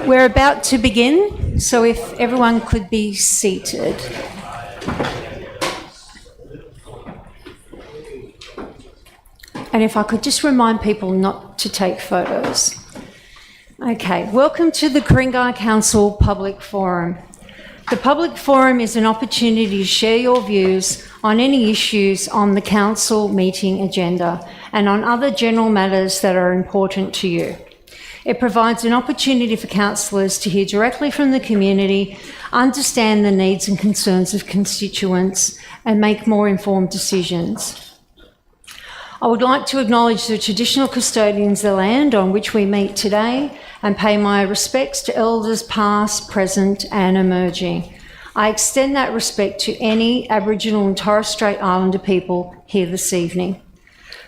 We're about to begin, so if everyone could be seated. And if I could just remind people not to take photos. Okay, welcome to the Ku-ring-gai Council Public Forum. The Public Forum is an opportunity to share your views on any issues on the Council meeting agenda and on other general matters that are important to you. It provides an opportunity for councillors to hear directly from the community, understand the needs and concerns of constituents, and make more informed decisions. I would like to acknowledge the traditional custodians of the land on which we meet today and pay my respects to elders past, present and emerging. I extend that respect to any Aboriginal and Torres Strait Islander people here this evening.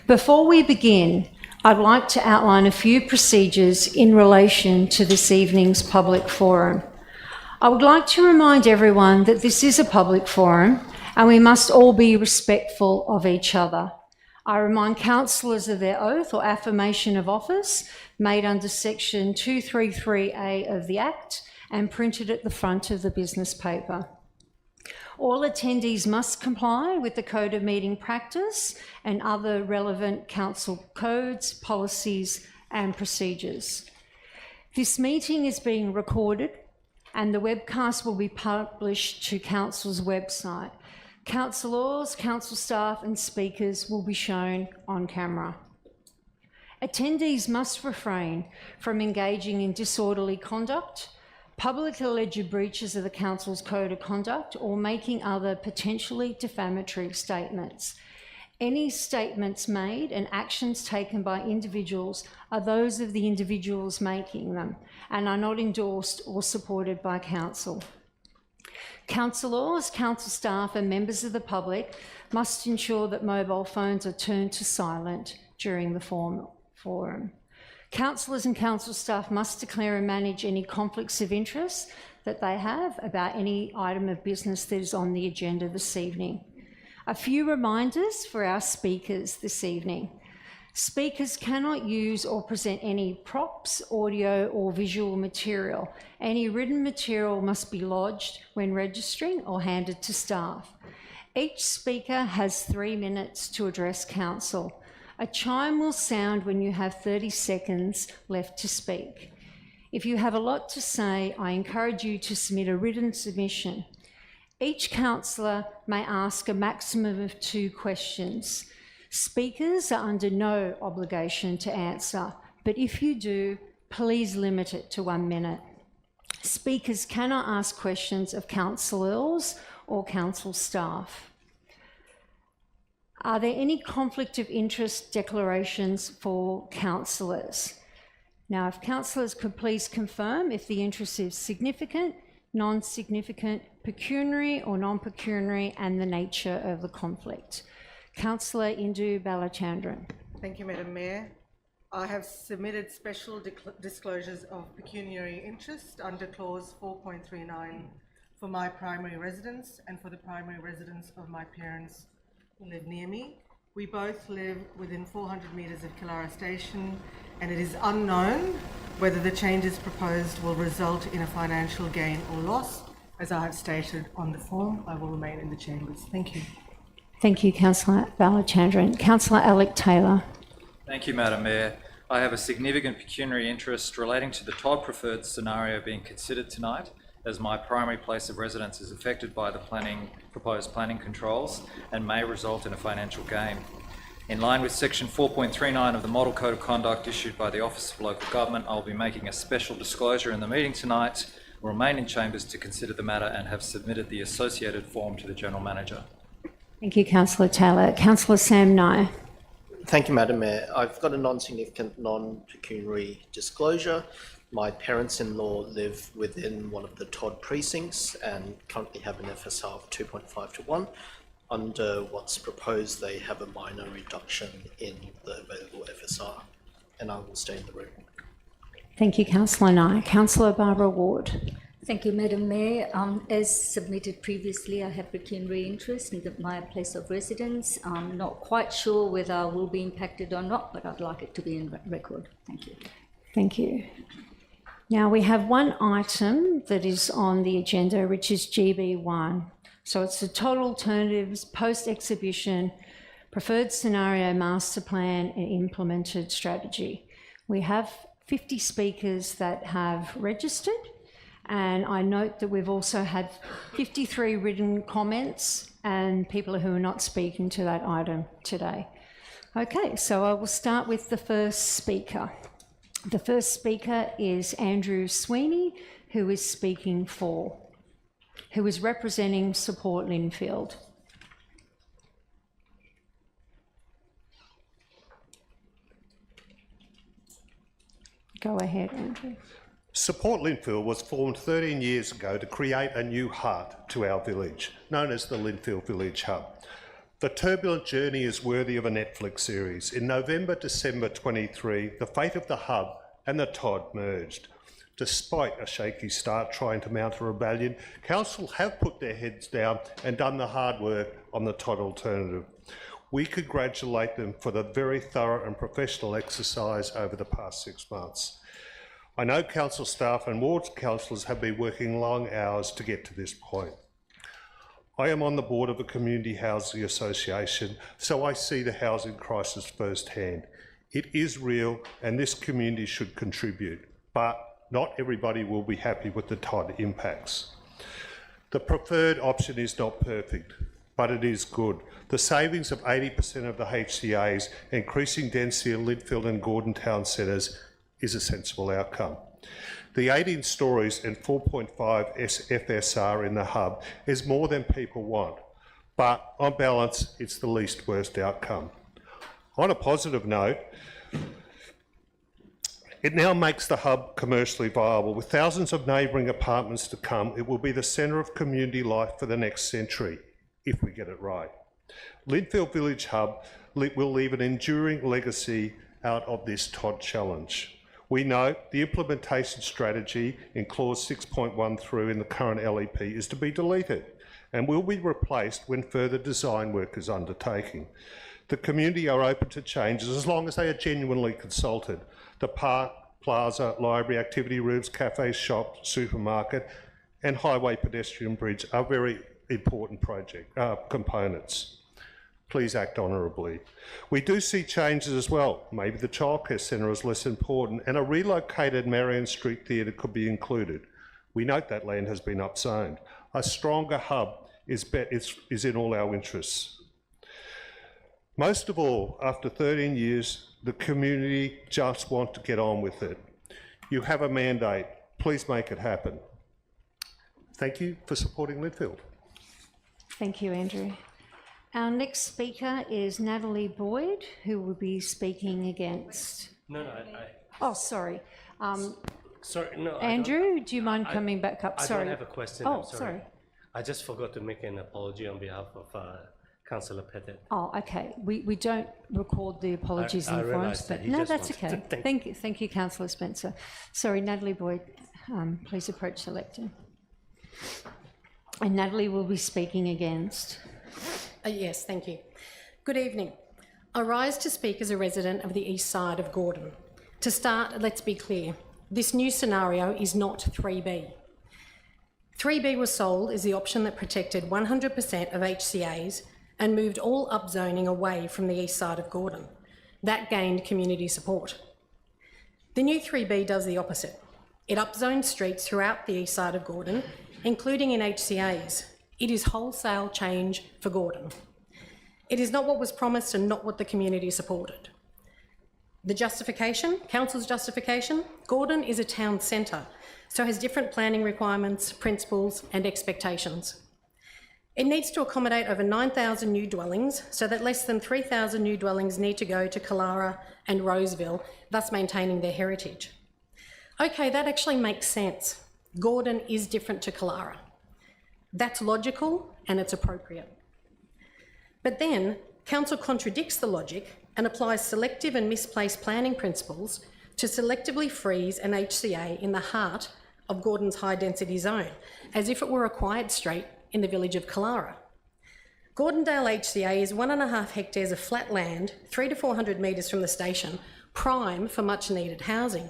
Before we begin, I'd like to outline a few procedures in relation to this evening's public forum. I would like to remind everyone that this is a public forum and we must all be respectful of each other. I remind councillors of their oath or affirmation of office made under section 233A of the Act and printed at the front of the business paper. All attendees must comply with the Code of Meeting Practice and other relevant council codes, policies and procedures. This meeting is being recorded and the webcast will be published to Council's website. Councillors, council staff and speakers will be shown on camera. Attendees must refrain from engaging in disorderly conduct, public alleged breaches of the Council's Code of Conduct, or making other potentially defamatory statements. Any statements made and actions taken by individuals are those of the individuals making them and are not endorsed or supported by Council. Councillors, council staff and members of the public must ensure that mobile phones are turned to silent during the forum. Councillors and council staff must declare and manage any conflicts of interest that they have about any item of business that is on the agenda this evening. A few reminders for our speakers this evening. Speakers cannot use or present any props, audio or visual material. Any written material must be lodged when registering or handed to staff. Each speaker has 3 minutes to address council. A chime will sound when you have 30 seconds left to speak. If you have a lot to say, I encourage you to submit a written submission. Each councillor may ask a maximum of 2 questions. Speakers are under no obligation to answer, but if you do, please limit it to 1 minute. Speakers cannot ask questions of councillors or council staff. Are there any conflict of interest declarations for councillors? Now, if councillors could please confirm if the interest is significant, non-significant, pecuniary or non-pecuniary, and the nature of the conflict. Councillor Indu Balachandran. Thank you, Madam Mayor. I have submitted special disclosures of pecuniary interest under clause 4.39 for my primary residence and for the primary residence of my parents who live near me. We both live within 400 metres of Killara Station, and it is unknown whether the changes proposed will result in a financial gain or loss. As I have stated on the form, I will remain in the chambers. Thank you. Thank you, Councillor Balachandran. Councillor Alec Taylor. Thank you, Madam Mayor. I have a significant pecuniary interest relating to the Todd preferred scenario being considered tonight, as my primary place of residence is affected by the proposed planning controls and may result in a financial gain. In line with section 4.39 of the Model Code of Conduct issued by the Office of Local Government, I'll be making a special disclosure in the meeting tonight. Will remain in chambers to consider the matter and have submitted the associated form to the General Manager. Thank you, Councillor Taylor. Councillor Sam Nye. Thank you, Madam Mayor. I've got a non-significant, non-pecuniary disclosure. My parents-in-law live within one of the Todd precincts and currently have an FSR of 2.5 to 1. Under what's proposed, they have a minor reduction in the available FSR, and I will stay in the room. Thank you, Councillor Nye. Councillor Barbara Ward. Thank you, Madam Mayor. As submitted previously, I have pecuniary interest in my place of residence. I'm not quite sure whether I will be impacted or not, but I'd like it to be in record. Thank you. Thank you. Now we have one item that is on the agenda, which is GB1. So it's the total alternatives post-exhibition preferred scenario master plan and implemented strategy. We have 50 speakers that have registered, and I note that we've also had 53 written comments and people who are not speaking to that item today. Okay, so I will start with the first speaker. The first speaker is Andrew Sweeney, who is speaking for, who is representing Support Linfield. Go ahead, Andrew. Support Linfield was formed 13 years ago to create a new heart to our village, known as the Linfield Village Hub. The turbulent journey is worthy of a Netflix series. In November-December 23, the fate of the hub and the Todd merged. Despite a shaky start trying to mount a rebellion, council have put their heads down and done the hard work on the Todd alternative. We congratulate them for the very thorough and professional exercise over the past 6 months. I know council staff and ward councillors have been working long hours to get to this point. I am on the board of the Community Housing Association, so I see the housing crisis firsthand. It is real and this community should contribute, but not everybody will be happy with the Todd impacts. The preferred option is not perfect, but it is good. The savings of 80% of the HCAs, increasing density in Linfield and Gordon town centres is a sensible outcome. The 18 stories and 4.5 FSR in the hub is more than people want, but on balance, it's the least worst outcome. On a positive note, it now makes the hub commercially viable. With thousands of neighbouring apartments to come, it will be the centre of community life for the next century, if we get it right. Linfield Village Hub will leave an enduring legacy out of this Todd challenge. We note the implementation strategy in clause 6.1 through in the current LEP is to be deleted and will be replaced when further design work is undertaken. The community are open to changes as long as they are genuinely consulted. The park, plaza, library, activity rooms, cafes, shop, supermarket and highway pedestrian bridge are very important components. Please act honourably. We do see changes as well. Maybe the childcare centre is less important and a relocated Marion Street Theatre could be included. We note that land has been upzoned. A stronger hub is in all our interests. Most of all, after 13 years, the community just want to get on with it. You have a mandate. Please make it happen. Thank you for supporting Linfield. Thank you, Andrew. Our next speaker is Natalie Boyd, who will be speaking against... Oh, sorry. Sorry, no. Andrew, do you mind coming back up? Sorry. I don't have a question. Oh, I'm sorry. I just forgot to make an apology on behalf of Councillor Pettit. Oh, okay. We don't record the apologies in forums, but no, that's okay. Thank you, Councillor Spencer. Sorry, Natalie Boyd, please approach the lectern. And Natalie will be speaking against... Yes, thank you. Good evening. I rise to speak as a resident of the east side of Gordon. To start, let's be clear. This new scenario is not 3B. 3B was sold as the option that protected 100% of HCAs and moved all upzoning away from the east side of Gordon. That gained community support. The new 3B does the opposite. It upzones streets throughout the east side of Gordon, including in HCAs. It is wholesale change for Gordon. It is not what was promised and not what the community supported. The justification, council's justification, Gordon is a town centre, so has different planning requirements, principles and expectations. It needs to accommodate over 9,000 new dwellings, so that less than 3,000 new dwellings need to go to Killara and Roseville, thus maintaining their heritage. Okay, that actually makes sense. Gordon is different to Killara. That's logical and it's appropriate. But then, council contradicts the logic and applies selective and misplaced planning principles to selectively freeze an HCA in the heart of Gordon's high-density zone, as if it were a quiet street in the village of Killara. Gordondale HCA is 1.5 hectares of flat land, 300 to 400 metres from the station, prime for much-needed housing.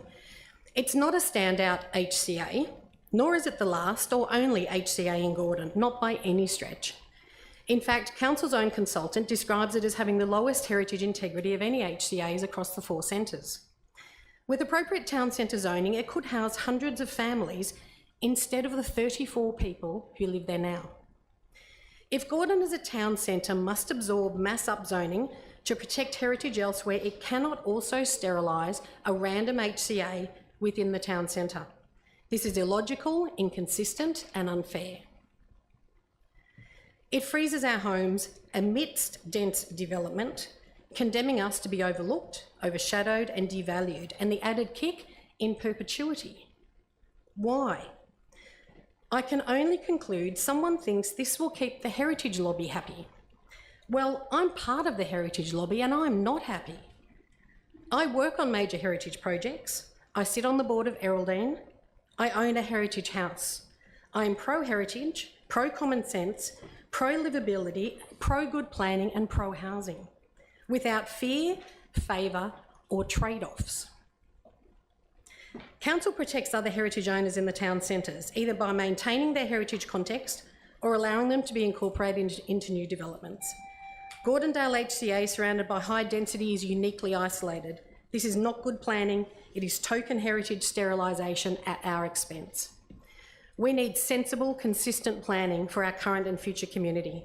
It's not a standout HCA, nor is it the last or only HCA in Gordon, not by any stretch. In fact, Council's own consultant describes it as having the lowest heritage integrity of any HCAs across the 4 centres. With appropriate town centre zoning, it could house hundreds of families instead of the 34 people who live there now. If Gordon as a town centre must absorb mass upzoning to protect heritage elsewhere, it cannot also sterilise a random HCA within the town centre. This is illogical, inconsistent and unfair. It freezes our homes amidst dense development, condemning us to be overlooked, overshadowed and devalued, and the added kick in perpetuity. Why? I can only conclude someone thinks this will keep the heritage lobby happy. Well, I'm part of the heritage lobby and I'm not happy. I work on major heritage projects. I sit on the board of Eraldine. I own a heritage house. I am pro-heritage, pro-common sense, pro-livability, pro-good planning and pro-housing, without fear, favour or trade-offs. Council protects other heritage owners in the town centres, either by maintaining their heritage context or allowing them to be incorporated into new developments. Gordondale HCA, surrounded by high density, is uniquely isolated. This is not good planning. It is token heritage sterilisation at our expense. We need sensible, consistent planning for our current and future community.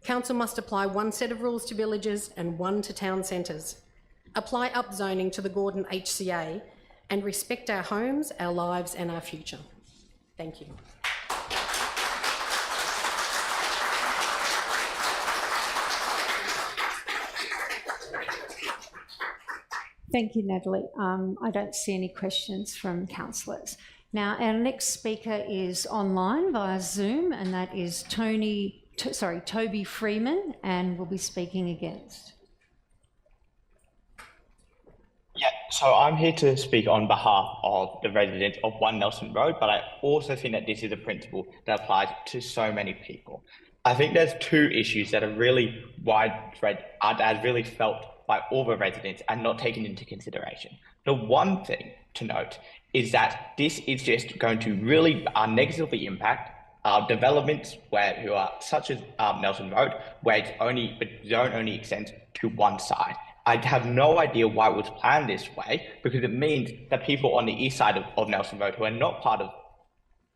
Council must apply one set of rules to villages and one to town centres. Apply upzoning to the Gordon HCA and respect our homes, our lives and our future. Thank you. Thank you, Natalie. I don't see any questions from councillors. Now, our next speaker is online via Zoom, and that is Toby Freeman, and will be speaking against. Yeah, so I'm here to speak on behalf of the residents of 1 Nelson Road, but I also think that this is a principle that applies to so many people. I think there's 2 issues that are really widespread, that are really felt by all the residents and not taken into consideration. The one thing to note is that this is just going to really negatively impact developments who are such as Nelson Road, where the zone only extends to one side. I have no idea why it was planned this way, because it means that people on the east side of Nelson Road who are not part of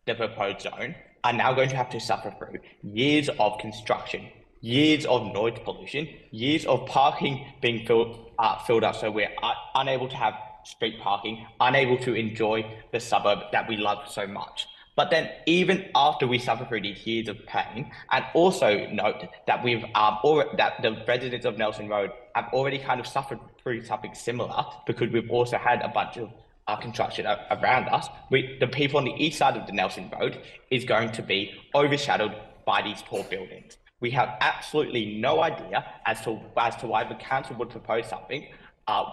the proposed zone are now going to have to suffer through years of construction, years of noise pollution, years of parking being filled up, so we're unable to have street parking, unable to enjoy the suburb that we love so much. But then even after we suffer through these years of pain, and also note that that the residents of Nelson Road have already kind of suffered through something similar, because we've also had a bunch of construction around us. The people on the east side of the Nelson Road is going to be overshadowed by these tall buildings. We have absolutely no idea as to why the council would propose something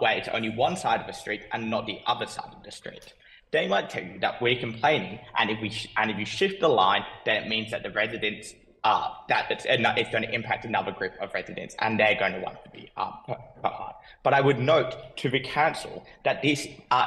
where it's only one side of the street and not the other side of the street. They might tell you that we're complaining, and if you shift the line, then it means that the residents it's going to impact another group of residents, and they're going to want to be hard. But I would note to the council that this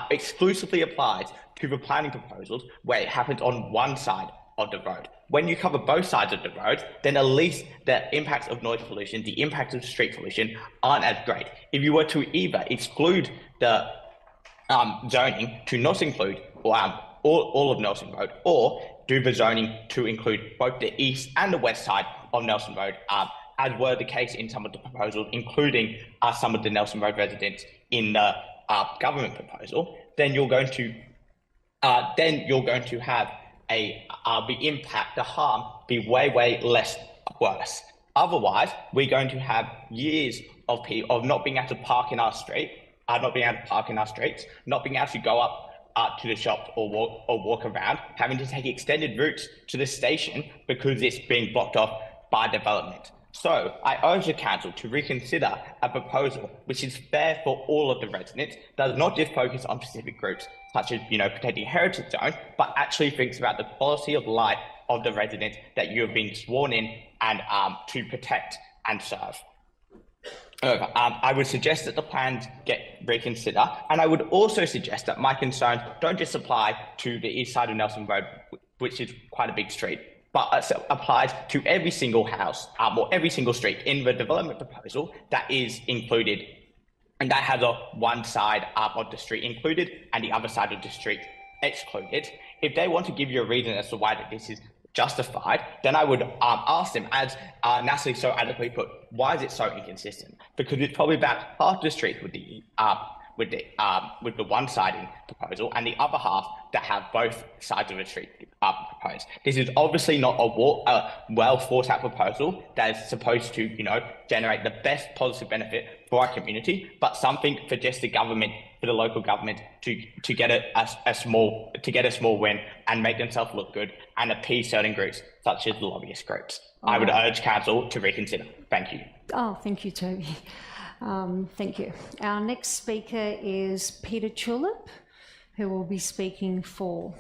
exclusively applies to the planning proposals where it happens on one side of the road. When you cover both sides of the road, then at least the impacts of noise pollution, the impacts of street pollution aren't as great. If you were to either exclude the zoning to not include all of Nelson Road, or do the zoning to include both the east and the west side of Nelson Road, as were the case in some of the proposals, including some of the Nelson Road residents in the government proposal, then you're going to have the harm be way less worse. Otherwise, we're going to have years of people of not being able to park in our street, not being able to park in our streets, not being able to go up to the shop or walk around, having to take extended routes to the station because it's being blocked off by development. So I urge the council to reconsider a proposal which is fair for all of the residents, does not just focus on specific groups such as protecting heritage zone, but actually thinks about the quality of life of the residents that you have been sworn in and to protect and serve. I would suggest that the plans get reconsidered, and I would also suggest that my concerns don't just apply to the east side of Nelson Road, which is quite a big street, but applies to every single house or every single street in the development proposal that is included, and that has one side of the street included and the other side of the street excluded. If they want to give you a reason as to why that this is justified, then I would ask them, as Natalie so adequately put, why is it so inconsistent? Because it's probably about half the street with the one-siding proposal and the other half that have both sides of the street proposed. This is obviously not a well thought out proposal that is supposed to, generate the best positive benefit for our community, but something for just the government, for the local government to get a small win and make themselves look good and appease certain groups such as the lobbyist groups. I would urge council to reconsider. Thank you. Oh, thank you, Toby. Thank you. Our next speaker is Peter Tulip, who will be speaking for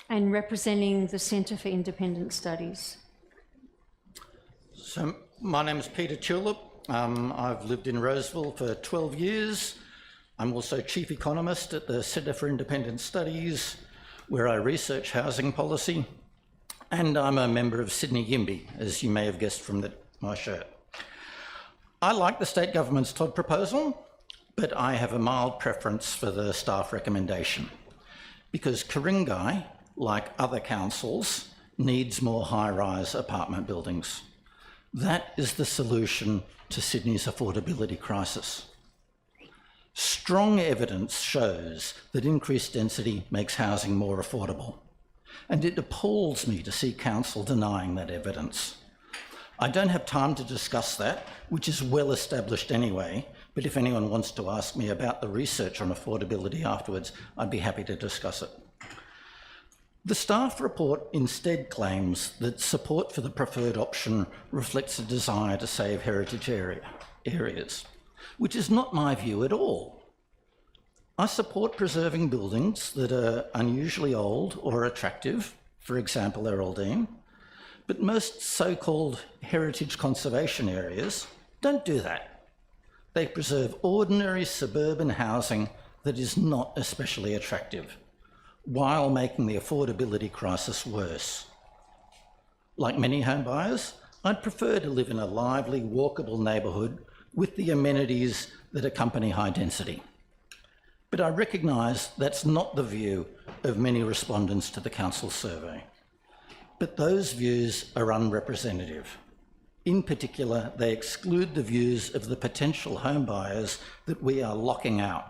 and representing the Centre for Independent Studies. So my name is Peter Tulip. I've lived in Roseville for 12 years. I'm also Chief Economist at the Centre for Independent Studies, where I research housing policy. And I'm a member of Sydney Yimby, as you may have guessed from my shirt. I like the state government's Todd proposal, but I have a mild preference for the staff recommendation, because Ku-ring-gai, like other councils, needs more high-rise apartment buildings. That is the solution to Sydney's affordability crisis. Strong evidence shows that increased density makes housing more affordable, and it appalls me to see council denying that evidence. I don't have time to discuss that, which is well established anyway, but if anyone wants to ask me about the research on affordability afterwards, I'd be happy to discuss it. The staff report instead claims that support for the preferred option reflects a desire to save heritage areas, which is not my view at all. I support preserving buildings that are unusually old or attractive, for example, Eraldine, but most so-called heritage conservation areas don't do that. They preserve ordinary suburban housing that is not especially attractive, while making the affordability crisis worse. Like many home buyers, I'd prefer to live in a lively, walkable neighbourhood with the amenities that accompany high density. But I recognise that's not the view of many respondents to the council survey. But those views are unrepresentative. In particular, they exclude the views of the potential home buyers that we are locking out,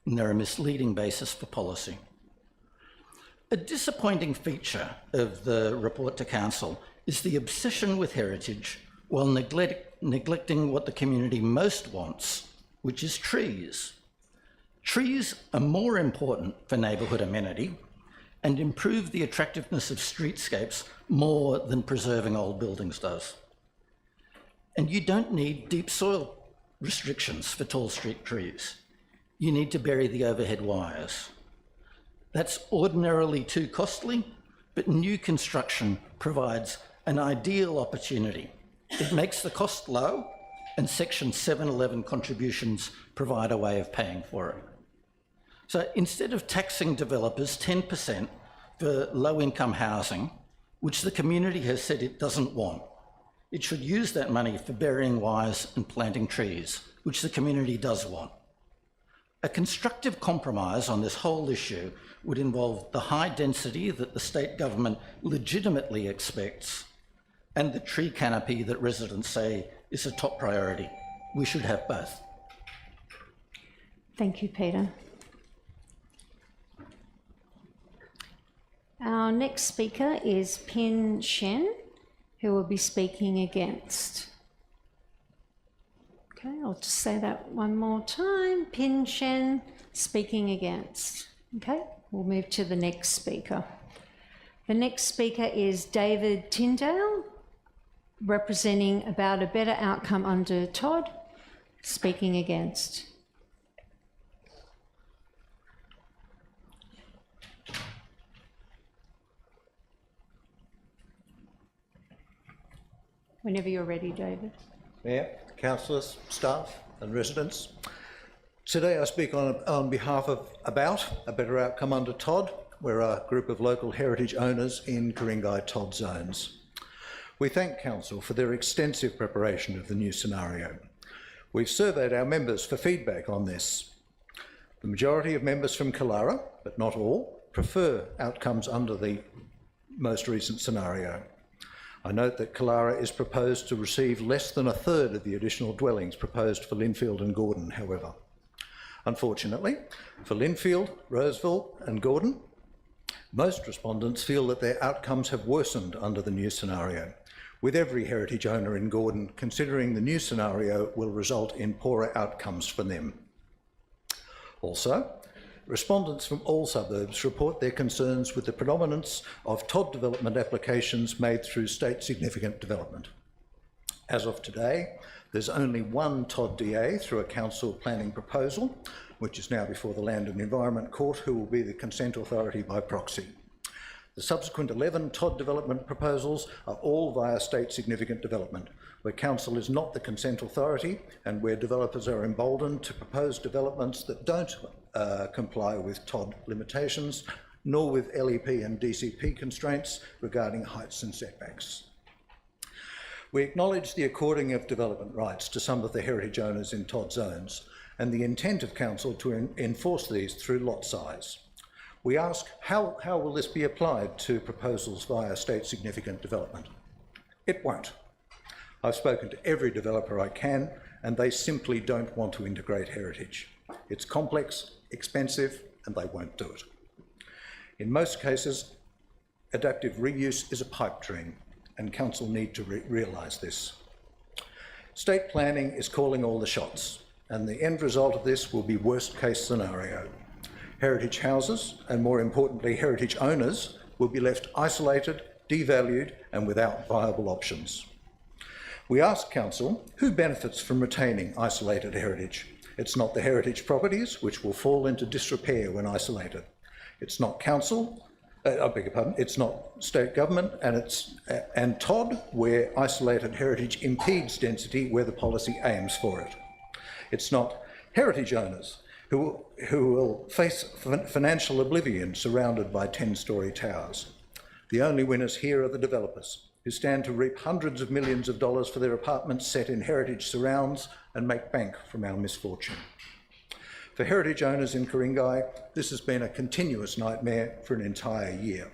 and they're a misleading basis for policy. A disappointing feature of the report to council is the obsession with heritage while neglecting what the community most wants, which is trees. Trees are more important for neighbourhood amenity and improve the attractiveness of streetscapes more than preserving old buildings does. And you don't need deep soil restrictions for tall street trees. You need to bury the overhead wires. That's ordinarily too costly, but new construction provides an ideal opportunity. It makes the cost low, and Section 711 contributions provide a way of paying for it. So instead of taxing developers 10% for low-income housing, which the community has said it doesn't want, it should use that money for burying wires and planting trees, which the community does want. A constructive compromise on this whole issue would involve the high density that the state government legitimately expects and the tree canopy that residents say is a top priority. We should have both. Thank you, Peter. Our next speaker is Pin Shen, who will be speaking against. Okay, I'll just say that one more time. Pin Shen, speaking against. Okay, we'll move to the next speaker. The next speaker is David Tyndale, representing About a Better Outcome Under Todd, speaking against. Whenever you're ready, David. Mayor, councillors, staff and residents. Today I speak on behalf of About a Better Outcome Under Todd. We're a group of local heritage owners in Ku-ring-gai Todd zones. We thank Council for their extensive preparation of the new scenario. We've surveyed our members for feedback on this. The majority of members from Killara, but not all, prefer outcomes under the most recent scenario. I note that Killara is proposed to receive less than a third of the additional dwellings proposed for Linfield and Gordon, however. Unfortunately, for Linfield, Roseville and Gordon, most respondents feel that their outcomes have worsened under the new scenario, with every heritage owner in Gordon considering the new scenario will result in poorer outcomes for them. Also, respondents from all suburbs report their concerns with the predominance of TOD development applications made through state significant development. As of today, there's only one TOD DA through a council planning proposal, which is now before the Land and Environment Court, who will be the consent authority by proxy. The subsequent 11 TOD development proposals are all via state significant development, where council is not the consent authority and where developers are emboldened to propose developments that don't comply with TOD limitations, nor with LEP and DCP constraints regarding heights and setbacks. We acknowledge the according of development rights to some of the heritage owners in TOD zones and the intent of council to enforce these through lot size. We ask, how will this be applied to proposals via state significant development? It won't. I've spoken to every developer I can, and they simply don't want to integrate heritage. It's complex, expensive, and they won't do it. In most cases, adaptive reuse is a pipe dream, and council need to realise this. State planning is calling all the shots, and the end result of this will be worst case scenario. Heritage houses, and more importantly, heritage owners, will be left isolated, devalued, and without viable options. We ask council, who benefits from retaining isolated heritage? It's not the heritage properties, which will fall into disrepair when isolated. It's not council, it's not state government, and TOD, where isolated heritage impedes density where the policy aims for it. It's not heritage owners who will face financial oblivion surrounded by 10-storey towers. The only winners here are the developers, who stand to reap hundreds of millions of dollars for their apartments set in heritage surrounds and make bank from our misfortune. For heritage owners in Ku-ring-gai, this has been a continuous nightmare for an entire year.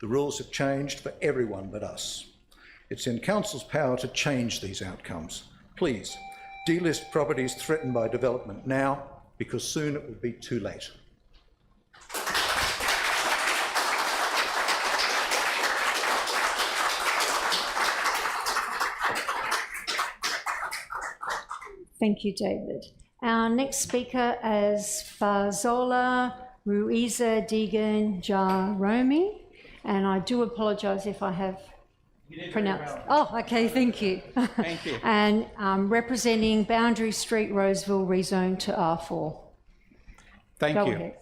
The rules have changed for everyone but us. It's in council's power to change these outcomes. Please, delist properties threatened by development now, because soon it will be too late. Thank you, David. Our next speaker is Fazola Ruiza Deegan Jaromi, and I do apologise if I have pronounced. Oh, okay, thank you. Thank you. And representing Boundary Street, Roseville, rezoned to R4. Thank Go you. ahead.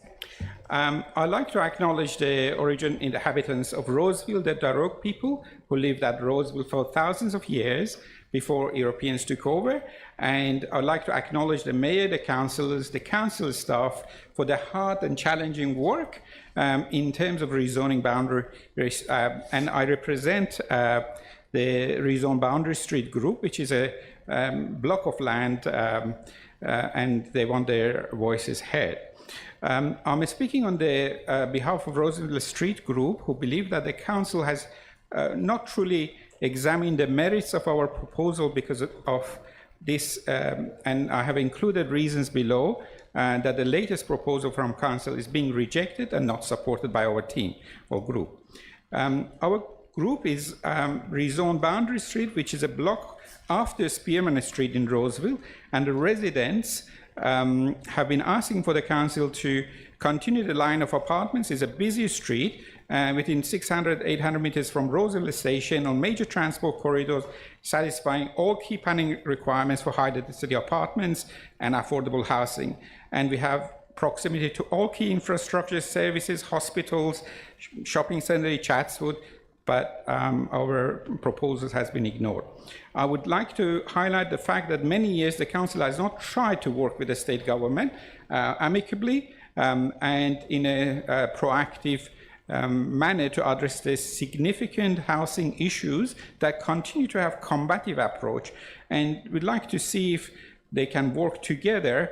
I'd like to acknowledge the origin inhabitants of Roseville, the Darug people who lived at Roseville for thousands of years before Europeans took over. And I'd like to acknowledge the mayor, the councillors, the council staff for the hard and challenging work in terms of rezoning boundaries. And I represent the Rezone Boundary Street group, which is a block of land, and they want their voices heard. I'm speaking on the behalf of Roseville Street Group, who believe that the council has not truly examined the merits of our proposal because of this, and I have included reasons below that the latest proposal from council is being rejected and not supported by our team or group. Our group is Rezone Boundary Street, which is a block after Spearman Street in Roseville, and the residents have been asking for the council to continue the line of apartments. It's a busy street within 600, 800 meters from Roseville Station on major transport corridors, satisfying all key planning requirements for high-density apartments and affordable housing. And we have proximity to all key infrastructure services, hospitals, shopping center, Chatswood, but our proposals has been ignored. I would like to highlight the fact that many years the council has not tried to work with the state government amicably and in a proactive manner to address the significant housing issues that continue to have combative approach, and we'd like to see if they can work together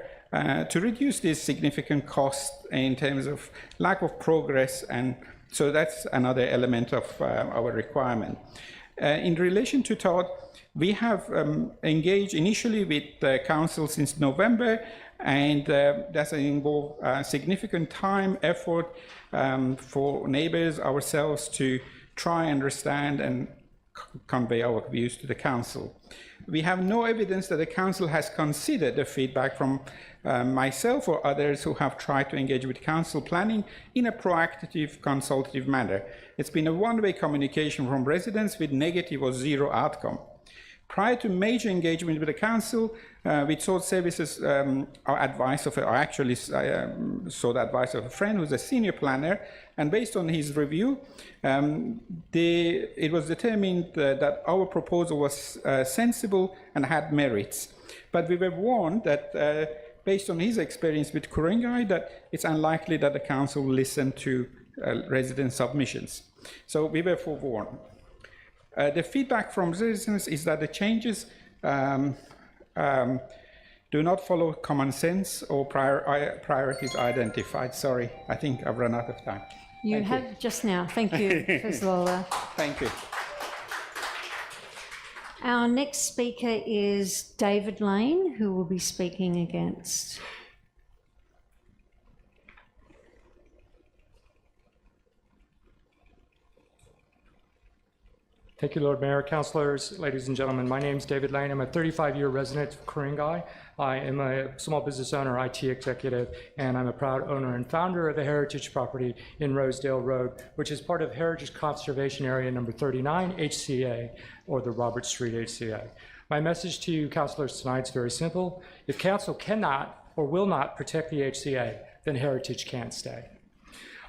to reduce these significant costs in terms of lack of progress, and so that's another element of our requirement. In relation to Todd, we have engaged initially with the council since November, and that's involved significant time, effort for neighbors, ourselves, to try and understand and convey our views to the council. We have no evidence that the council has considered the feedback from myself or others who have tried to engage with council planning in a proactive, consultative manner. It's been a one-way communication from residents with negative or zero outcome. Prior to major engagement with the council, we sought services or advice of, I actually sought advice of a friend who's a senior planner, and based on his review, it was determined that our proposal was sensible and had merits. But we were warned that based on his experience with Ku-ring-gai, that it's unlikely that the council will listen to resident submissions. So we were forewarned. The feedback from citizens is that the changes do not follow common sense or priorities identified. Sorry, I think I've run out of time. You have just now. Thank you, Professor Lola. Thank you. Our next speaker is David Lane, who will be speaking against. Thank you, Lord Mayor, councillors, ladies and gentlemen. My name is David Lane. I'm a 35-year resident of Ku-ring-gai. I am a small business owner, IT executive, and I'm a proud owner and founder of a heritage property in Rosedale Road, which is part of Heritage Conservation Area number 39, HCA, or the Robert Street HCA. My message to you, councillors, tonight is very simple. If council cannot or will not protect the HCA, then heritage can't stay.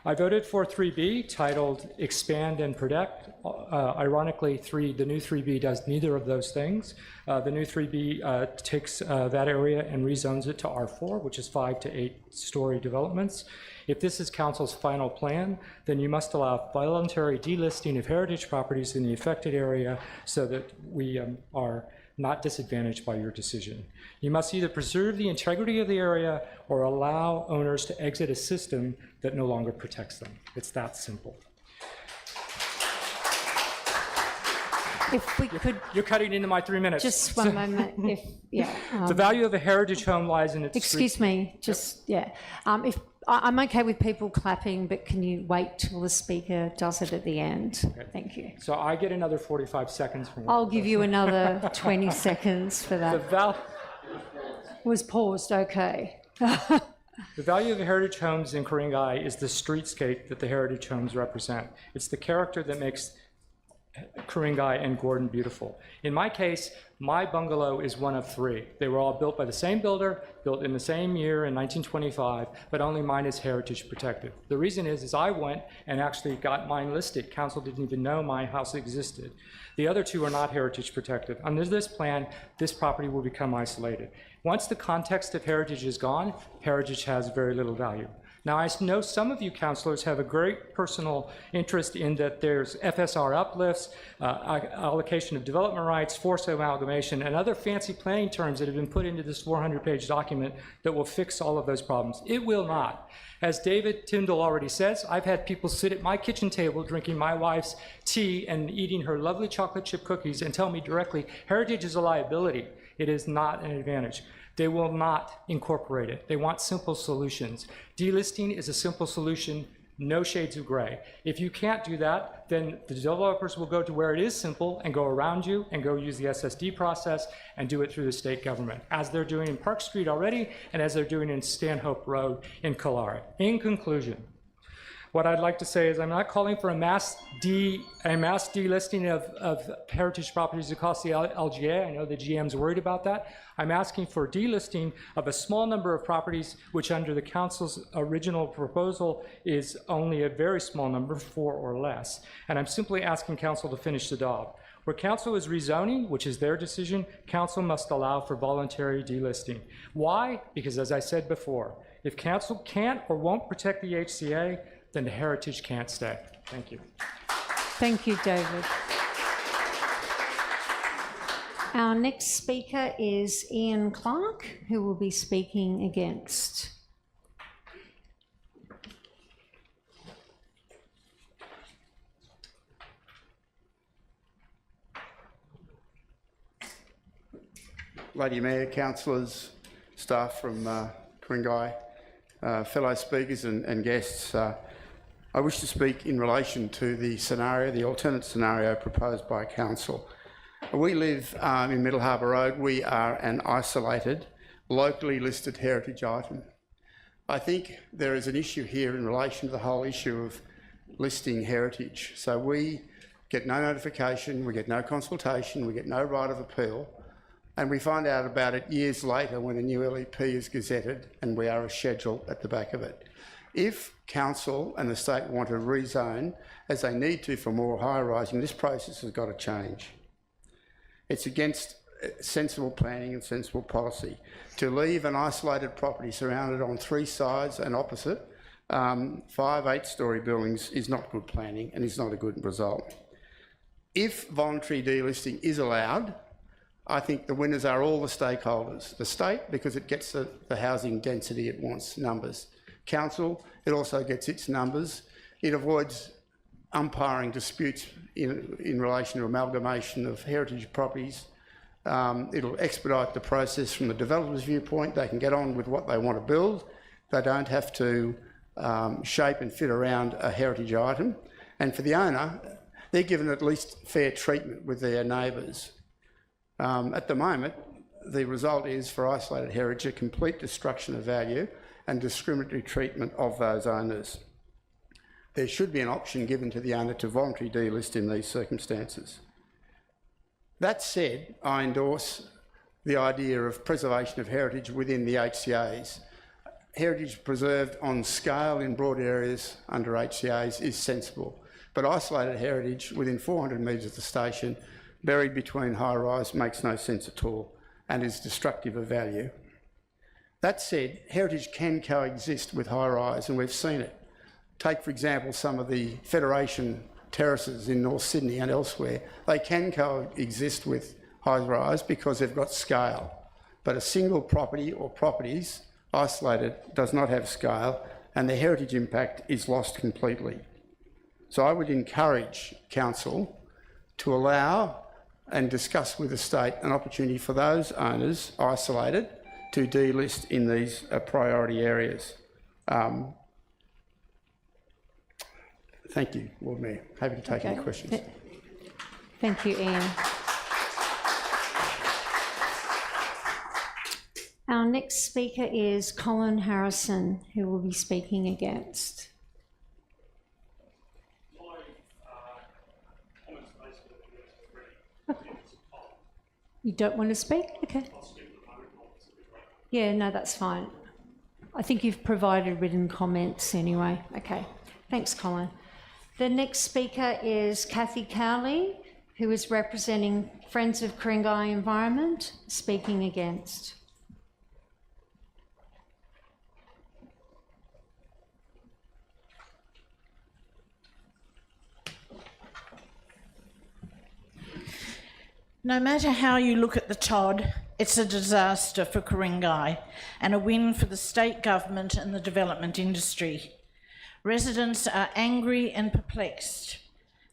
I voted for 3B, titled Expand and Protect. Ironically, the new 3B does neither of those things. The new 3B takes that area and rezones it to R4, which is 5 to 8 story developments. If this is council's final plan, then you must allow voluntary delisting of heritage properties in the affected area so that we are not disadvantaged by your decision. You must either preserve the integrity of the area or allow owners to exit a system that no longer protects them. It's that simple. If we could... You're cutting into my 3 minutes. Just one moment. If, yeah. The value of a heritage home lies in its... Excuse me. Just, yeah. If I'm okay with people clapping, but can you wait till the speaker does it at the end? Okay. Thank you. So I get another 45 seconds from... I'll give you another 20 seconds for that. Was paused, okay. The value of the heritage homes in Ku-ring-gai is the streetscape that the heritage homes represent. It's the character that makes Ku-ring-gai and Gordon beautiful. In my case, my bungalow is one of 3. They were all built by the same builder, built in the same year in 1925, but only mine is heritage protected. The reason is I went and actually got mine listed. Council didn't even know my house existed. The other 2 are not heritage protected. Under this plan, this property will become isolated. Once the context of heritage is gone, heritage has very little value. Now, I know some of you councillors have a great personal interest in that there's FSR uplifts, allocation of development rights, forced amalgamation, and other fancy planning terms that have been put into this 400-page document that will fix all of those problems. It will not. As David Tyndall already says, I've had people sit at my kitchen table drinking my wife's tea and eating her lovely chocolate chip cookies and tell me directly, heritage is a liability. It is not an advantage. They will not incorporate it. They want simple solutions. Delisting is a simple solution, no shades of gray. If you can't do that, then the developers will go to where it is simple and go around you and go use the SSD process and do it through the state government, as they're doing in Park Street already and as they're doing in Stanhope Road in Killara. In conclusion, What I'd like to say is I'm not calling for a mass delisting of heritage properties across the LGA. I know the GM's worried about that. I'm asking for delisting of a small number of properties, which under the council's original proposal is only a very small number, 4 or less. And I'm simply asking council to finish the job. Where council is rezoning, which is their decision, council must allow for voluntary delisting. Why? Because as I said before, if council can't or won't protect the HCA, then the heritage can't stay. Thank you. Thank you, David. Our next speaker is Ian Clark, who will be speaking against. Lady Mayor, councillors, staff from Ku-ring-gai, fellow speakers and guests, I wish to speak in relation to the alternate scenario proposed by council. We live in Middle Harbour Road. We are an isolated, locally listed heritage item. I think there is an issue here in relation to the whole issue of listing heritage. So we get no notification, we get no consultation, we get no right of appeal, and we find out about it years later when a new LEP is gazetted and we are a schedule at the back of it. If council and the state want to rezone, as they need to for more high-rising, this process has got to change. It's against sensible planning and sensible policy. To leave an isolated property surrounded on 3 sides and opposite 5 8-storey buildings is not good planning and is not a good result. If voluntary delisting is allowed, I think the winners are all the stakeholders. The state, because it gets the housing density it wants, numbers. Council, it also gets its numbers. It avoids umpiring disputes in relation to amalgamation of heritage properties. It'll expedite the process from the developer's viewpoint. They can get on with what they want to build. They don't have to shape and fit around a heritage item. And for the owner, they're given at least fair treatment with their neighbours. At the moment, the result is for isolated heritage a complete destruction of value and discriminatory treatment of those owners. There should be an option given to the owner to voluntarily delist in these circumstances. That said, I endorse the idea of preservation of heritage within the HCAs. Heritage preserved on scale in broad areas under HCAs is sensible, but isolated heritage within 400 metres of the station, buried between high-rise, makes no sense at all and is destructive of value. That said, heritage can coexist with high-rise, and we've seen it. Take, for example, some of the Federation terraces in North Sydney and elsewhere. They can coexist with high-rise because they've got scale. But a single property or properties isolated does not have scale, and the heritage impact is lost completely. So I would encourage council to allow and discuss with the state an opportunity for those owners isolated to delist in these priority areas. Thank you, Lord Mayor. Happy to take any questions. Thank you, Ian. Our next speaker is Colin Harrison, who will be speaking against. You don't want to speak? Okay. Yeah, no, that's fine. I think you've provided written comments anyway. Okay. Thanks, Colin. The next speaker is Kathy Cowley, who is representing Friends of Ku-ring-gai Environment, speaking against. No matter how you look at the Todd, it's a disaster for Ku-ring-gai and a win for the state government and the development industry. Residents are angry and perplexed.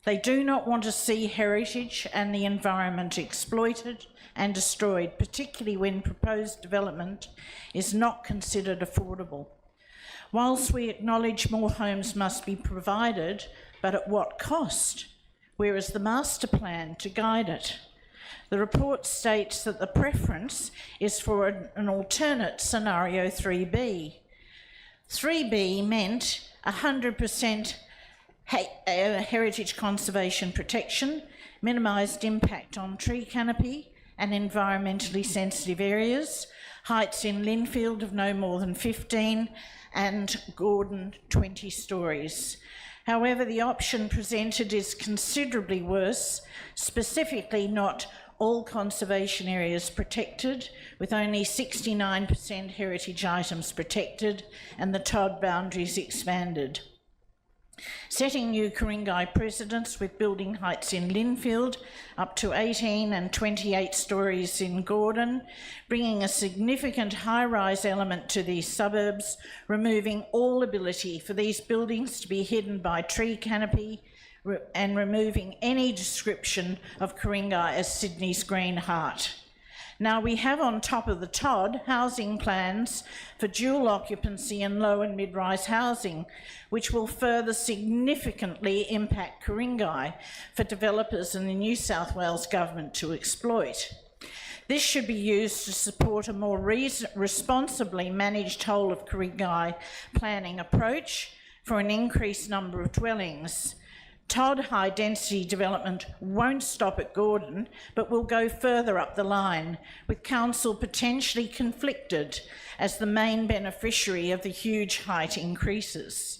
They do not want to see heritage and the environment exploited and destroyed, particularly when proposed development is not considered affordable. Whilst we acknowledge more homes must be provided, but at what cost? Where is the master plan to guide it? The report states that the preference is for an alternate scenario 3B. 3B meant 100% heritage conservation protection, minimised impact on tree canopy and environmentally sensitive areas, heights in Linfield of no more than 15 and Gordon 20 stories. However, the option presented is considerably worse, specifically not all conservation areas protected, with only 69% heritage items protected and the TOD boundaries expanded. Setting new Ku-ring-gai precedents with building heights in Linfield up to 18 and 28 stories in Gordon, bringing a significant high-rise element to these suburbs, removing all ability for these buildings to be hidden by tree canopy, and removing any description of Ku-ring-gai as Sydney's Green Heart. Now, we have on top of the TOD housing plans for dual occupancy and low and mid-rise housing, which will further significantly impact Ku-ring-gai for developers and the New South Wales Government to exploit. This should be used to support a more responsibly managed whole of Ku-ring-gai planning approach for an increased number of dwellings. TOD high-density development won't stop at Gordon, but will go further up the line, with Council potentially conflicted as the main beneficiary of the huge height increases.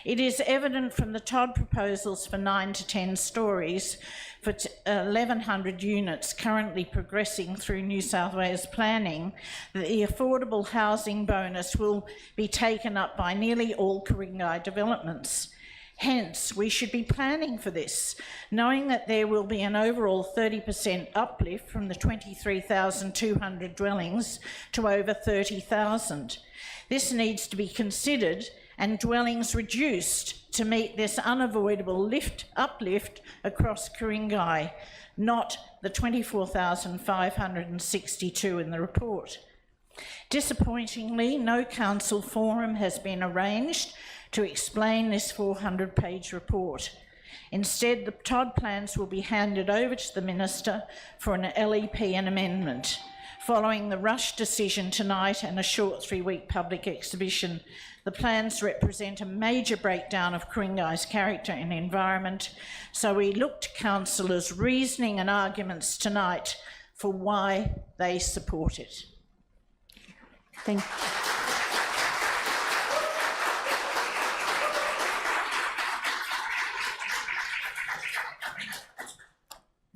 It is evident from the TOD proposals for 9 to 10 stories for 1,100 units currently progressing through New South Wales planning that the affordable housing bonus will be taken up by nearly all Ku-ring-gai developments. Hence, we should be planning for this, knowing that there will be an overall 30% uplift from the 23,200 dwellings to over 30,000. This needs to be considered and dwellings reduced to meet this unavoidable uplift across Ku-ring-gai, not the 24,562 in the report. Disappointingly, no council forum has been arranged to explain this 400-page report. Instead, the TOD plans will be handed over to the Minister for an LEP and amendment. Following the rushed decision tonight and a short 3-week public exhibition, the plans represent a major breakdown of Ku-ring-gai's character and environment, so we look to councillors' reasoning and arguments tonight for why they support it. Thank you.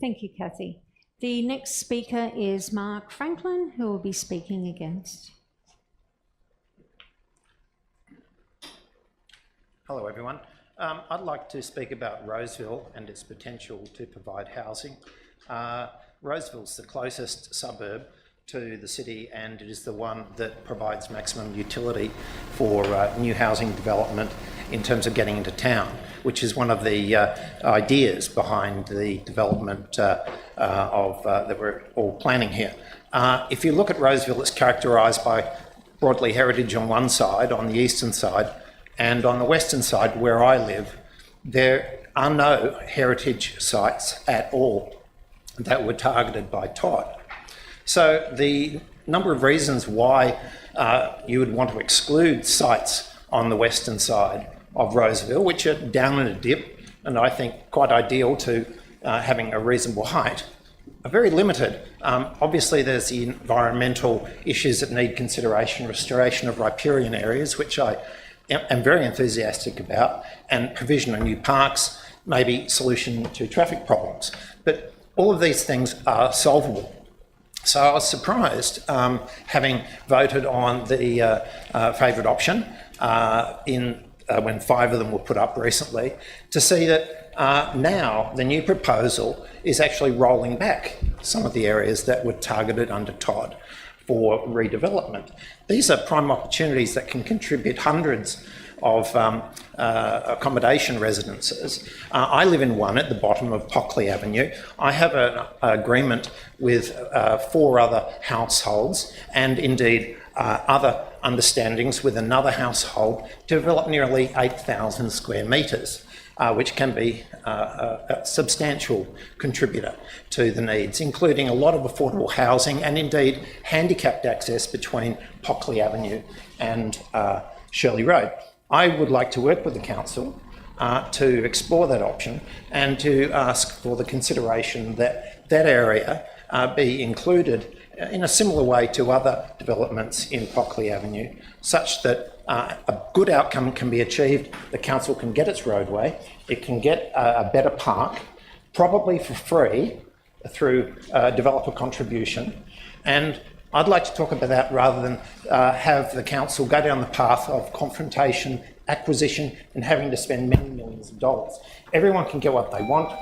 Thank you, Kathy. The next speaker is Mark Franklin, who will be speaking against. Hello, everyone. I'd like to speak about Roseville and its potential to provide housing. Roseville's the closest suburb to the city, and it is the one that provides maximum utility for new housing development in terms of getting into town, which is one of the ideas behind the development that we're all planning here. If you look at Roseville, it's characterised by broadly heritage on one side, on the eastern side, and on the western side, where I live, there are no heritage sites at all that were targeted by TOD. So the number of reasons why you would want to exclude sites on the western side of Roseville, which are down in a dip, and I think quite ideal to having a reasonable height, are very limited. Obviously, there's the environmental issues that need consideration, restoration of riparian areas, which I am very enthusiastic about, and provision of new parks, maybe solution to traffic problems. But all of these things are solvable. So I was surprised, having voted on the favourite option when 5 of them were put up recently, to see that now the new proposal is actually rolling back some of the areas that were targeted under TOD for redevelopment. These are prime opportunities that can contribute hundreds of accommodation residences. I live in one at the bottom of Pockley Avenue. I have an agreement with 4 other households, and indeed other understandings with another household to develop nearly 8,000 square metres, which can be a substantial contributor to the needs, including a lot of affordable housing and indeed handicapped access between Pockley Avenue and Shirley Road. I would like to work with the council to explore that option and to ask for the consideration that that area be included in a similar way to other developments in Pockley Avenue, such that a good outcome can be achieved. The council can get its roadway, it can get a better park, probably for free through developer contribution. And I'd like to talk about that rather than have the council go down the path of confrontation, acquisition, and having to spend many millions of dollars. Everyone can get what they want,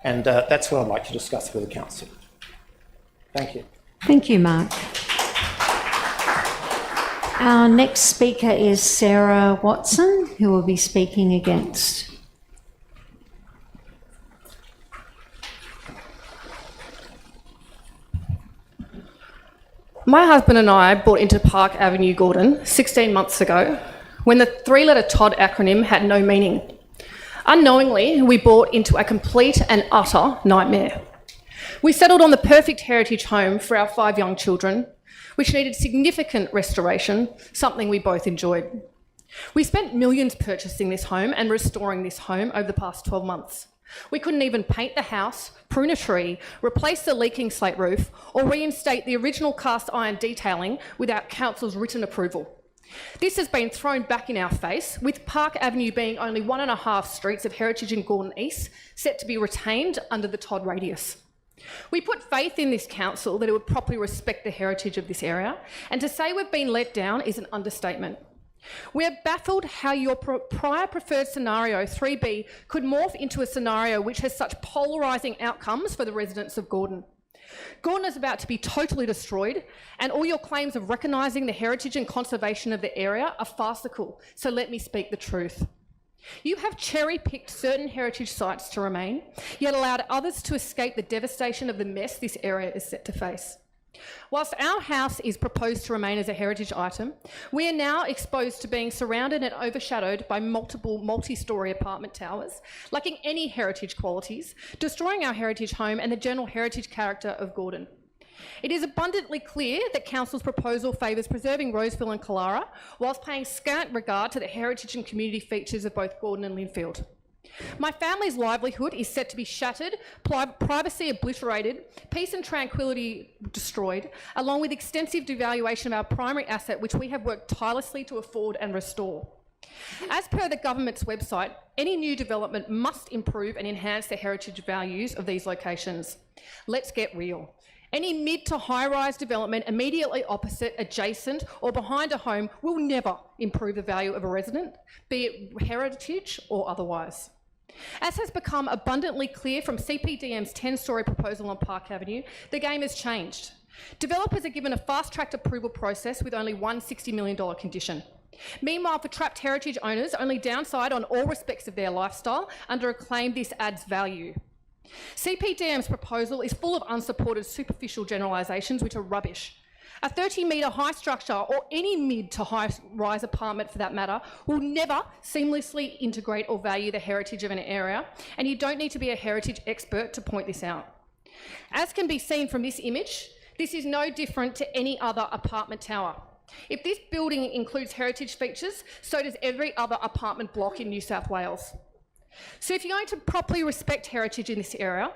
and that's what I'd like to discuss with the council. Thank you. Thank you, Mark. Our next speaker is Sarah Watson, who will be speaking against. My husband and I bought into Park Avenue, Gordon, 16 months ago, when the three-letter TOD acronym had no meaning. Unknowingly, we bought into a complete and utter nightmare. We settled on the perfect heritage home for our 5 young children, which needed significant restoration, something we both enjoyed. We spent millions purchasing this home and restoring this home over the past 12 months. We couldn't even paint the house, prune a tree, replace the leaking slate roof, or reinstate the original cast iron detailing without council's written approval. This has been thrown back in our face, with Park Avenue being only 1.5 streets of heritage in Gordon East, set to be retained under the TOD radius. We put faith in this council that it would properly respect the heritage of this area, and to say we've been let down is an understatement. We are baffled how your prior preferred scenario, 3B, could morph into a scenario which has such polarising outcomes for the residents of Gordon. Gordon is about to be totally destroyed, and all your claims of recognising the heritage and conservation of the area are farcical, so let me speak the truth. You have cherry-picked certain heritage sites to remain, yet allowed others to escape the devastation of the mess this area is set to face. Whilst our house is proposed to remain as a heritage item, we are now exposed to being surrounded and overshadowed by multiple multi-storey apartment towers, lacking any heritage qualities, destroying our heritage home and the general heritage character of Gordon. It is abundantly clear that Council's proposal favours preserving Roseville and Killara, whilst paying scant regard to the heritage and community features of both Gordon and Linfield. My family's livelihood is set to be shattered, privacy obliterated, peace and tranquility destroyed, along with extensive devaluation of our primary asset, which we have worked tirelessly to afford and restore. As per the government's website, any new development must improve and enhance the heritage values of these locations. Let's get real. Any mid to high-rise development immediately opposite, adjacent or behind a home will never improve the value of a resident, be it heritage or otherwise. As has become abundantly clear from CPDM's 10-storey proposal on Park Avenue, the game has changed. Developers are given a fast-tracked approval process with only one $60 million condition. Meanwhile, for trapped heritage owners, only downside on all respects of their lifestyle under a claim this adds value. CPDM's proposal is full of unsupported superficial generalisations which are rubbish. A 30-metre high structure, or any mid to high-rise apartment for that matter, will never seamlessly integrate or value the heritage of an area, and you don't need to be a heritage expert to point this out. As can be seen from this image, this is no different to any other apartment tower. If this building includes heritage features, so does every other apartment block in New South Wales. So if you're going to properly respect heritage in this area,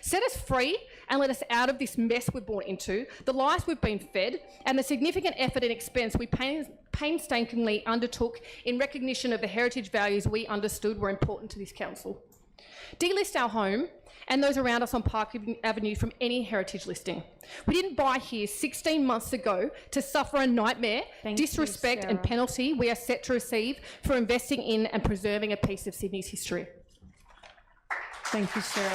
set us free and let us out of this mess we're born into, the lies we've been fed, and the significant effort and expense we painstakingly undertook in recognition of the heritage values we understood were important to this council. Delist our home and those around us on Park Avenue from any heritage listing. We didn't buy here 16 months ago to suffer a nightmare, disrespect and penalty we are set to receive for investing in and preserving a piece of Sydney's history. Thank you, Sarah.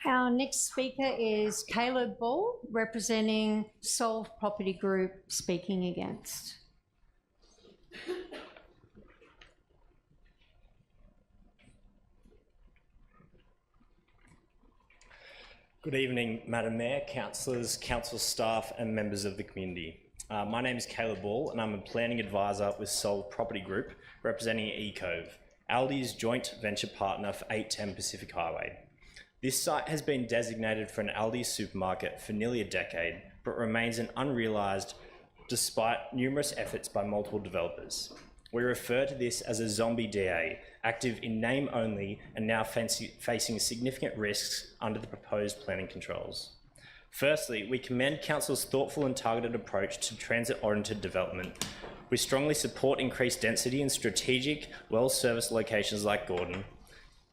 Our next speaker is Caleb Ball, representing Solve Property Group, speaking against. Good evening, Madam Mayor, councillors, council staff and members of the community. My name is Caleb Ball and I'm a planning advisor with Solve Property Group, representing eCove. Aldi's joint venture partner for 810 Pacific Highway. This site has been designated for an Aldi supermarket for nearly a decade, but remains an unrealised despite numerous efforts by multiple developers. We refer to this as a zombie DA, active in name only and now facing significant risks under the proposed planning controls. Firstly, we commend Council's thoughtful and targeted approach to transit-oriented development. We strongly support increased density in strategic, well-serviced locations like Gordon.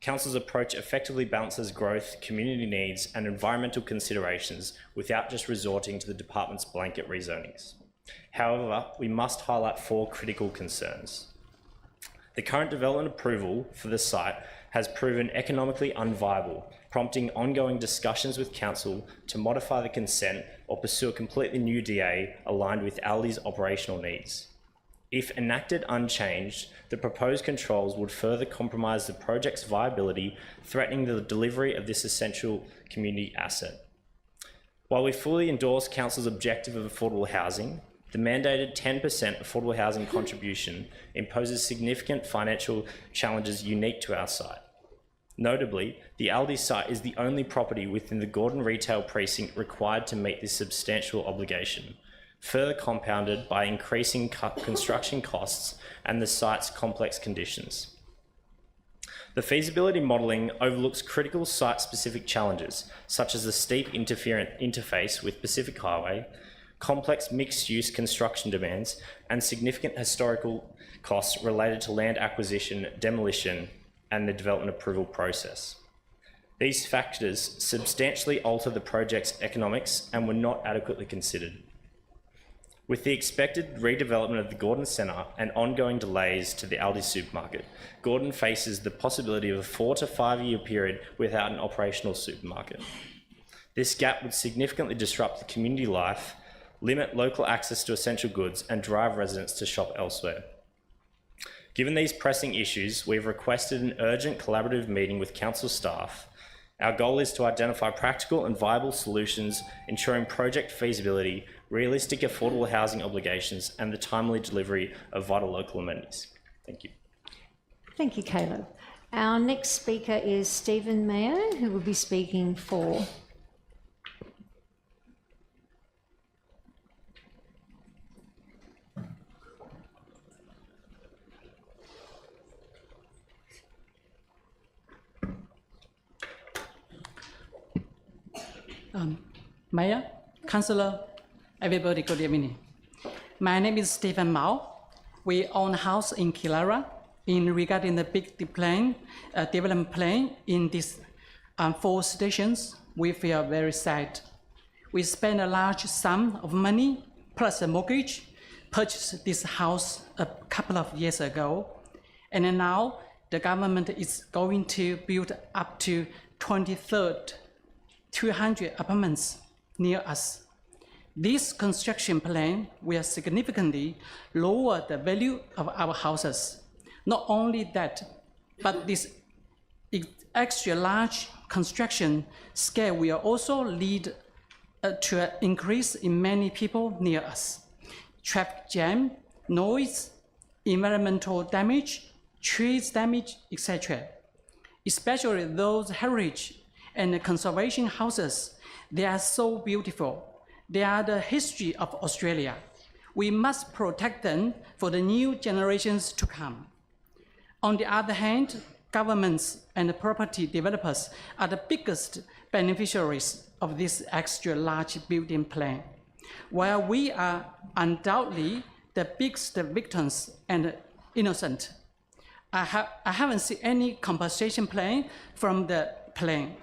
Council's approach effectively balances growth, community needs and environmental considerations without just resorting to the department's blanket rezonings. However, we must highlight 4 critical concerns. The current development approval for the site has proven economically unviable, prompting ongoing discussions with Council to modify the consent or pursue a completely new DA aligned with Aldi's operational needs. If enacted unchanged, the proposed controls would further compromise the project's viability, threatening the delivery of this essential community asset. While we fully endorse Council's objective of affordable housing, the mandated 10% affordable housing contribution imposes significant financial challenges unique to our site. Notably, the Aldi site is the only property within the Gordon retail precinct required to meet this substantial obligation, further compounded by increasing construction costs and the site's complex conditions. The feasibility modelling overlooks critical site-specific challenges, such as the steep interface with Pacific Highway, complex mixed-use construction demands, and significant historical costs related to land acquisition, demolition, and the development approval process. These factors substantially alter the project's economics and were not adequately considered. With the expected redevelopment of the Gordon Centre and ongoing delays to the Aldi supermarket, Gordon faces the possibility of a 4 to 5 year period without an operational supermarket. This gap would significantly disrupt the community life, limit local access to essential goods, and drive residents to shop elsewhere. Given these pressing issues, we've requested an urgent collaborative meeting with Council staff. Our goal is to identify practical and viable solutions, ensuring project feasibility, realistic affordable housing obligations, and the timely delivery of vital local amenities. Thank you. Thank you, Caleb. Our next speaker is Stephen Mayo, who will be speaking for. Mayor, Councillor, everybody, good evening. My name is Stephen Mao. We own a house in Kilara. Regarding the big development plan in these 4 stations, we feel very sad. We spent a large sum of money plus a mortgage, purchased this house a couple of years ago, and now the government is going to build up to 23rd 200 apartments near us. This construction plan will significantly lower the value of our houses. Not only that, but this extra large construction scale will also lead to an increase in many people near us. Traffic jam, noise, environmental damage, trees damage, etc. Especially those heritage and conservation houses, they are so beautiful. They are the history of Australia. We must protect them for the new generations to come. On the other hand, governments and property developers are the biggest beneficiaries of this extra large building plan, while we are undoubtedly the biggest victims and innocent. I haven't seen any compensation plan from the plan.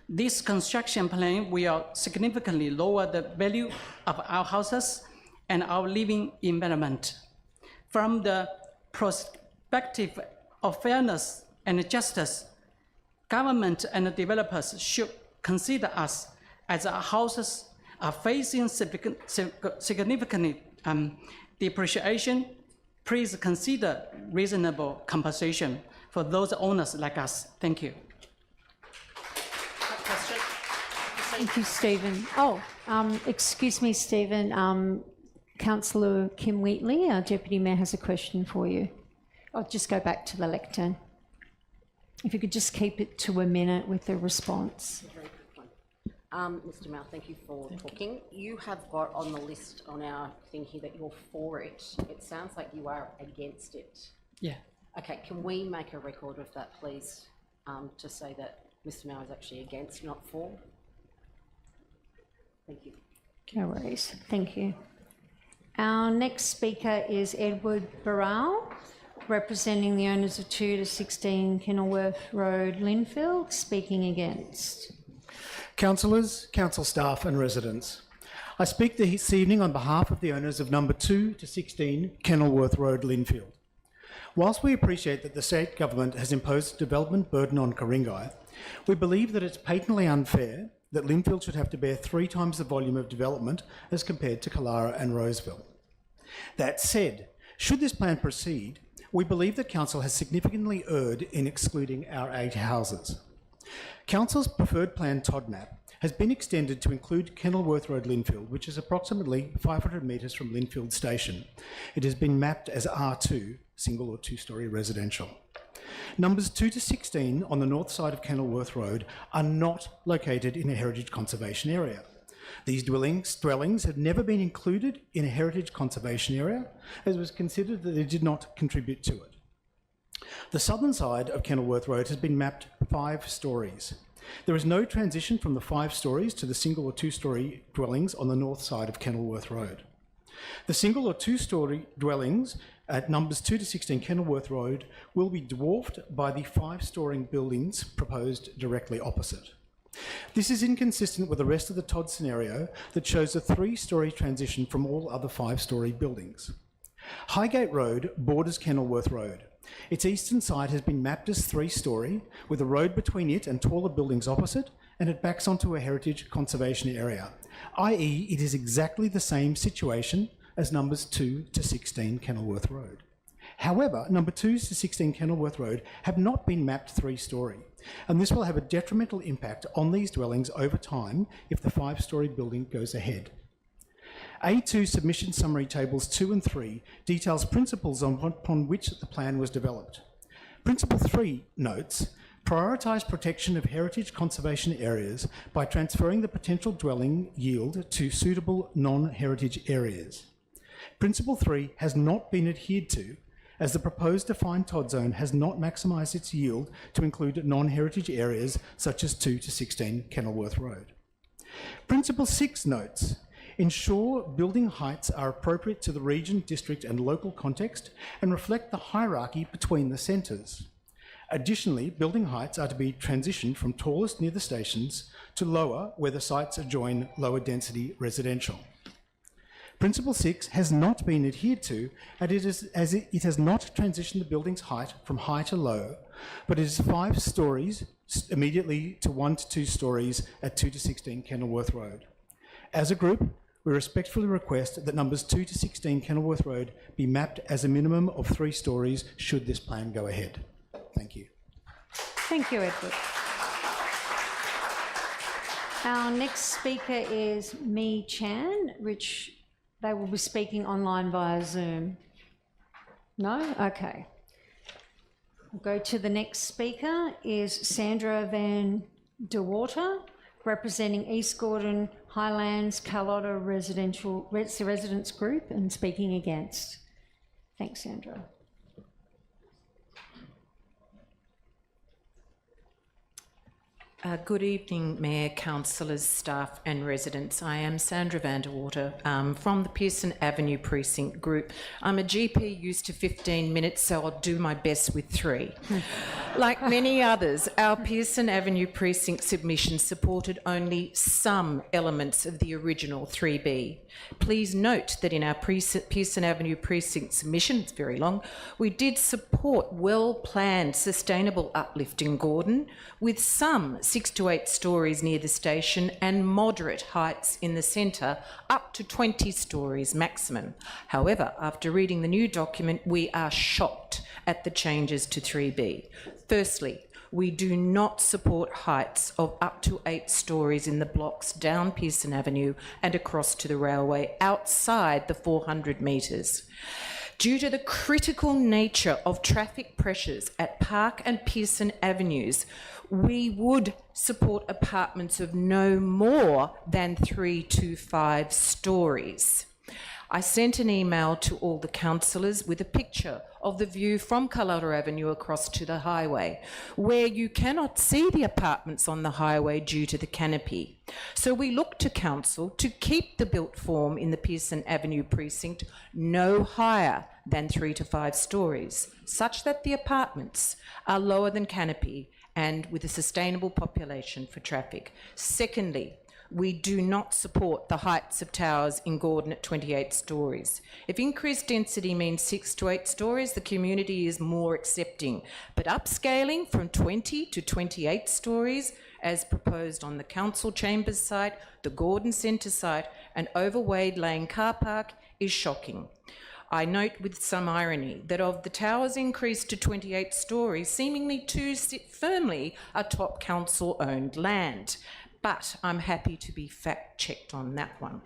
This construction plan will significantly lower the value of our houses and our living environment. From the perspective of fairness and justice, government and developers should consider us as our houses are facing significant depreciation. Please consider reasonable compensation for those owners like us. Thank you. Thank you, Stephen. Oh, excuse me, Stephen. Councillor Kim Wheatley, our Deputy Mayor, has a question for you. I'll just go back to the lectern. If you could just keep it to a minute with the response. Mr. Mao, thank you for talking. You have got on the list on our thing here that you're for it. It sounds like you are against it. Yeah. Okay, can we make a record of that, please, to say that Mr. Mao is actually against, not for? Thank you. No worries. Thank you. Our next speaker is Edward Burrell, representing the owners of 2 to 16 Kenilworth Road, Linfield, speaking against. Councillors, council staff and residents, I speak this evening on behalf of the owners of number 2 to 16 Kenilworth Road, Linfield. Whilst we appreciate that the state government has imposed a development burden on Ku-ring-gai, we believe that it's patently unfair that Linfield should have to bear 3 times the volume of development as compared to Killara and Roseville. That said, should this plan proceed, we believe that Council has significantly erred in excluding our 8 houses. Council's preferred plan TOD map has been extended to include Kenilworth Road, Linfield, which is approximately 500 metres from Linfield Station. It has been mapped as R2, single or 2-storey residential. Numbers 2 to 16 on the north side of Kenilworth Road are not located in a heritage conservation area. These dwellings have never been included in a heritage conservation area, as it was considered that they did not contribute to it. The southern side of Kenilworth Road has been mapped 5 stories. There is no transition from the 5 stories to the single or 2-storey dwellings on the north side of Kenilworth Road. The single or 2-storey dwellings at numbers 2 to 16 Kenilworth Road will be dwarfed by the 5-storey buildings proposed directly opposite. This is inconsistent with the rest of the TOD scenario that shows a 3-storey transition from all other 5-storey buildings. Highgate Road borders Kenilworth Road. Its eastern side has been mapped as 3-storey, with a road between it and taller buildings opposite, and it backs onto a heritage conservation area, i.e. it is exactly the same situation as numbers 2 to 16 Kenilworth Road. However, number 2 to 16 Kenilworth Road have not been mapped 3-storey, and this will have a detrimental impact on these dwellings over time if the 5-storey building goes ahead. A2 Submission Summary Tables 2 and 3 details principles upon which the plan was developed. Principle 3 notes, prioritise protection of heritage conservation areas by transferring the potential dwelling yield to suitable non-heritage areas. Principle 3 has not been adhered to, as the proposed defined TOD zone has not maximised its yield to include non-heritage areas such as 2 to 16 Kenilworth Road. Principle 6 notes, ensure building heights are appropriate to the region, district and local context and reflect the hierarchy between the centres. Additionally, building heights are to be transitioned from tallest near the stations to lower where the sites adjoin lower density residential. Principle 6 has not been adhered to, and it has not transitioned the building's height from high to low, but it is 5 stories immediately to 1 to 2 stories at 2 to 16 Kenilworth Road. As a group, we respectfully request that numbers 2 to 16 Kenilworth Road be mapped as a minimum of 3 stories should this plan go ahead. Thank you. Thank you, Edward. Our next speaker is Mi Chan, which they will be speaking online via Zoom. No? Okay. We'll go to the next speaker is Sandra Van De Water, representing East Gordon Highlands Carlotta Residents Group and speaking against. Thanks, Sandra. Good evening, Mayor, councillors, staff and residents. I am Sandra Van De Water from the Pearson Avenue Precinct Group. I'm a GP used to 15 minutes, so I'll do my best with 3. Like many others, our Pearson Avenue Precinct submission supported only some elements of the original 3B. Please note that in our Pearson Avenue Precinct submission, it's very long, we did support well-planned sustainable uplift in Gordon, with some 6 to 8 stories near the station and moderate heights in the centre, up to 20 stories maximum. However, after reading the new document, we are shocked at the changes to 3B. Firstly, we do not support heights of up to 8 stories in the blocks down Pearson Avenue and across to the railway outside the 400 metres. Due to the critical nature of traffic pressures at Park and Pearson Avenues, we would support apartments of no more than 3 to 5 stories. I sent an email to all the councillors with a picture of the view from Carlotta Avenue across to the highway, where you cannot see the apartments on the highway due to the canopy. So we look to council to keep the built form in the Pearson Avenue precinct no higher than 3 to 5 stories, such that the apartments are lower than canopy and with a sustainable population for traffic. Secondly, we do not support the heights of towers in Gordon at 28 stories. If increased density means 6 to 8 stories, the community is more accepting. But upscaling from 20 to 28 stories, as proposed on the council chambers site, the Gordon Centre site, and over Wade Lane car park, is shocking. I note with some irony that of the towers increased to 28 stories, seemingly 2 sit firmly atop council-owned land. But I'm happy to be fact-checked on that one.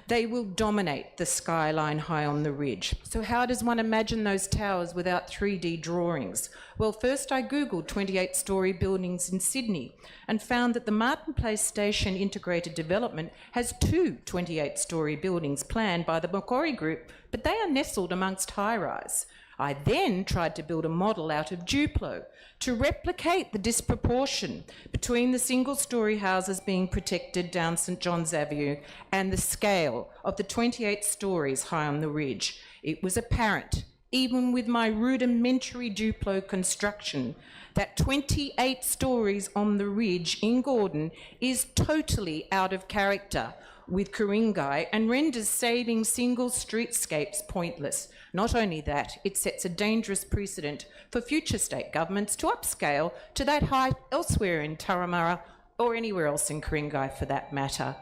They will dominate the skyline high on the ridge. So how does one imagine those towers without 3D drawings? Well, first I Googled 28-storey buildings in Sydney and found that the Martin Place Station Integrated Development has 2 28-storey buildings planned by the Macquarie Group, but they are nestled amongst high-rise. I then tried to build a model out of Duplo to replicate the disproportion between the single-storey houses being protected down St John's Avenue and the scale of the 28 stories high on the ridge. It was apparent, even with my rudimentary Duplo construction, that 28 stories on the ridge in Gordon is totally out of character with Ku-ring-gai and renders saving single streetscapes pointless. Not only that, it sets a dangerous precedent for future state governments to upscale to that height elsewhere in Turramurra or anywhere else in Ku-ring-gai for that matter.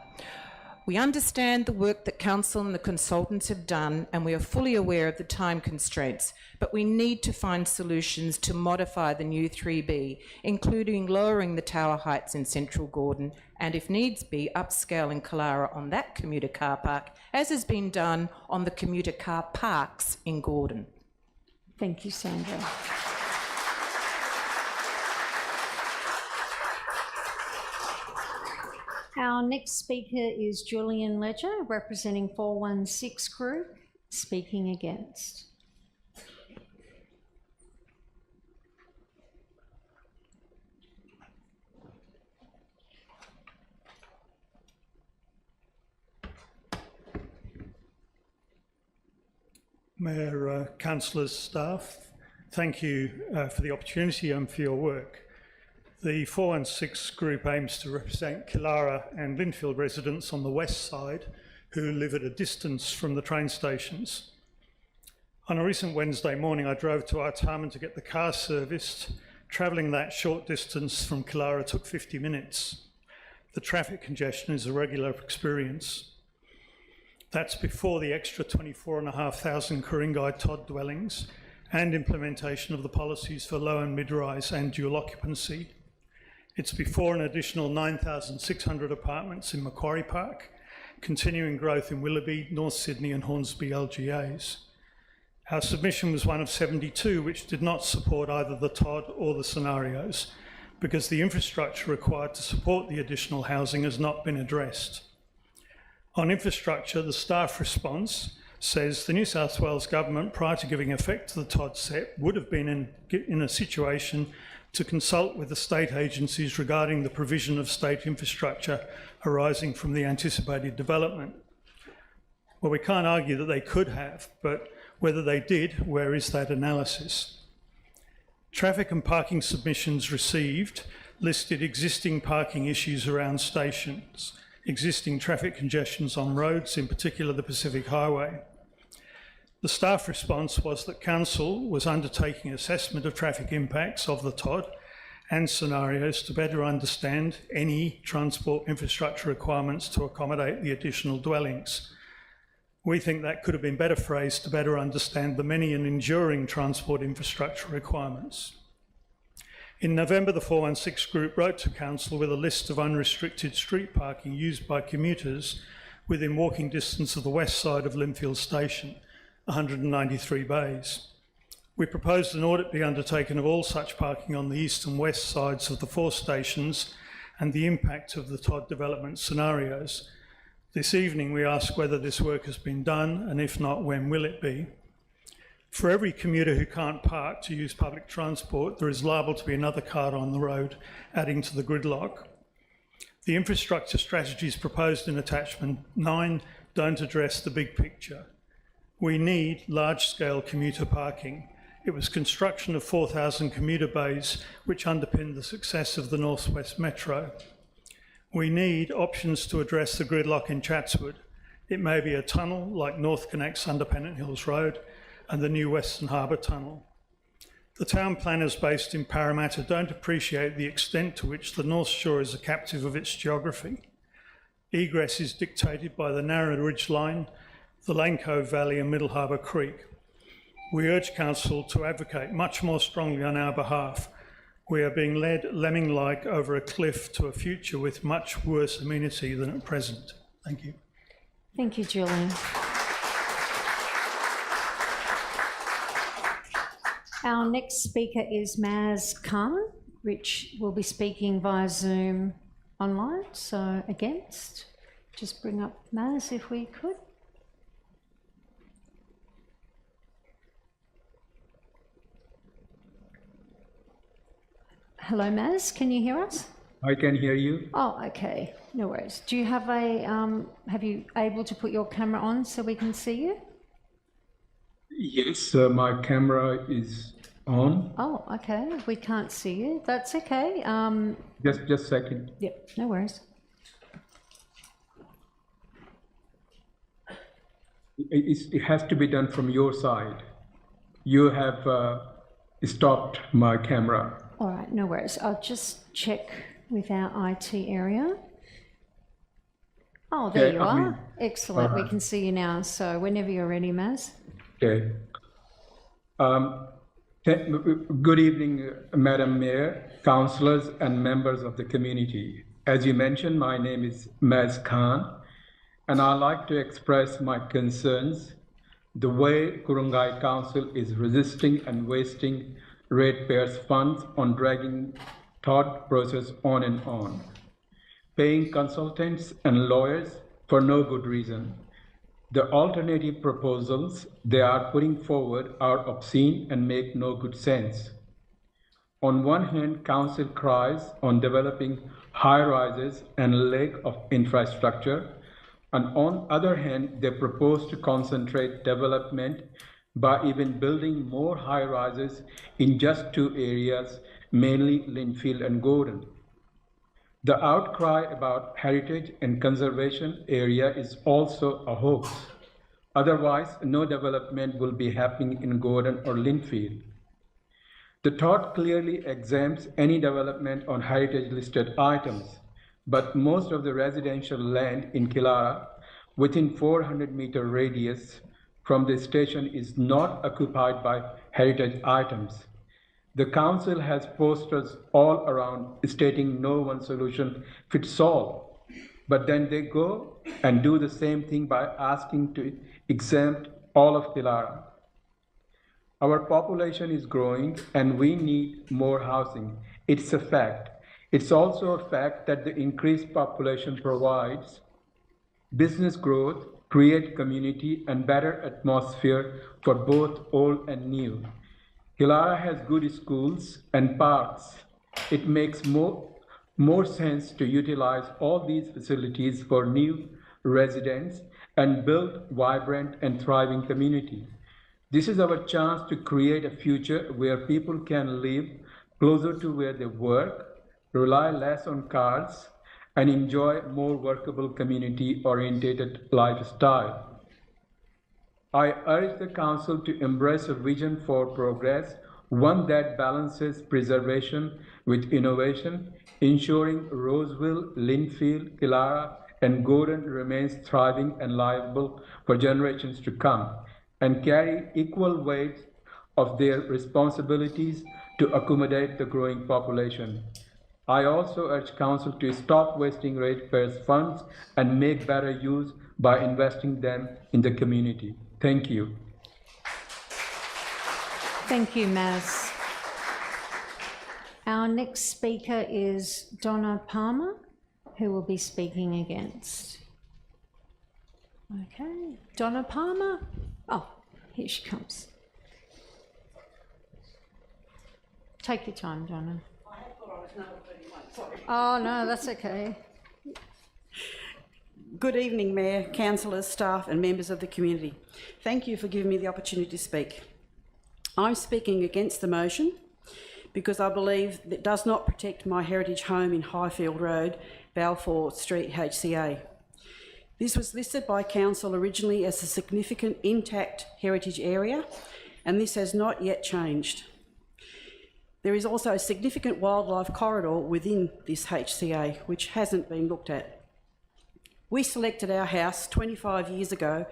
We understand the work that council and the consultants have done, and we are fully aware of the time constraints, but we need to find solutions to modify the new 3B, including lowering the tower heights in central Gordon and, if needs be, upscaling Killara on that commuter car park, as has been done on the commuter car parks in Gordon. Thank you, Sandra. Our next speaker is Julian Ledger, representing 416 Group, speaking against. Mayor, councillors, staff, thank you for the opportunity and for your work. The 416 Group aims to represent Killara and Linfield residents on the west side who live at a distance from the train stations. On a recent Wednesday morning, I drove to Artarmon to get the car serviced. Travelling that short distance from Killara took 50 minutes. The traffic congestion is a regular experience. That's before the extra 24,500 Ku-ring-gai Todd dwellings and implementation of the policies for low and mid-rise and dual occupancy. It's before an additional 9,600 apartments in Macquarie Park, continuing growth in Willoughby, North Sydney and Hornsby LGAs. Our submission was one of 72 which did not support either the Todd or the scenarios because the infrastructure required to support the additional housing has not been addressed. On infrastructure, the staff response says the New South Wales Government, prior to giving effect to the Todd set, would have been in a situation to consult with the state agencies regarding the provision of state infrastructure arising from the anticipated development. Well, we can't argue that they could have, but whether they did, where is that analysis? Traffic and parking submissions received listed existing parking issues around stations, existing traffic congestions on roads, in particular the Pacific Highway. The staff response was that Council was undertaking assessment of traffic impacts of the Todd and scenarios to better understand any transport infrastructure requirements to accommodate the additional dwellings. We think that could have been better phrased to better understand the many and enduring transport infrastructure requirements. In November, the 416 Group wrote to Council with a list of unrestricted street parking used by commuters within walking distance of the west side of Linfield Station, 193 bays. We proposed an audit be undertaken of all such parking on the east and west sides of the 4 stations and the impact of the Todd development scenarios. This evening we ask whether this work has been done, and if not, when will it be? For every commuter who can't park to use public transport, there is liable to be another car on the road, adding to the gridlock. The infrastructure strategies proposed in attachment 9 don't address the big picture. We need large-scale commuter parking. It was construction of 4,000 commuter bays which underpinned the success of the North West Metro. We need options to address the gridlock in Chatswood. It may be a tunnel like North Connects under Pennant Hills Road and the new Western Harbour Tunnel. The town planners based in Parramatta don't appreciate the extent to which the North Shore is a captive of its geography. Egress is dictated by the narrow ridge line, the Lane Cove Valley and Middle Harbour Creek. We urge Council to advocate much more strongly on our behalf. We are being led lemming-like over a cliff to a future with much worse amenity than at present. Thank you. Thank you, Julian. Our next speaker is Maz Khan, which will be speaking via Zoom online. So against, just bring up Maz if we could. Hello, Maz, can you hear us? I can hear you. Oh, okay, no worries. Do you have a, have you able to put your camera on so we can see you? Yes, my camera is on. Oh, okay, we can't see you, that's okay. Just a second. Yep, no worries. It has to be done from your side. You have stopped my camera. All right, no worries. I'll just check with our IT area. Oh, there you are. Excellent. We can see you now. So whenever you're ready, Maz. Okay. Good evening, Madam Mayor, councillors and members of the community. As you mentioned, my name is Maz Khan, and I'd like to express my concerns the way Ku-ring-gai Council is resisting and wasting ratepayers' funds on dragging thought process on and on, paying consultants and lawyers for no good reason. The alternative proposals they are putting forward are obscene and make no good sense. On one hand, council cries on developing high-rises and lack of infrastructure, and on other hand, they propose to concentrate development by even building more high-rises in just 2 areas, mainly Linfield and Gordon. The outcry about heritage and conservation area is also a hoax. Otherwise, no development will be happening in Gordon or Linfield. The thought clearly exempts any development on heritage-listed items, but most of the residential land in Killara within 400-meter radius from the station is not occupied by heritage items. The council has posters all around stating no one solution fits all, but then they go and do the same thing by asking to exempt all of Killara. Our population is growing and we need more housing. It's a fact. It's also a fact that the increased population provides business growth, create community and better atmosphere for both old and new. Killara has good schools and parks. It makes more sense to utilize all these facilities for new residents and build vibrant and thriving community. This is our chance to create a future where people can live closer to where they work, rely less on cars, and enjoy more workable community-oriented lifestyle. I urge the Council to embrace a vision for progress, one that balances preservation with innovation, ensuring Roseville, Linfield, Killara, and Gordon remains thriving and liable for generations to come, and carry equal weight of their responsibilities to accommodate the growing population. I also urge Council to stop wasting ratepayers' funds and make better use by investing them in the community. Thank you. Thank you, Maz. Our next speaker is Donna Palmer, who will be speaking against. Okay, Donna Palmer. Oh, here she comes. Take your time, Donna. I thought I was number 31, sorry. Oh, no, that's okay. Good evening, Mayor, councillors, staff and members of the community. Thank you for giving me the opportunity to speak. I'm speaking against the motion because I believe that it does not protect my heritage home in Highfield Road, Balfour Street, HCA. This was listed by council originally as a significant intact heritage area, and this has not yet changed. There is also a significant wildlife corridor within this HCA, which hasn't been looked at. We selected our house 25 years ago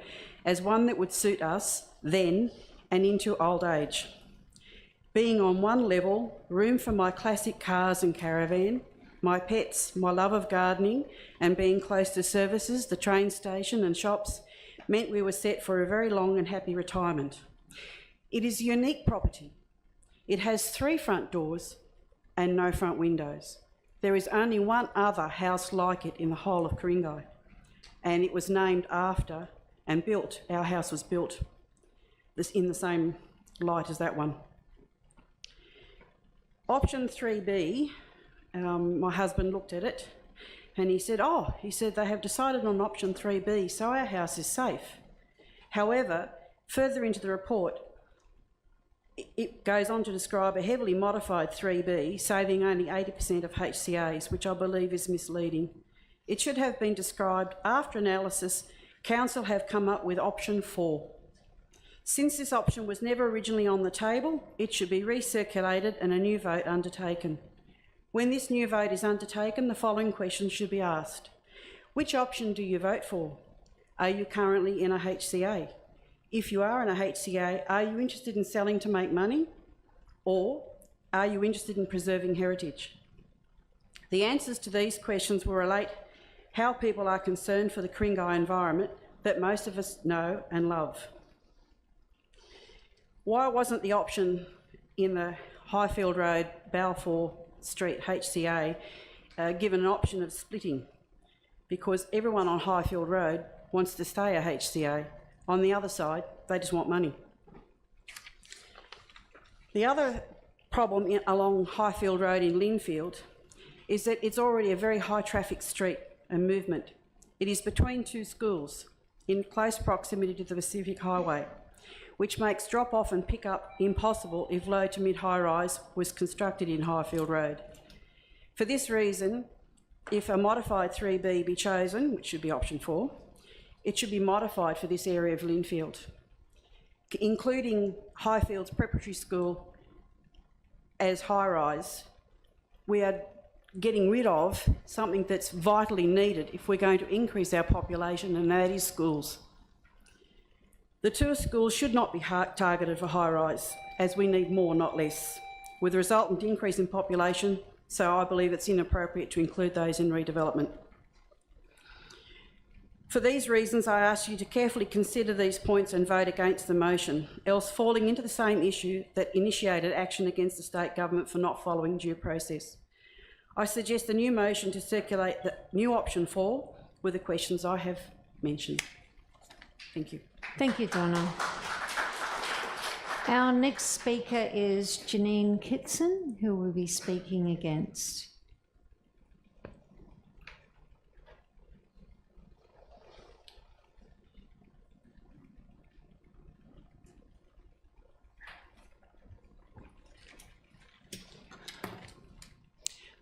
as one that would suit us then and into old age. Being on one level, room for my classic cars and caravan, my pets, my love of gardening, and being close to services, the train station and shops, meant we were set for a very long and happy retirement. It is a unique property. It has 3 front doors and no front windows. There is only one other house like it in the whole of Ku-ring-gai, and it was named after and built, our house was built in the same light as that one. Option 3B, my husband looked at it and he said, they have decided on option 3B, so our house is safe. However, further into the report, it goes on to describe a heavily modified 3B, saving only 80% of HCAs, which I believe is misleading. It should have been described after analysis. Council have come up with option 4. Since this option was never originally on the table, it should be recirculated and a new vote undertaken. When this new vote is undertaken, the following questions should be asked. Which option do you vote for? Are you currently in a HCA? If you are in a HCA, are you interested in selling to make money? Or are you interested in preserving heritage? The answers to these questions will relate how people are concerned for the Ku-ring-gai environment that most of us know and love. Why wasn't the option in the Highfield Road, Balfour Street HCA given an option of splitting? Because everyone on Highfield Road wants to stay a HCA. On the other side, they just want money. The other problem along Highfield Road in Linfield is that it's already a very high traffic street and movement. It is between 2 schools in close proximity to the Pacific Highway, which makes drop-off and pick-up impossible if low to mid-high rise was constructed in Highfield Road. For this reason, if a modified 3B be chosen, which should be option 4, it should be modified for this area of Linfield, including Highfield's preparatory school as high-rise. We are getting rid of something that's vitally needed if we're going to increase our population, and that is schools. The 2 schools should not be targeted for high-rise, as we need more, not less, with a resultant increase in population, so I believe it's inappropriate to include those in redevelopment. For these reasons, I ask you to carefully consider these points and vote against the motion, else falling into the same issue that initiated action against the state government for not following due process. I suggest a new motion to circulate the new option 4 with the questions I have mentioned. Thank you. Thank you, Donna. Our next speaker is Janine Kitson, who will be speaking against.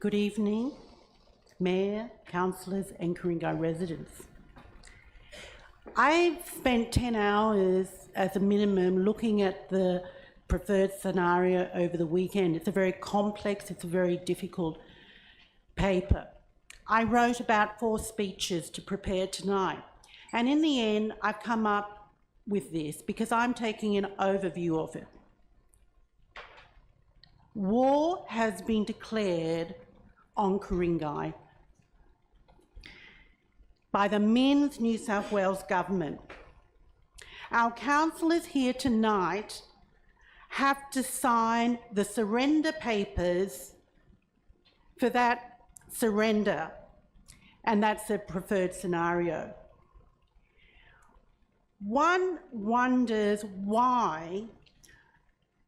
Good evening, Mayor, councillors and Ku-ring-gai residents. I've spent 10 hours as a minimum looking at the preferred scenario over the weekend. It's a very complex, it's a very difficult paper. I wrote about 4 speeches to prepare tonight, and in the end I've come up with this because I'm taking an overview of it. War has been declared on Ku-ring-gai by the Men's New South Wales government. Our councillors here tonight have to sign the surrender papers for that surrender, and that's the preferred scenario. One wonders why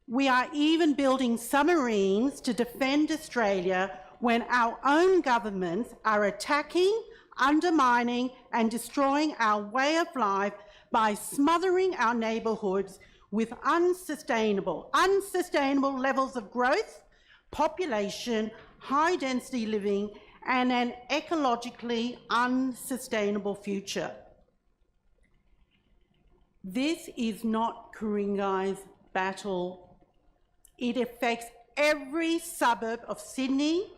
we are even building submarines to defend Australia when our own governments are attacking, undermining and destroying our way of life by smothering our neighbourhoods with unsustainable levels of growth, population, high density living and an ecologically unsustainable future. This is not Ku-ring-gai's battle. It affects every suburb of Sydney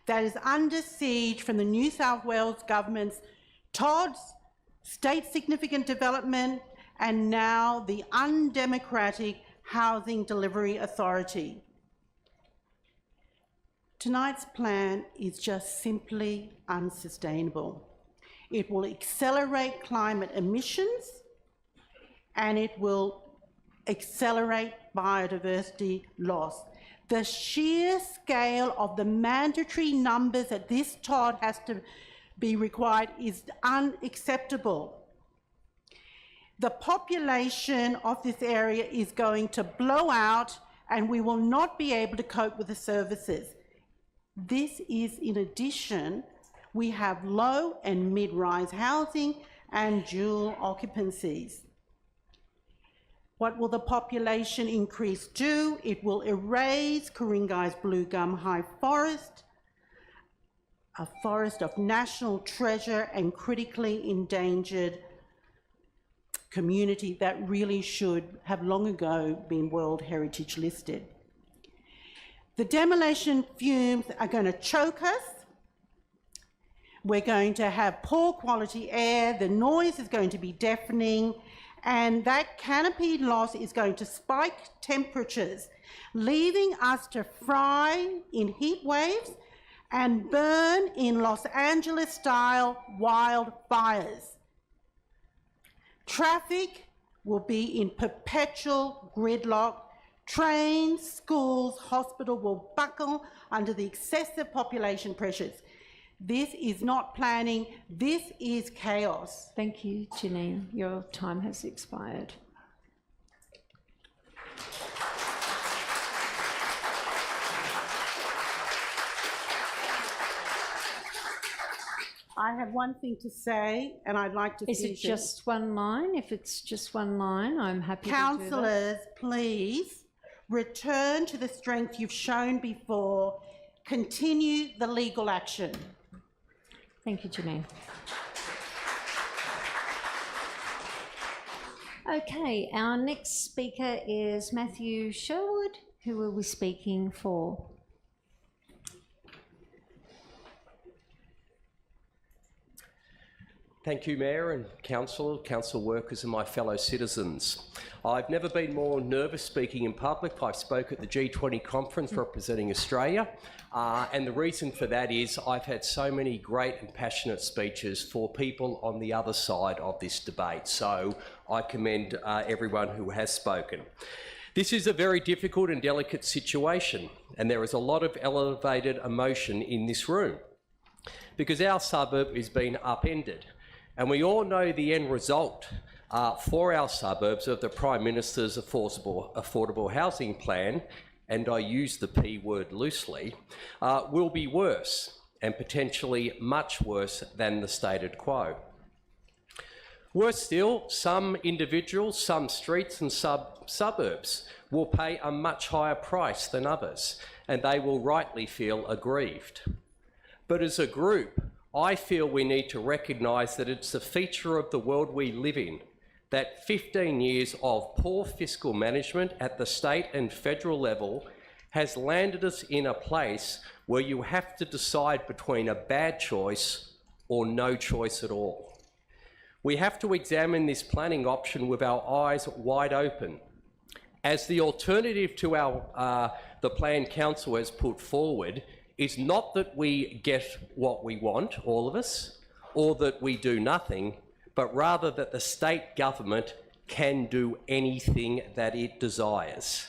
that is under siege from the New South Wales government's TODs, State Significant Development, and now the undemocratic Housing Delivery Authority. Tonight's plan is just simply unsustainable. It will accelerate climate emissions and it will accelerate biodiversity loss. The sheer scale of the mandatory numbers that this TOD has to be required is unacceptable. The population of this area is going to blow out and we will not be able to cope with the services. This is in addition, we have low and mid-rise housing and dual occupancies. What will the population increase do? It will erase Ku-ring-gai's blue gum high forest, a forest of national treasure and critically endangered community that really should have long ago been World Heritage listed. The demolition fumes are going to choke us. We're going to have poor quality air, the noise is going to be deafening, and that canopy loss is going to spike temperatures, leaving us to fry in heat waves and burn in Los Angeles-style wildfires. Traffic will be in perpetual gridlock. Trains, schools, hospitals will buckle under the excessive population pressures. This is not planning, this is chaos. Thank you, Janine. Your time has expired. I have one thing to say, and I'd like to finish it. Is it just one line? If it's just one line, I'm happy to do that. Councillors, please return to the strength you've shown before. Continue the legal action. Thank you, Janine. Okay, our next speaker is Matthew Sherwood, who will be speaking for. Thank you, Mayor and Council workers and my fellow citizens. I've never been more nervous speaking in public. I spoke at the G20 conference representing Australia, and the reason for that is I've had so many great and passionate speeches for people on the other side of this debate, so I commend everyone who has spoken. This is a very difficult and delicate situation, and there is a lot of elevated emotion in this room because our suburb is being upended. And we all know the end result for our suburbs of the Prime Minister's affordable housing plan, and I use the P word loosely, will be worse and potentially much worse than the stated quo. Worse still, some individuals, some streets and suburbs will pay a much higher price than others, and they will rightly feel aggrieved. But as a group, I feel we need to recognise that it's a feature of the world we live in that 15 years of poor fiscal management at the state and federal level has landed us in a place where you have to decide between a bad choice or no choice at all. We have to examine this planning option with our eyes wide open, as the alternative to the plan Council has put forward is not that we get what we want, all of us, or that we do nothing, but rather that the state government can do anything that it desires.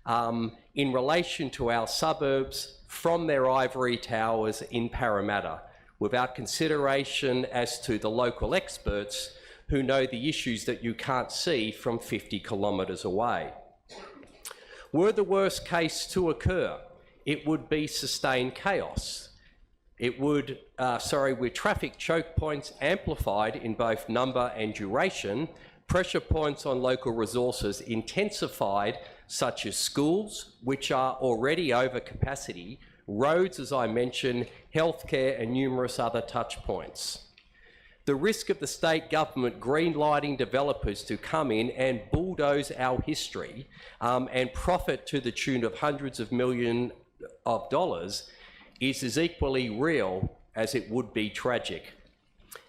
in relation to our suburbs from their ivory towers in Parramatta, without consideration as to the local experts who know the issues that you can't see from 50 kilometres away. Were the worst case to occur, it would be sustained chaos. It would, with traffic choke points amplified in both number and duration, pressure points on local resources intensified, such as schools, which are already over capacity, roads, as I mentioned, healthcare and numerous other touch points. The risk of the state government greenlighting developers to come in and bulldoze our history and profit to the tune of hundreds of millions of dollars is as equally real as it would be tragic.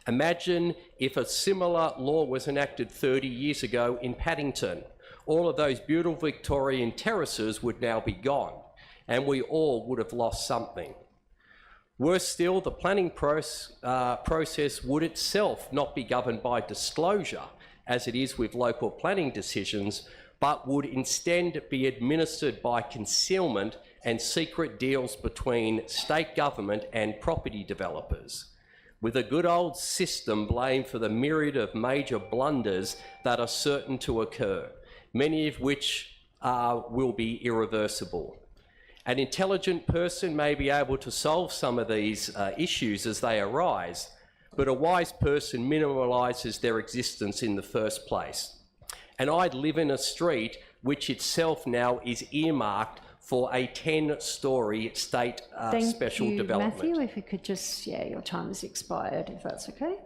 Imagine if a similar law was enacted 30 years ago in Paddington. All of those beautiful Victorian terraces would now be gone, and we all would have lost something. Worse still, the planning process would itself not be governed by disclosure, as it is with local planning decisions, but would instead be administered by concealment and secret deals between state government and property developers, with a good old system blamed for the myriad of major blunders that are certain to occur, many of which will be irreversible. An intelligent person may be able to solve some of these issues as they arise, but a wise person minimalises their existence in the first place. And I live in a street which itself now is earmarked for a 10-storey state special development. Matthew, if you could just, your time has expired, if that's okay.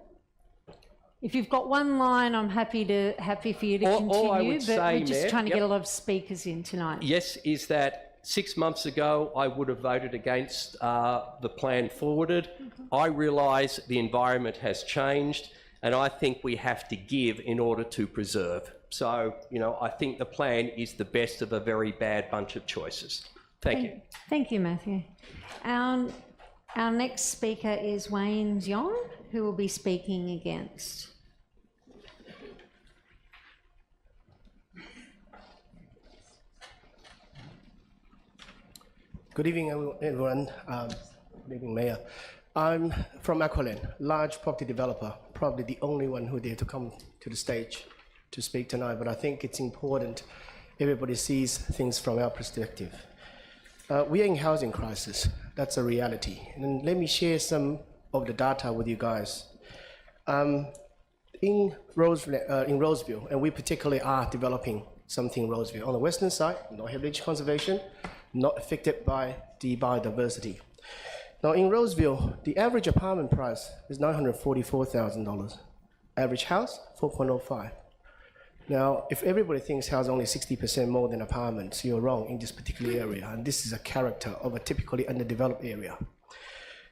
If you've got one line, I'm happy for you to continue, all I would but say, we're just Mayor, trying to get a lot of speakers in tonight. Yes, is that 6 months ago, I would have voted against the plan forwarded. I realise the environment has changed, and I think we have to give in order to preserve. So, I think the plan is the best of a very bad bunch of choices. Thank you. Thank you, Matthew. Our next speaker is Wayne Ziong, who will be speaking against. Good evening, everyone. Good evening, Mayor. I'm from Aqualand, large property developer, probably the only one who dared to come to the stage to speak tonight, but I think it's important everybody sees things from our perspective. We are in housing crisis. That's a reality. And let me share some of the data with you guys. In Roseville, and we particularly are developing something in Roseville. On the western side, no heritage conservation, not affected by the biodiversity. Now in Roseville, the average apartment price is $944,000. Average house, 4.05. Now, if everybody thinks house only 60% more than apartments, you're wrong in this particular area, and this is a character of a typically underdeveloped area.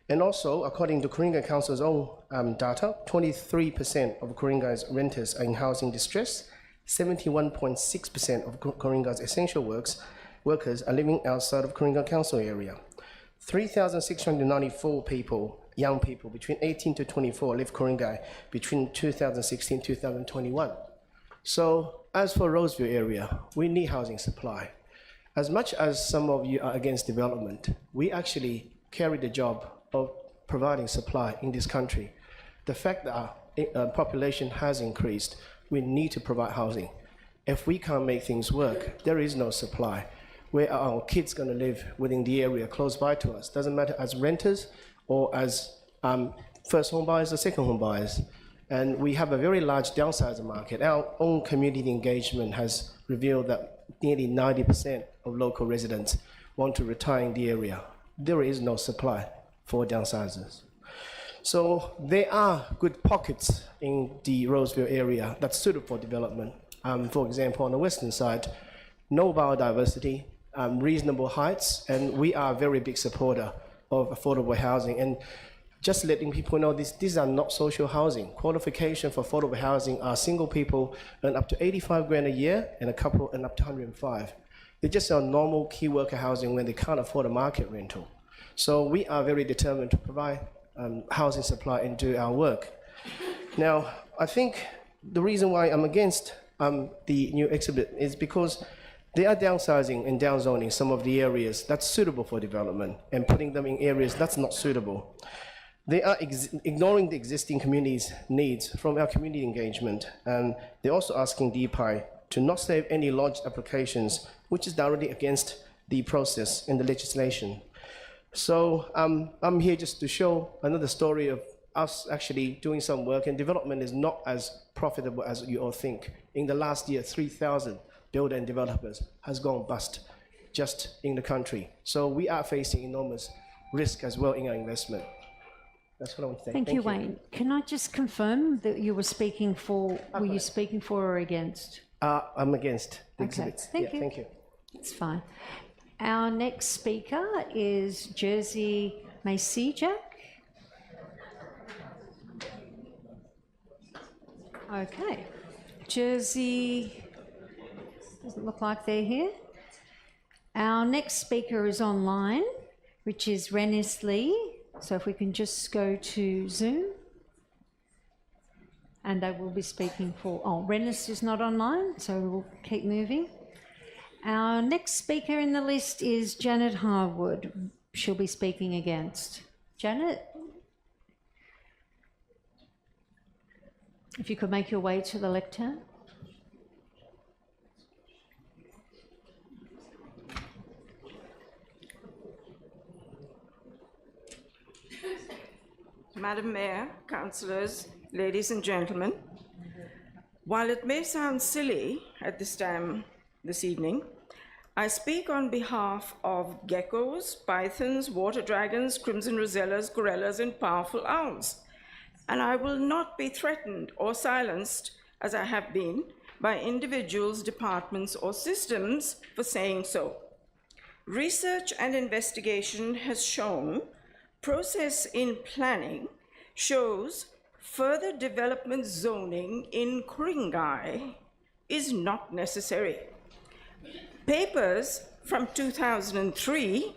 And also, according to Ku-ring-gai Council's own data, 23% of Ku-ring-gai's renters are in housing distress, 71.6% of Ku-ring-gai's essential workers are living outside of Ku-ring-gai Council area. 3,694 people, young people between 18 to 24 live Ku-ring-gai between 2016 and 2021. So as for Roseville area, we need housing supply. As much as some of you are against development, we actually carry the job of providing supply in this country. The fact that our population has increased, we need to provide housing. If we can't make things work, there is no supply. Where are our kids going to live within the area close by to us? Doesn't matter as renters or as first home buyers or second home buyers. And we have a very large downsizer market. Our own community engagement has revealed that nearly 90% of local residents want to retire in the area. There is no supply for downsizers. So there are good pockets in the Roseville area that's suitable for development. For example, on the western side, no biodiversity, reasonable heights, and we are a very big supporter of affordable housing. And just letting people know these are not social housing. Qualification for affordable housing are single people earn up to 85 grand a year and a couple earn up to 105. They just are normal key worker housing when they can't afford a market rental. So we are very determined to provide housing supply and do our work. Now, I think the reason why I'm against the new exhibit is because They are downsizing and downzoning some of the areas that's suitable for development and putting them in areas that's not suitable. They are ignoring the existing community's needs from our community engagement, and they're also asking DPI to not save any lodged applications, which is directly against the process and the legislation. So I'm here just to show another story of us actually doing some work, and development is not as profitable as you all think. In the last year, 3,000 builder and developers has gone bust just in the country. So we are facing enormous risk as well in our investment. That's what I want to say. Thank you, Wayne. Can I just confirm that you were speaking for, were you speaking for or against? I'm against the Okay, exhibits. thank you. Thank you. That's fine. Our next speaker is Jersey Masijak. Okay. Jersey, doesn't look like they're here. Our next speaker is online, which is Renis Lee. So if we can just go to Zoom. And they will be speaking for, oh, Renis is not online, so we'll keep moving. Our next speaker in the list is Janet Harwood. She'll be speaking against. Janet? If you could make your way to the lectern. Madam Mayor, councillors, ladies and gentlemen, while it may sound silly at this time this evening, I speak on behalf of geckos, pythons, water dragons, crimson rosellas, gorellas, and powerful owls. And I will not be threatened or silenced, as I have been, by individuals, departments, or systems for saying so. Research and investigation has shown process in planning shows further development zoning in Ku-ring-gai is not necessary. Papers from 2003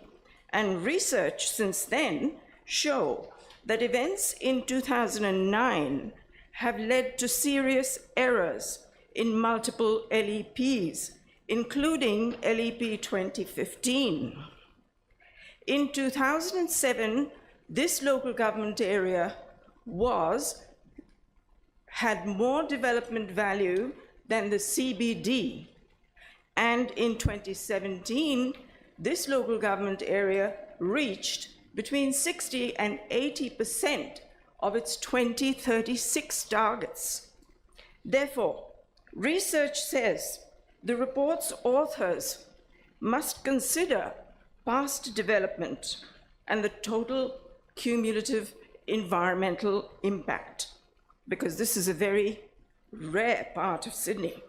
and research since then show that events in 2009 have led to serious errors in multiple LEPs, including LEP 2015. In 2007, this local government area had more development value than the CBD. And in 2017, this local government area reached between 60 and 80% of its 2036 targets. Therefore, research says the report's authors must consider past development and the total cumulative environmental impact, because this is a very rare part of Sydney.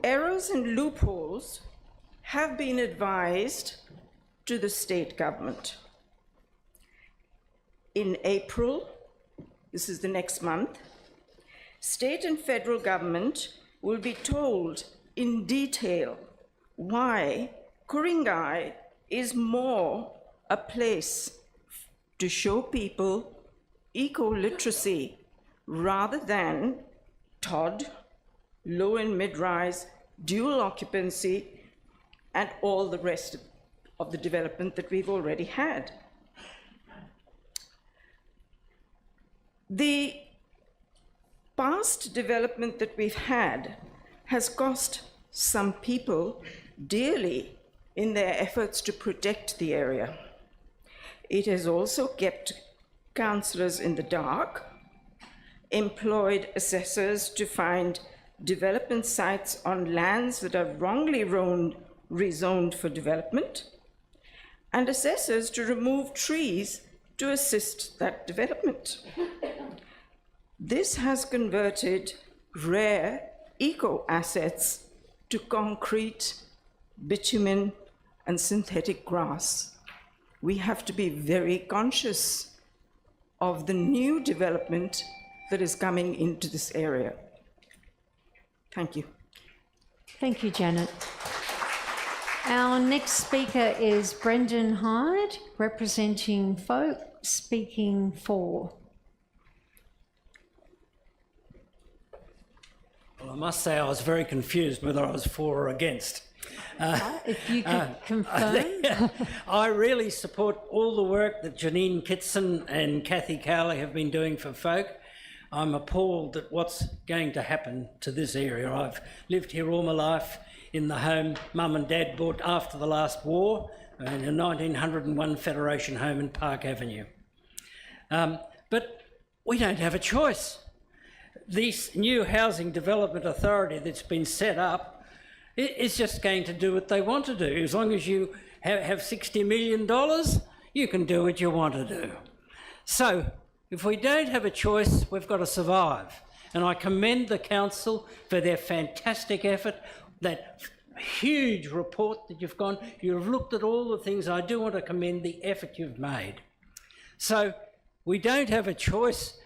Errors and loopholes have been advised to the state government. In April, this is the next month, state and federal government will be told in detail why Ku-ring-gai is more a place to show people eco-literacy rather than TOD, low and mid-rise, dual occupancy, and all the rest of the development that we've already had. The past development that we've had has cost some people dearly in their efforts to protect the area. It has also kept councillors in the dark, employed assessors to find development sites on lands that are wrongly rezoned for development, and assessors to remove trees to assist that development. This has converted rare eco-assets to concrete, bitumen, and synthetic grass. We have to be very conscious of the new development that is coming into this area. Thank you. Thank you, Janet. Our next speaker is Brendan Hyde, representing Folk Speaking For. Well, I must say I was very confused whether I was for or against. If you could confirm. I really support all the work that Janine Kitson and Kathy Cowley have been doing for folk. I'm appalled at what's going to happen to this area. I've lived here all my life in the home Mum and Dad bought after the last war, in a 1901 Federation home in Park Avenue. But we don't have a choice. This new housing development authority that's been set up is just going to do what they want to do. As long as you have $60 million, you can do what you want to do. So if we don't have a choice, we've got to survive. And I commend the council for their fantastic effort, that huge report that you've gone. You've looked at all the things. I do want to commend the effort you've made. So we don't have a choice.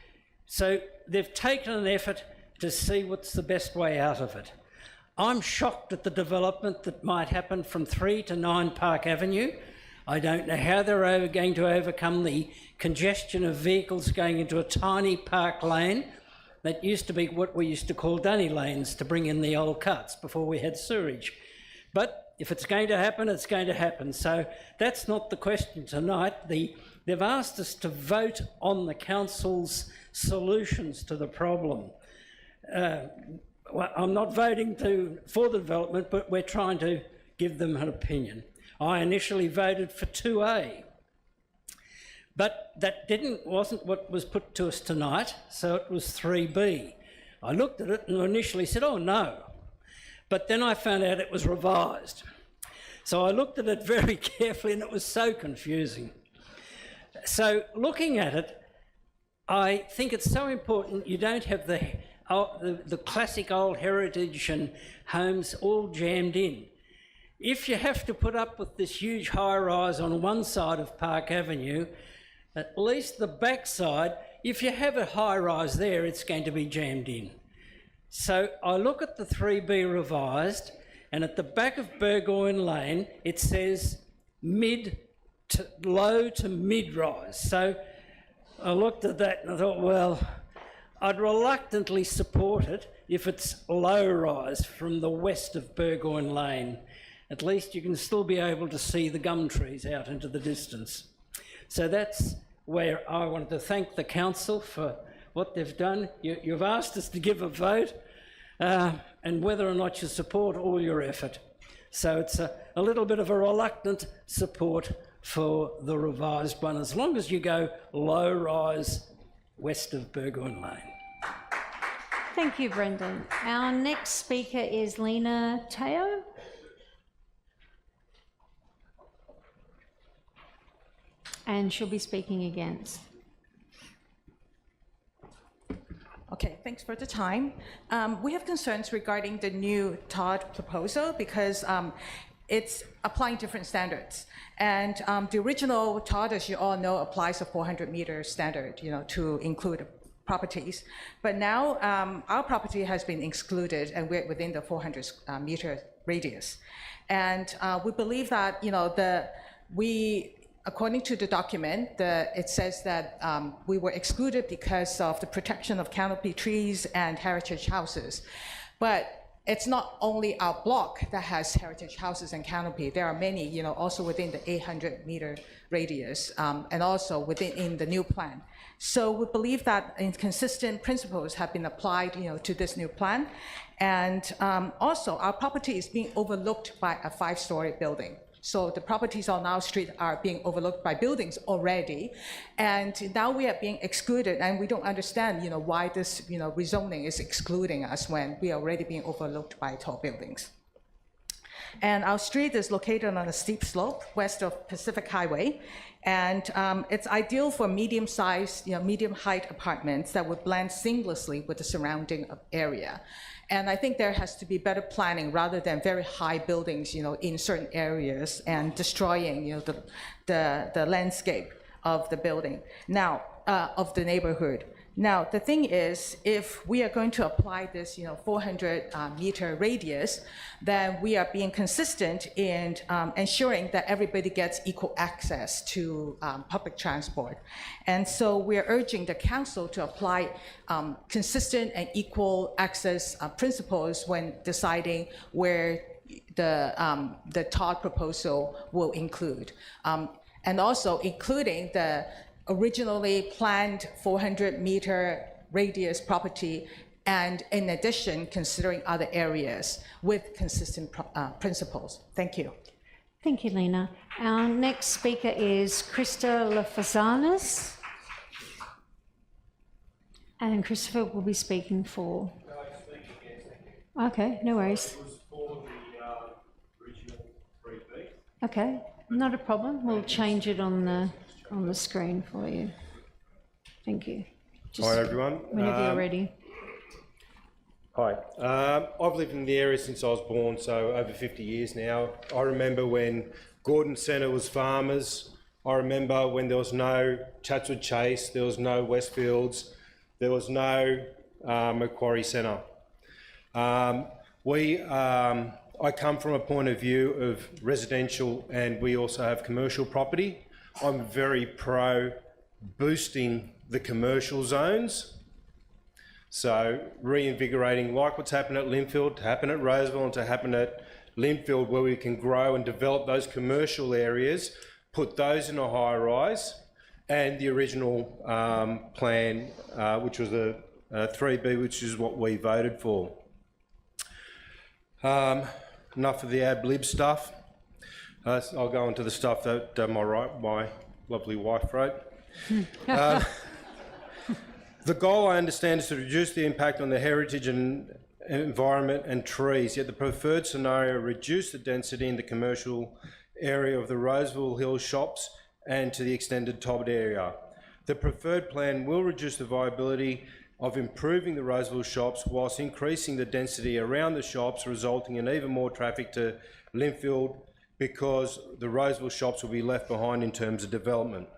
So they've taken an effort to see what's the best way out of it. I'm shocked at the development that might happen from 3 to 9 Park Avenue. I don't know how they're going to overcome the congestion of vehicles going into a tiny park lane that used to be what we used to call dunny lanes to bring in the old cuts before we had sewerage. But if it's going to happen, it's going to happen. So that's not the question tonight. They've asked us to vote on the council's solutions to the problem. Well, I'm not voting for the development, but we're trying to give them an opinion. I initially voted for 2A, but that wasn't what was put to us tonight, so it was 3B. I looked at it and initially said, oh no, but then I found out it was revised. So I looked at it very carefully and it was so confusing. So looking at it, I think it's so important you don't have the classic old heritage and homes all jammed in. If you have to put up with this huge high-rise on one side of Park Avenue, at least the back side, if you have a high-rise there, it's going to be jammed in. So I look at the 3B revised, and at the back of Burgoyne Lane, it says low to mid-rise. So I looked at that and I thought, well, I'd reluctantly support it if it's low-rise from the west of Burgoyne Lane. At least you can still be able to see the gum trees out into the distance. So that's where I wanted to thank the council for what they've done. You've asked us to give a vote and whether or not you support all your effort. So it's a little bit of a reluctant support for the revised one, as long as you go low-rise west of Burgoyne Lane. Thank you, Brendan. Our next speaker is Lena Teo. And she'll be speaking against. Okay, thanks for the time. We have concerns regarding the new TOD proposal because it's applying different standards. And the original TOD, as you all know, applies a 400-meter standard, to include properties. But now our property has been excluded and we're within the 400-meter radius. And we believe that, according to the document, it says that we were excluded because of the protection of canopy trees and heritage houses. But it's not only our block that has heritage houses and canopy. There are many, also within the 800-meter radius, and also in the new plan. So we believe that inconsistent principles have been applied, to this new plan. And also, our property is being overlooked by a 5-story building. So the properties on our street are being overlooked by buildings already. And now we are being excluded, and we don't understand, why this, rezoning is excluding us when we are already being overlooked by tall buildings. And our street is located on a steep slope west of Pacific Highway. And it's ideal for medium-sized, medium-height apartments that would blend seamlessly with the surrounding area. And I think there has to be better planning rather than very high buildings, in certain areas and destroying, the landscape of the building. Now, of the neighborhood. Now, the thing is, if we are going to apply this, 400 meter radius, then we are being consistent in ensuring that everybody gets equal access to public transport. And so we are urging the council to apply consistent and equal access principles when deciding where the TOD proposal will include. And also including the originally planned 400 meter radius property, and in addition, considering other areas with consistent principles. Thank you. Thank you, Lena. Our next speaker is Krista Lafazanis. And Christopher will be speaking for. Okay, no worries. Okay, not a problem. We'll change it on the screen for you. Thank you. Hi everyone. Whenever you're ready. Hi. I've lived in the area since I was born, so over 50 years now. I remember when Gordon Centre was farmers. I remember when there was no Chatswood Chase, there was no Westfields, there was no Macquarie Centre. I come from a point of view of residential, and we also have commercial property. I'm very pro boosting the commercial zones. So reinvigorating, like what's happened at Linfield, to happen at Roseville and to happen at Linfield, where we can grow and develop those commercial areas, put those in a high rise, and the original plan, which was a 3B, which is what we voted for. Enough of the ad lib stuff. I'll go on to the stuff that my lovely wife wrote. The goal, I understand, is to reduce the impact on the heritage and environment and trees, yet the preferred scenario reduce the density in the commercial area of the Roseville Hill shops and to the extended Todd area. The preferred plan will reduce the viability of improving the Roseville shops whilst increasing the density around the shops, resulting in even more traffic to Linfield, because the Roseville shops will be left behind in terms of development.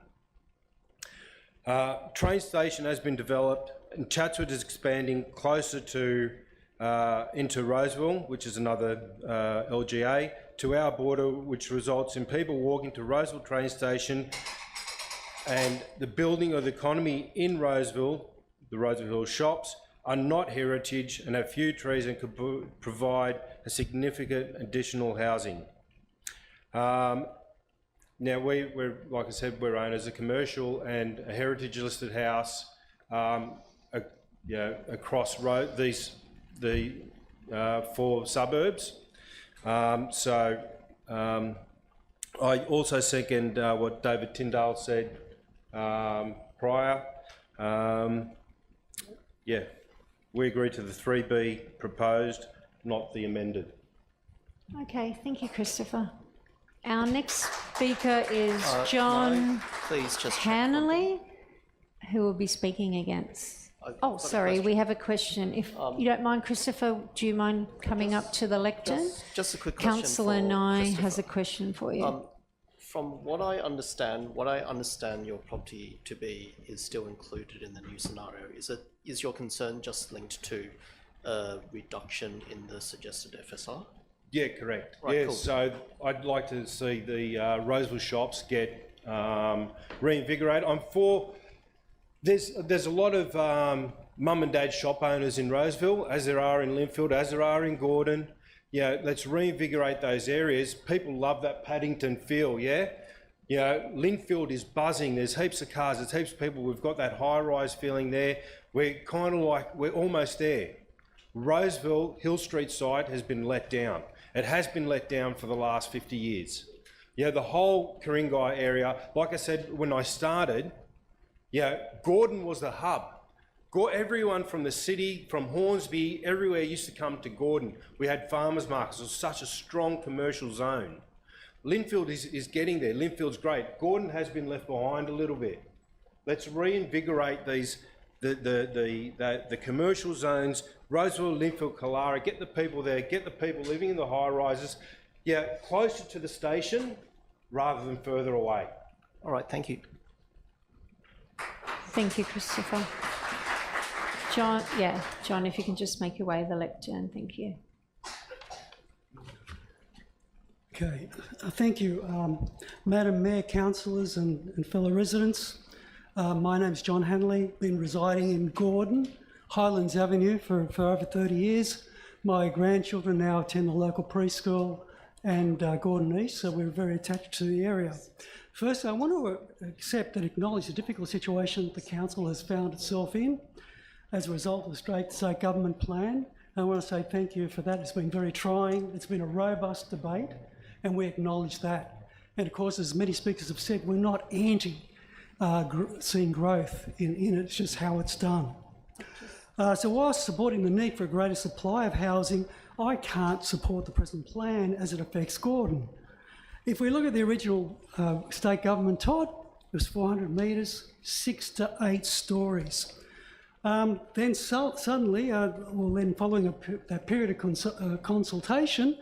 Train station has been developed, and Chatswood is expanding closer to into Roseville, which is another LGA, to our border, which results in people walking to Roseville train station, and the building of the economy in Roseville. The Roseville shops are not heritage and have few trees and could provide a significant additional housing. Now we're, like I said, we're owned as a commercial and a heritage listed house across the 4 suburbs. I also second what David Tyndale said prior. Yeah, we agree to the 3B proposed, not the amended. Okay, thank you, Christopher. Our next speaker is John Hanley, who will be speaking against. Oh, sorry, we have a question. If you don't mind, Christopher, do you mind coming up to the lectern? Just a quick question. Councillor Nye has a question for you. From what I understand your property to be is still included in the new scenario. Is your concern just linked to a reduction in the suggested FSR? Yeah, correct. Right, yeah, cool. So I'd like to see the Roseville shops get reinvigorated. I'm for. There's a lot of mum and dad shop owners in Roseville, as there are in Linfield, as there are in Gordon. Yeah, let's reinvigorate those areas. People love that Paddington feel, yeah? You know, Linfield is buzzing. There's heaps of cars, there's heaps of people. We've got that high-rise feeling there. We're kind of like, we're almost there. Roseville, Hill Street side has been let down. It has been let down for the last 50 years. Yeah, the whole Ku-ring-gai area, like I said when I started, yeah, Gordon was the hub. Everyone from the city, from Hornsby, everywhere used to come to Gordon. We had farmers markets. It was such a strong commercial zone. Linfield is getting there. Linfield's great. Gordon has been left behind a little bit. Let's reinvigorate these the commercial zones. Roseville, Linfield, Killara. Get the people there. Get the people living in the high rises. Yeah, closer to the station rather than further away. All right. Thank you. Thank you, Christopher. John, John, if you can just make your way to the lectern, thank you. Okay, thank you, Madam Mayor, councillors and fellow residents. My name's John Hanley, been residing in Gordon, Highlands Avenue for over 30 years. My grandchildren now attend the local preschool and Gordon East, so we're very attached to the area. First, I want to accept and acknowledge the difficult situation that the council has found itself in as a result of the state government plan. I want to say thank you for that. It's been very trying. It's been a robust debate, and we acknowledge that. And of course, as many speakers have said, we're not anti seeing growth in it. It's just how it's done. So whilst supporting the need for a greater supply of housing, I can't support the present plan as it affects Gordon. If we look at the original state government, Todd, it was 400 metres, 6 to 8 stories. Then suddenly, then following that period of consultation,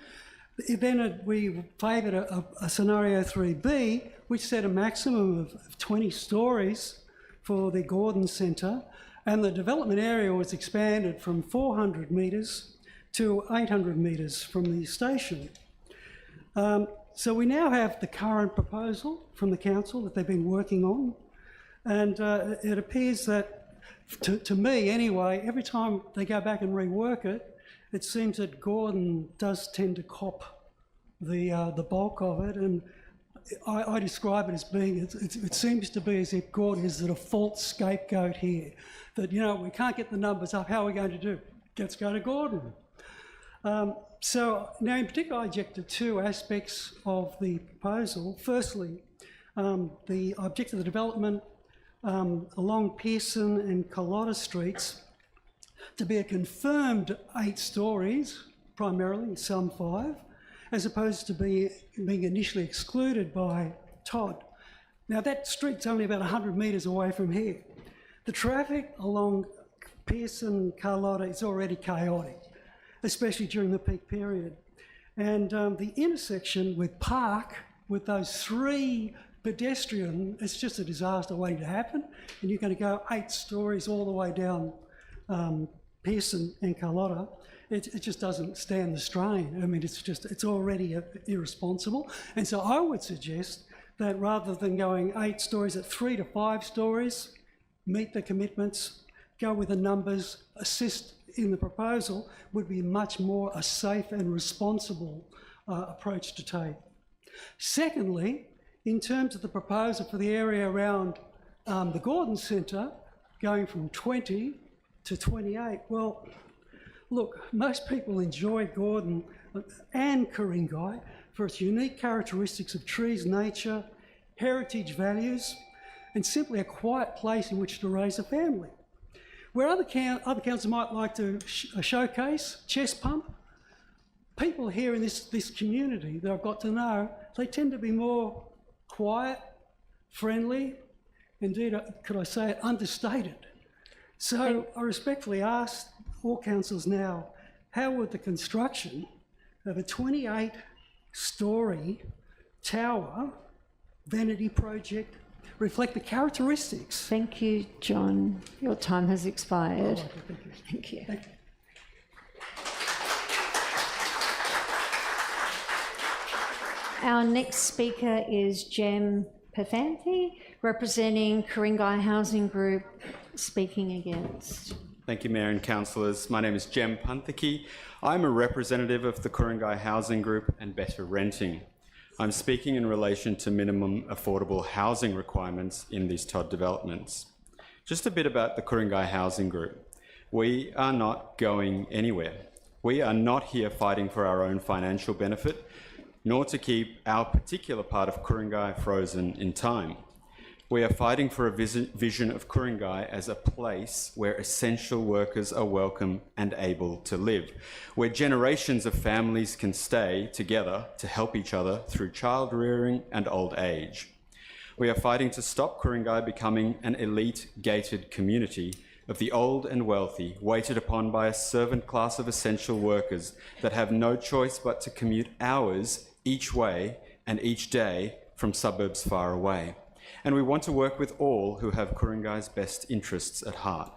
then we favoured a scenario 3B, which set a maximum of 20 stories for the Gordon Centre, and the development area was expanded from 400 metres to 800 metres from the station. So we now have the current proposal from the council that they've been working on, and it appears that, to me anyway, every time they go back and rework it, it seems that Gordon does tend to cop the bulk of it, and I describe it as being, it seems to be as if Gordon is the default scapegoat here, that, you know, we can't get the numbers up, how are we going to do? Let's go to Gordon. So now in particular I object to two aspects of the proposal. Firstly, the object of the development along Pearson and Carlotta Streets to be a confirmed 8 stories, primarily, some 5, as opposed to being initially excluded by Todd. Now that street's only about 100 metres away from here. The traffic along Pearson, Carlotta is already chaotic, especially during the peak period. And the intersection with Park, with those 3 pedestrian, it's just a disaster waiting to happen. And you're going to go 8 stories all the way down Pearson and Carlotta. It just doesn't stand the strain. I mean, it's already irresponsible. And so I would suggest that rather than going 8 stories at 3 to 5 stories, meet the commitments, go with the numbers, assist in the proposal, would be much more a safe and responsible approach to take. Secondly, in terms of the proposal for the area around the Gordon Centre, going from 20 to 28, well, look, most people enjoy Gordon and Ku-ring-gai for its unique characteristics of trees, nature, heritage values, and simply a quiet place in which to raise a family. Where other councils might like to showcase, chest pump, people here in this community that I've got to know, they tend to be more quiet, friendly, indeed, could I say it, understated. So I respectfully ask all councils now, how would the construction of a 28-storey tower vanity project reflect the characteristics? Thank you, John. Your time has expired. Oh, okay, thank you. Thank you. Thank you. Our next speaker is Jem Perfanthi, representing Ku-ring-gai Housing Group, speaking against. Thank you, Mayor and Councillors. My name is Jem Perfanthi. I'm a representative of the Ku-ring-gai Housing Group and Better Renting. I'm speaking in relation to minimum affordable housing requirements in these Todd developments. Just a bit about the Ku-ring-gai Housing Group. We are not going anywhere. We are not here fighting for our own financial benefit, nor to keep our particular part of Ku-ring-gai frozen in time. We are fighting for a vision of Ku-ring-gai as a place where essential workers are welcome and able to live, where generations of families can stay together to help each other through child rearing and old age. We are fighting to stop Ku-ring-gai becoming an elite gated community of the old and wealthy, waited upon by a servant class of essential workers that have no choice but to commute hours each way and each day from suburbs far away. And we want to work with all who have Ku-ring-gai's best interests at heart.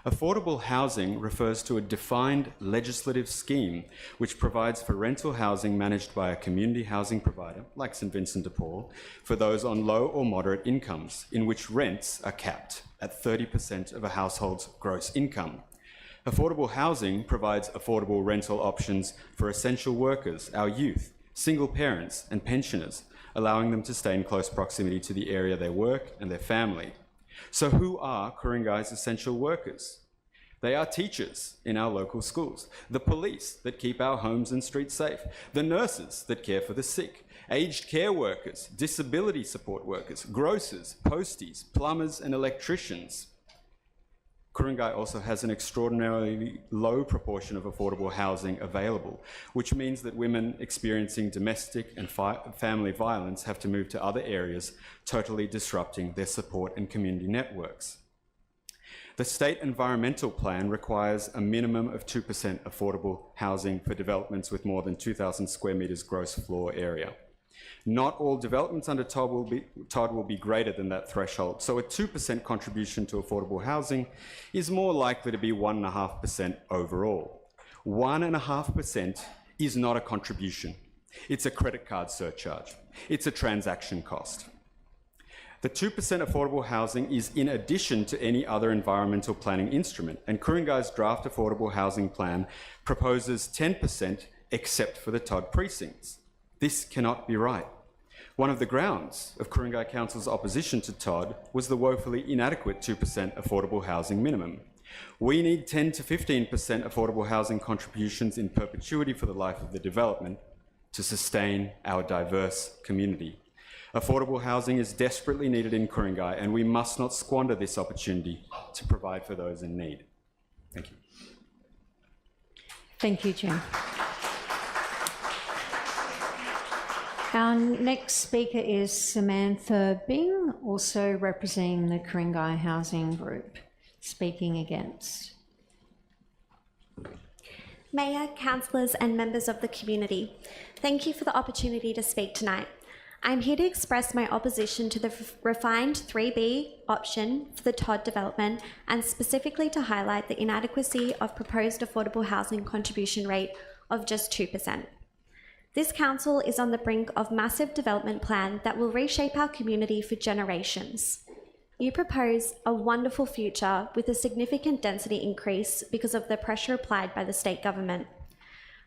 Affordable housing refers to a defined legislative scheme which provides for rental housing managed by a community housing provider, like St Vincent de Paul, for those on low or moderate incomes, in which rents are capped at 30% of a household's gross income. Affordable housing provides affordable rental options for essential workers, our youth, single parents and pensioners, allowing them to stay in close proximity to the area they work and their family. So who are Ku-ring-gai's essential workers? They are teachers in our local schools, the police that keep our homes and streets safe, the nurses that care for the sick, aged care workers, disability support workers, grocers, posties, plumbers and electricians. Ku-ring-gai also has an extraordinarily low proportion of affordable housing available, which means that women experiencing domestic and family violence have to move to other areas, totally disrupting their support and community networks. The State Environmental Plan requires a minimum of 2% affordable housing for developments with more than 2,000 square metres gross floor area. Not all developments under TOD will be greater than that threshold, so a 2% contribution to affordable housing is more likely to be 1.5% overall. 1.5% is not a contribution. It's a credit card surcharge. It's a transaction cost. The 2% affordable housing is in addition to any other environmental planning instrument, and Ku-ring-gai's draft affordable housing plan proposes 10% except for the TOD precincts. This cannot be right. One of the grounds of Ku-ring-gai Council's opposition to TOD was the woefully inadequate 2% affordable housing minimum. We need 10 to 15% affordable housing contributions in perpetuity for the life of the development to sustain our diverse community. Affordable housing is desperately needed in Ku-ring-gai, and we must not squander this opportunity to provide for those in need. Thank you. Thank you, Jim. Our next speaker is Samantha Bing, also representing the Ku-ring-gai Housing Group, speaking against. Mayor, councillors and members of the community, thank you for the opportunity to speak tonight. I'm here to express my opposition to the refined 3B option for the TOD development, and specifically to highlight the inadequacy of proposed affordable housing contribution rate of just 2%. This council is on the brink of massive development plan that will reshape our community for generations. You propose a wonderful future with a significant density increase because of the pressure applied by the state government.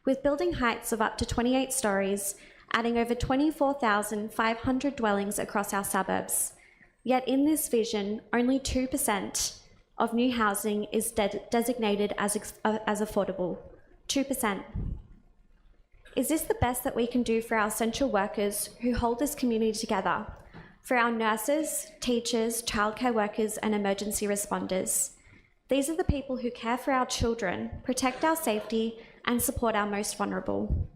With building heights of up to 28 stories, adding over 24,500 dwellings across our suburbs. Yet in this vision, only 2% of new housing is designated as affordable. 2%. Is this the best that we can do for our essential workers who hold this community together? For our nurses, teachers, childcare workers and emergency responders? These are the people who care for our children, protect our safety and support our most vulnerable.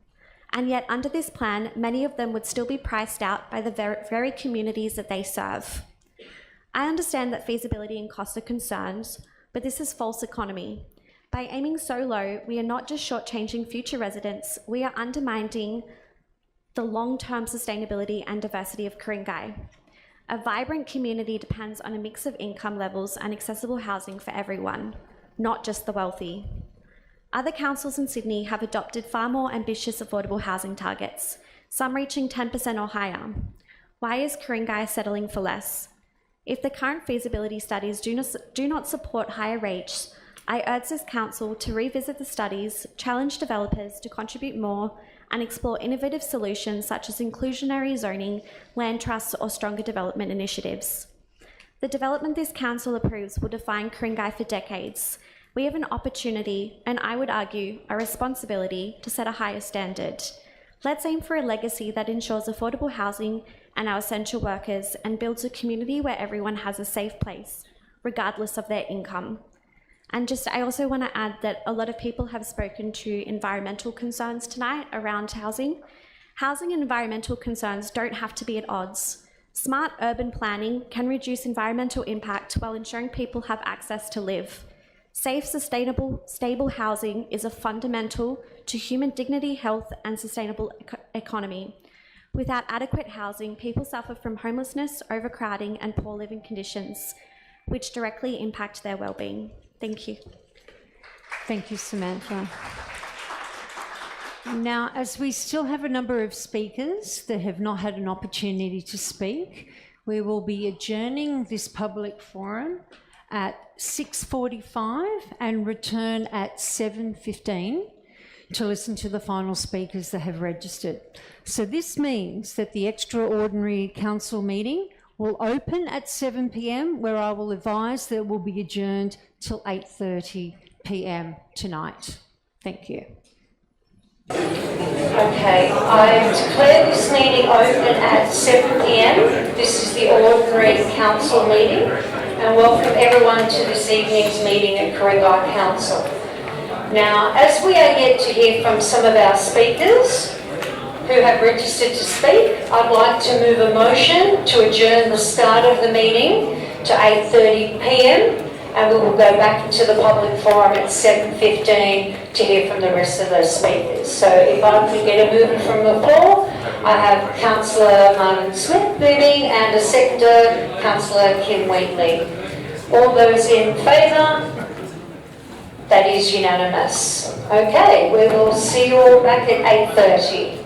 And yet under this plan, many of them would still be priced out by the very communities that they serve. I understand that feasibility and costs are concerns, but this is false economy. By aiming so low, we are not just shortchanging future residents, we are undermining the long-term sustainability and diversity of Ku-ring-gai. A vibrant community depends on a mix of income levels and accessible housing for everyone, not just the wealthy. Other councils in Sydney have adopted far more ambitious affordable housing targets, some reaching 10% or higher. Why is Ku-ring-gai settling for less? If the current feasibility studies do not support higher rates, I urge this council to revisit the studies, challenge developers to contribute more, and explore innovative solutions such as inclusionary zoning, land trusts, or stronger development initiatives. The development this council approves will define Ku-ring-gai for decades. We have an opportunity, and I would argue, a responsibility to set a higher standard. Let's aim for a legacy that ensures affordable housing and our essential workers and builds a community where everyone has a safe place, regardless of their income. And I also want to add that a lot of people have spoken to environmental concerns tonight around housing. Housing and environmental concerns don't have to be at odds. Smart urban planning can reduce environmental impact while ensuring people have access to live. Safe, sustainable, stable housing is a fundamental to human dignity, health, and sustainable economy. Without adequate housing, people suffer from homelessness, overcrowding, and poor living conditions, which directly impact their well-being. Thank you. Thank you, Samantha. Now, as we still have a number of speakers that have not had an opportunity to speak, we will be adjourning this public forum at 6:45 and return at 7:15 to listen to the final speakers that have registered. So this means that the extraordinary council meeting will open at 7 p.m, where I will advise that it will be adjourned till 8:30 p.m. tonight. Thank you. Okay, I declare this meeting open at 7 p.m. This is the ordinary council meeting, and welcome everyone to this evening's meeting at Ku-ring-gai Council. Now, as we are yet to hear from some of our speakers who have registered to speak, I'd like to move a motion to adjourn the start of the meeting to 8:30 p.m, and we will go back into the public forum at 7:15 to hear from the rest of those speakers. So if I could get a mover from the floor, I have Councillor Martin Smith moving and a seconder, Councillor Kim Wheatley. All those in favour? That is unanimous. Okay, we will see you all back at 8:30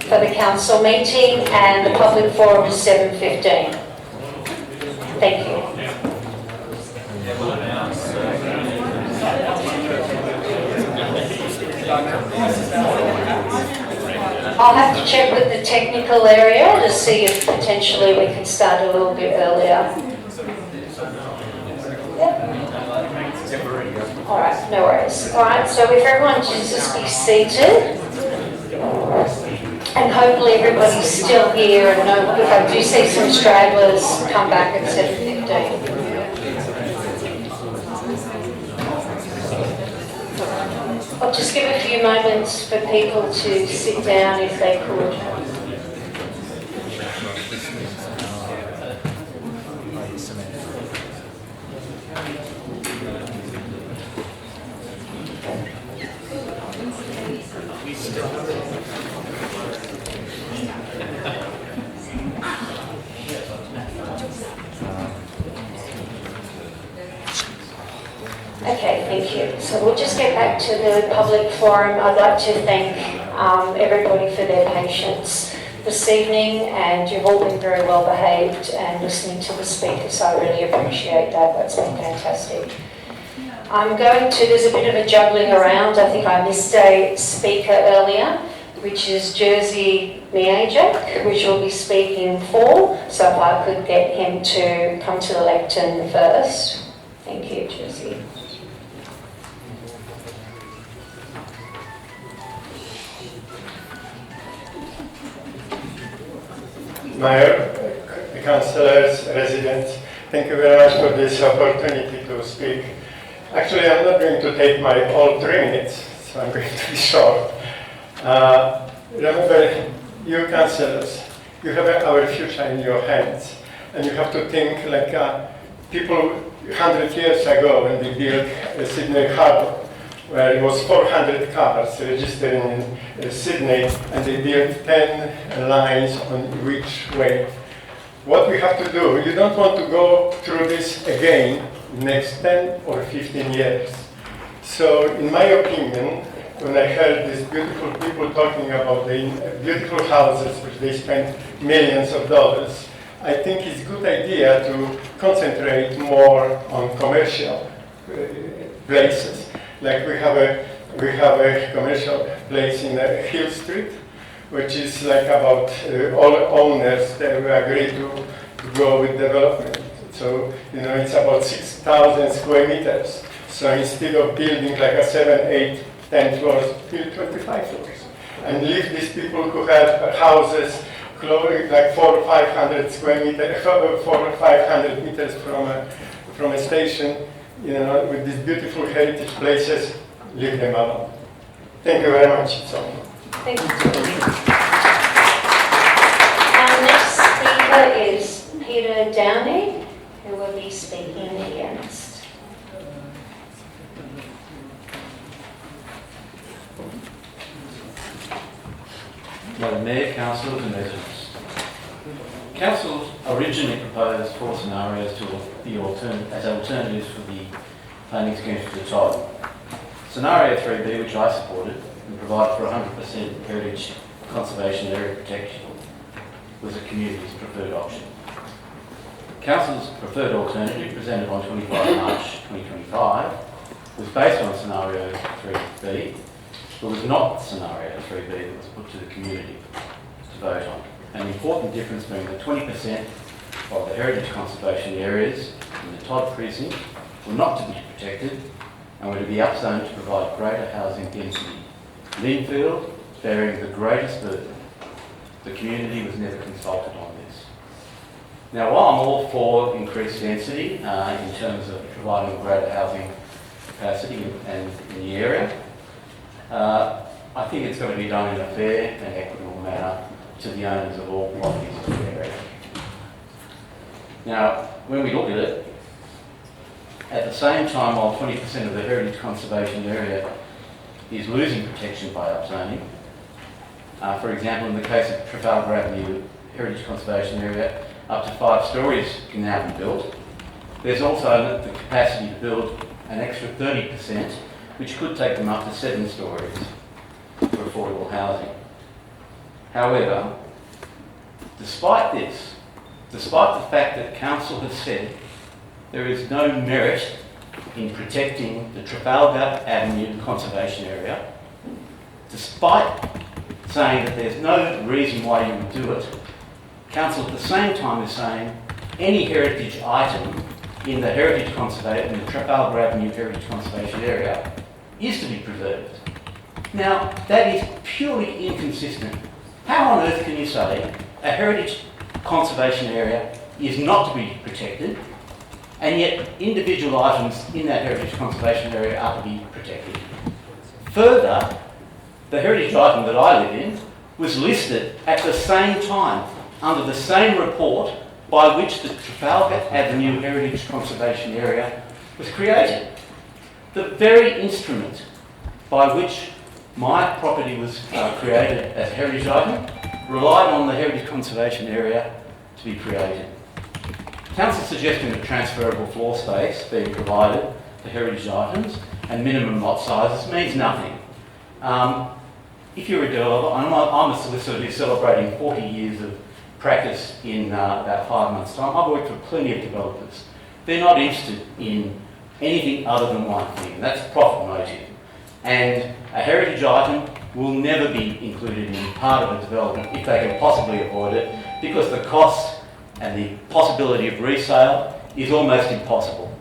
for the council meeting, and the public forum is 7:15. Thank you. I'll have to check with the technical area to see if potentially we can start a little bit earlier. All right, no worries. All right, so if everyone should just be seated, and hopefully everybody's still here, and if I do see some stragglers, come back at 7:15. I'll just give a few moments for people to sit down if they could. Okay, thank you. So we'll just get back to the public forum. I'd like to thank everybody for their patience this evening, and you've all been very well behaved and listening to the speakers. I really appreciate that. That's been fantastic. There's a bit of a juggling around. I think I missed a speaker earlier, which is Jerzy Miajak, which will be speaking for. So if I could get him to come to the lectern first. Thank you, Jerzy. Mayor, councillors, residents, thank you very much for this opportunity to speak. Actually, I'm not going to take my all 3 minutes, so I'm going to be short. Remember, you councillors, you have our future in your hands, and you have to think like people 100 years ago when they built Sydney Harbour, where it was 400 cars registered in Sydney, and they built 10 lines on each way. What we have to do, you don't want to go through this again next 10 or 15 years. So in my opinion, when I heard these beautiful people talking about the beautiful houses which they spent millions of dollars, I think it's a good idea to concentrate more on commercial places. Like we have a commercial place in Hill Street, which is like about all owners that agree to go with development. So, it's about 6,000 square meters. So instead of building like a 7, 8, 10 floors, build 25 floors. And leave these people who have houses like 400 or 500 square meters, 400 or 500 meters from a station, with these beautiful heritage places, leave them alone. Thank you very much. Thank you. Our next speaker is Peter Downey, who will be speaking against. Madam Mayor, councillors and residents. Council originally proposed 4 scenarios as alternatives for the planning schemes for the Todd. Scenario 3B, which I supported and provided for 100% heritage conservation area protection, was a community's preferred option. Council's preferred alternative, presented on 25 March 2025, was based on scenario 3B, but was not scenario 3B that was put to the community to vote on. An important difference being that 20% of the heritage conservation areas in the Todd precinct were not to be protected and were to be upzoned to provide greater housing density. Linfield, bearing the greatest burden, the community was never consulted on this. Now, while I'm all for increased density in terms of providing greater housing capacity and in the area, I think it's got to be done in a fair and equitable manner to the owners of all properties in the area. Now, when we look at it, at the same time, while 20% of the heritage conservation area is losing protection by upzoning, for example, in the case of Trafalgar Avenue Heritage Conservation Area, up to 5 stories can now be built. There's also the capacity to build an extra 30%, which could take them up to 7 stories for affordable housing. However, despite this, despite the fact that Council has said there is no merit in protecting the Trafalgar Avenue Conservation Area, despite saying that there's no reason why you would do it, Council at the same time is saying any heritage item in the Trafalgar Avenue Heritage Conservation Area is to be preserved. Now, that is purely inconsistent. How on earth can you say a heritage conservation area is not to be protected, and yet individual items in that heritage conservation area are to be protected? Further, the heritage item that I live in was listed at the same time under the same report by which the Trafalgar Avenue Heritage Conservation Area was created. The very instrument by which my property was created as a heritage item relied on the heritage conservation area to be created. Council suggesting that transferable floor space being provided for heritage items and minimum lot sizes means nothing. If you're a developer, I'm a solicitor who's celebrating 40 years of practice in about 5 months' time. I've worked for plenty of developers. They're not interested in anything other than one thing, and that's profit motive. And a heritage item will never be included in part of a development if they can possibly avoid it, because the cost and the possibility of resale is almost impossible.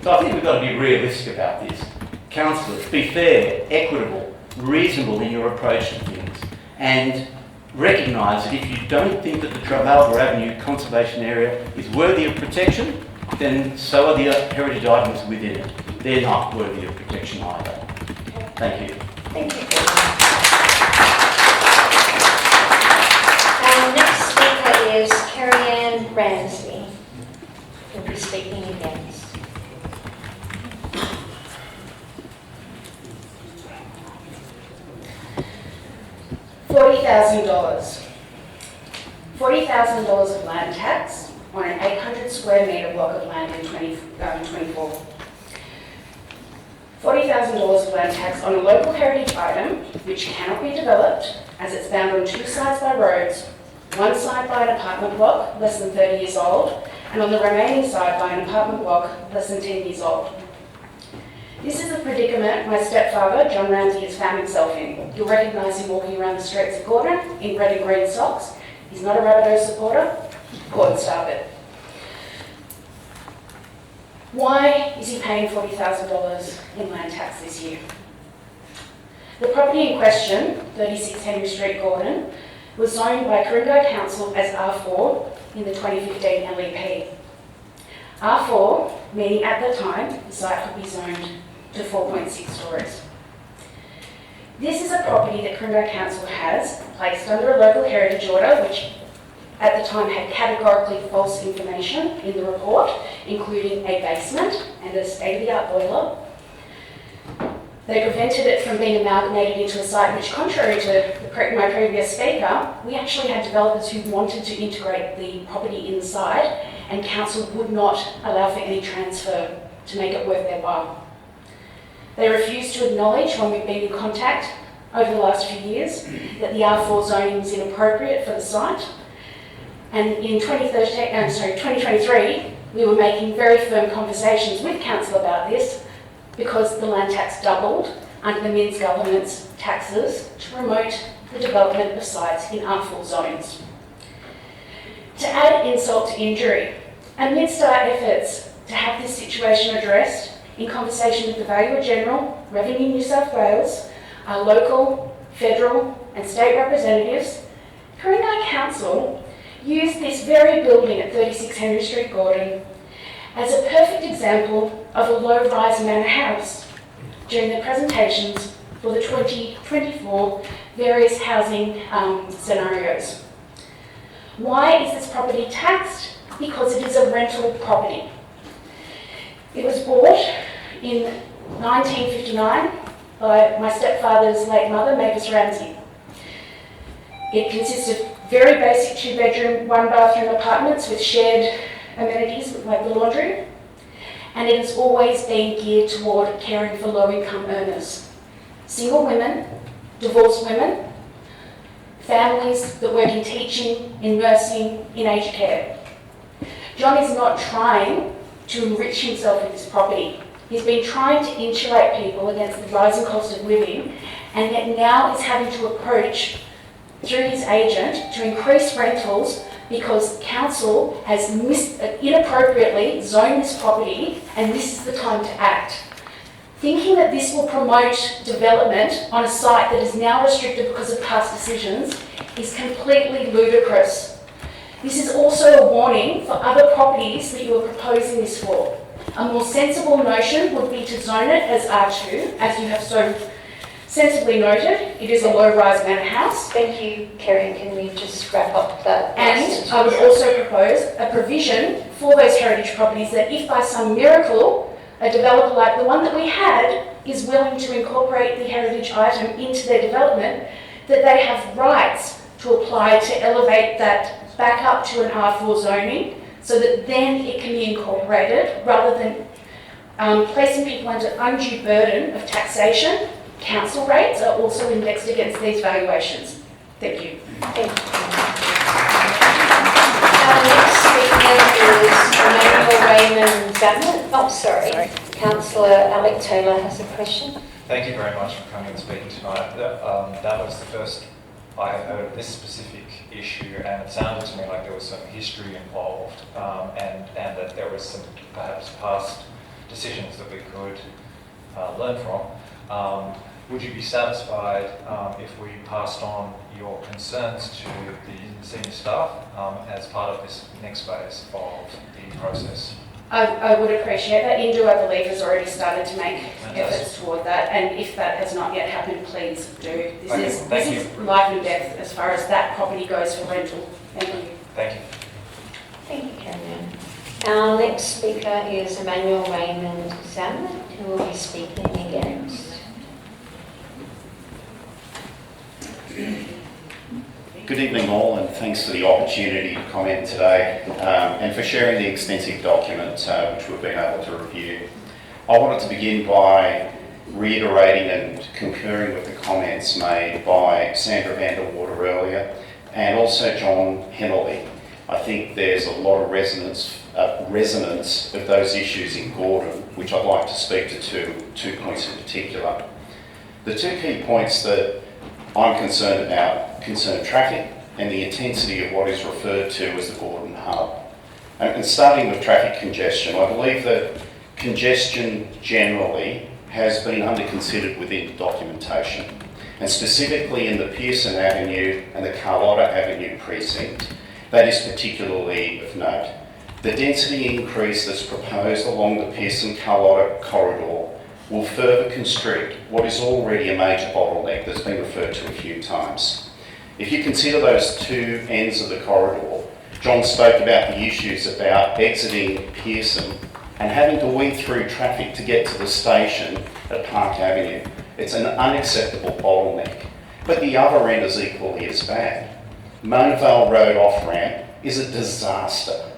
So I think we've got to be realistic about this. Councillors, be fair, equitable, reasonable in your approach to things, and recognise that if you don't think that the Trafalgar Avenue Conservation Area is worthy of protection, then so are the heritage items within it. They're not worthy of protection either. Thank you. Thank you. Our next speaker is Carrie-Ann Ransby, who will be speaking against. $40,000. $40,000 of land tax on an 800 square metre block of land in 2024. $40,000 of land tax on a local heritage item which cannot be developed as it's bound on 2 sides by roads, one side by an apartment block less than 30 years old, and on the remaining side by an apartment block less than 10 years old. This is a predicament my stepfather, John Ramsey, has found himself in. You'll recognise him walking around the streets of Gordon in red and green socks. He's not a Rabbitohs supporter. Gordon started. Why is he paying $40,000 in land tax this year? The property in question, 36 Henry Street, Gordon, was zoned by Ku-ring-gai Council as R4 in the 2015 LEP. R4, meaning at the time, the site could be zoned to 4.6 stories. This is a property that Ku-ring-gai Council has placed under a local heritage order, which at the time had categorically false information in the report, including a basement and a state-of-the-art boiler. They prevented it from being amalgamated into a site which, contrary to my previous speaker, we actually had developers who wanted to integrate the property inside, and council would not allow for any transfer to make it worth their while. They refuse to acknowledge, when we've been in contact over the last few years, that the R4 zoning is inappropriate for the site. And in 2023, we were making very firm conversations with council about this because the land tax doubled under the Minns government's taxes to promote the development of sites in R4 zones. To add insult to injury, amidst our efforts to have this situation addressed, in conversation with the Valuer-General, Revenue New South Wales, our local, federal and state representatives, Ku-ring-gai Council used this very building at 36 Henry Street, Gordon, as a perfect example of a low-rise manor house during the presentations for the 2024 various housing scenarios. Why is this property taxed? Because it is a rental property. It was bought in 1959 by my stepfather's late mother, Mavis Ramsey. It consists of very basic 2-bedroom, 1-bathroom apartments with shared amenities like the laundry, and it has always been geared toward caring for low-income earners. Single women, divorced women, families that work in teaching, in nursing, in aged care. John is not trying to enrich himself with this property. He's been trying to insulate people against the rising cost of living, and yet now is having to approach through his agent to increase rentals because council has inappropriately zoned this property, and this is the time to act. Thinking that this will promote development on a site that is now restricted because of past decisions is completely ludicrous. This is also a warning for other properties that you are proposing this for. A more sensible notion would be to zone it as R2, as you have so sensibly noted. It is a low-rise manor house. Thank you, Kerry. Can we just wrap up that? And I would also propose a provision for those heritage properties that if by some miracle a developer like the one that we had is willing to incorporate the heritage item into their development, that they have rights to apply to elevate that back up to an R4 zoning so that then it can be incorporated rather than placing people under undue burden of taxation. Council rates are also indexed against these valuations. Thank you. Thank you. Our next speaker is Emmanuel Raymond Zammit. Oh, sorry. Councillor Alec Taylor has a question. Thank you very much for coming and speaking tonight. That was the first I have heard of this specific issue, and it sounded to me like there was some history involved, and that there was some perhaps past decisions that we could learn from. Would you be satisfied if we passed on your concerns to the senior staff as part of this next phase of the process? I would appreciate that. Indu, I believe, has already started to make efforts toward that, and if that has not yet happened, please do. This is life and death as far as that property goes for rental. Thank you. Thank you. Thank you, Karen. Our next speaker is Emmanuel Raymond Zammit, who will be speaking against. Good evening all, and thanks for the opportunity to comment today and for sharing the extensive document which we've been able to review. I wanted to begin by reiterating and concurring with the comments made by Sandra van der Water earlier and also John Henley. I think there's a lot of resonance of those issues in Gordon, which I'd like to speak to two points in particular. The two key points that I'm concerned about concern traffic and the intensity of what is referred to as the Gordon hub. And starting with traffic congestion, I believe that congestion generally has been under-considered within the documentation, and specifically in the Pearson Avenue and the Carlotta Avenue precinct, that is particularly of note. The density increase that's proposed along the Pearson-Carlotta corridor will further constrict what is already a major bottleneck that's been referred to a few times. If you consider those two ends of the corridor, John spoke about the issues about exiting Pearson and having to weave through traffic to get to the station at Park Avenue. It's an unacceptable bottleneck. But the other end is equally as bad. Mona Vale Road off-ramp is a disaster.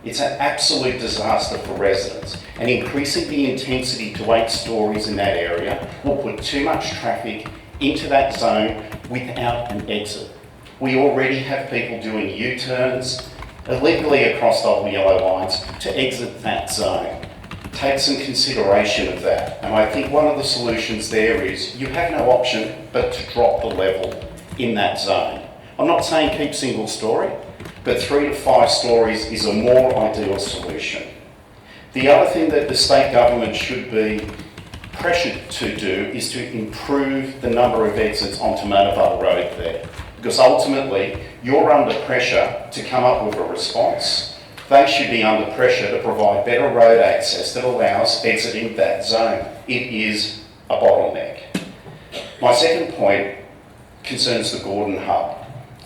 It's an absolute disaster for residents, and increasing the intensity to 8 stories in that area will put too much traffic into that zone without an exit. We already have people doing U-turns illegally across double yellow lines to exit that zone. Take some consideration of that, and I think one of the solutions there is you have no option but to drop the level in that zone. I'm not saying keep single story, but 3 to 5 stories is a more ideal solution. The other thing that the state government should be pressured to do is to improve the number of exits onto Manavale Road there, because ultimately you're under pressure to come up with a response. They should be under pressure to provide better road access that allows exiting that zone. It is a bottleneck. My second point concerns the Gordon Hub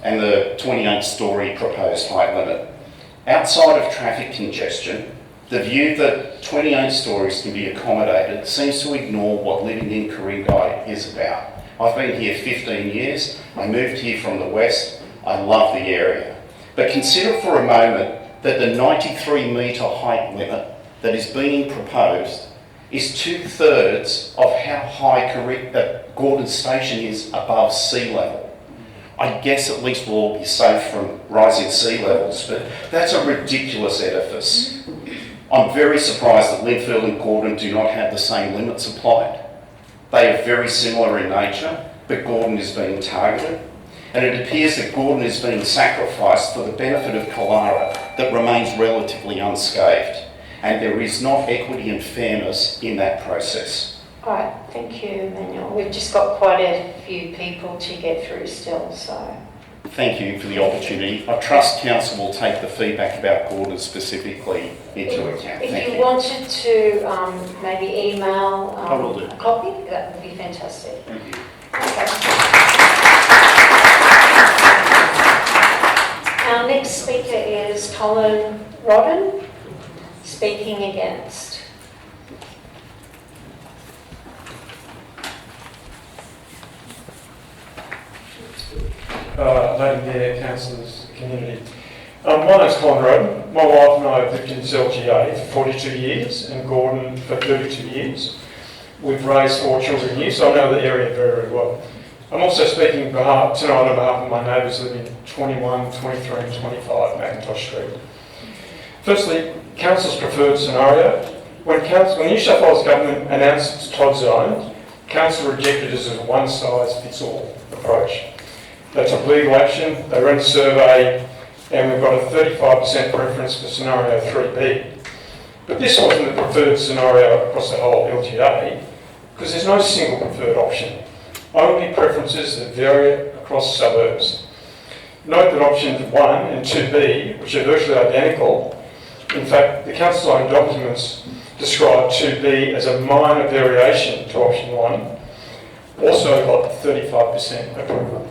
and the 28-storey proposed height limit. Outside of traffic congestion, the view that 28 stories can be accommodated seems to ignore what living in Ku-ring-gai is about. I've been here 15 years. I moved here from the west. I love the area. But consider for a moment that the 93-metre height limit that is being proposed is 2/3 of how high Gordon Station is above sea level. I guess at least we'll all be safe from rising sea levels, but that's a ridiculous edifice. I'm very surprised that Linfield and Gordon do not have the same limits applied. They are very similar in nature, but Gordon is being targeted. And it appears that Gordon is being sacrificed for the benefit of Killara that remains relatively unscathed. And there is not equity and fairness in that process. All right, thank you, Emmanuel. We've just got quite a few people to get through still, so. Thank you for the opportunity. I trust Council will take the feedback about Gordon specifically into account. If Thank you you. wanted to maybe email I will do. a copy, that would be fantastic. Thank you. Okay. Our next speaker is Colin Rodden, speaking against. Lady Mayor, councillors, community. My name's Colin Rodden. My wife and I have lived in this LGA for 42 years and Gordon for 32 years. We've raised 4 children here, so I know the area very, very well. I'm also speaking tonight on behalf of my neighbours living in 21, 23 and 25 Macintosh Street. Firstly, Council's preferred scenario. When the New South Wales Government announced its TOD zone, Council rejected it as a one-size-fits-all approach. They took legal action, they ran a survey, and we've got a 35% preference for scenario 3B. But this wasn't the preferred scenario across the whole LGA, because there's no single preferred option. Only preferences that vary across suburbs. Note that options 1 and 2B, which are virtually identical, in fact, the council's own documents describe 2B as a minor variation to option 1, also got 35% approval.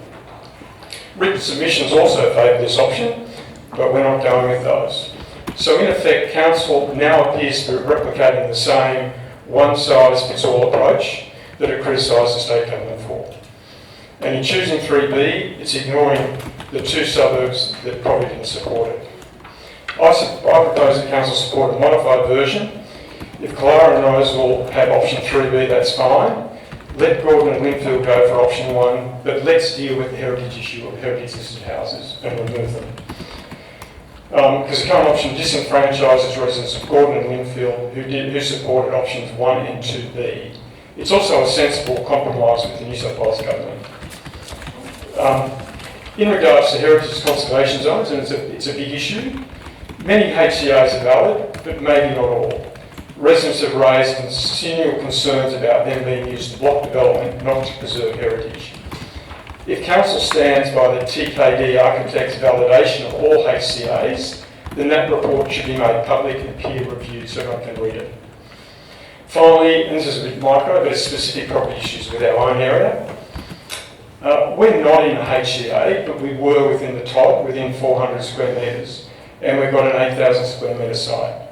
Written submissions also favour this option, but we're not going with those. So in effect, council now appears to be replicating the same one-size-fits-all approach that it criticised the state government for. And in choosing 3B, it's ignoring the 2 suburbs that probably didn't support it. I propose that council support a modified version. If Killara and Roseville have option 3B, that's fine. Let Gordon and Linfield go for option 1, but let's deal with the heritage issue of heritage listed houses and remove them. Because the current option disenfranchises residents of Gordon and Linfield who supported options 1 and 2B. It's also a sensible compromise with the New South Wales Government. In regards to heritage conservation zones, and it's a big issue, many HCAs are valid, but maybe not all. Residents have raised continual concerns about them being used to block development, not to preserve heritage. If council stands by the TKD architect's validation of all HCAs, then that report should be made public and peer-reviewed so everyone can read it. Finally, and this is a bit micro, but it's specific property issues with our own area. We're not in a HCA, but we were within the TOD, within 400 square metres, and we've got an 8,000 square metre site.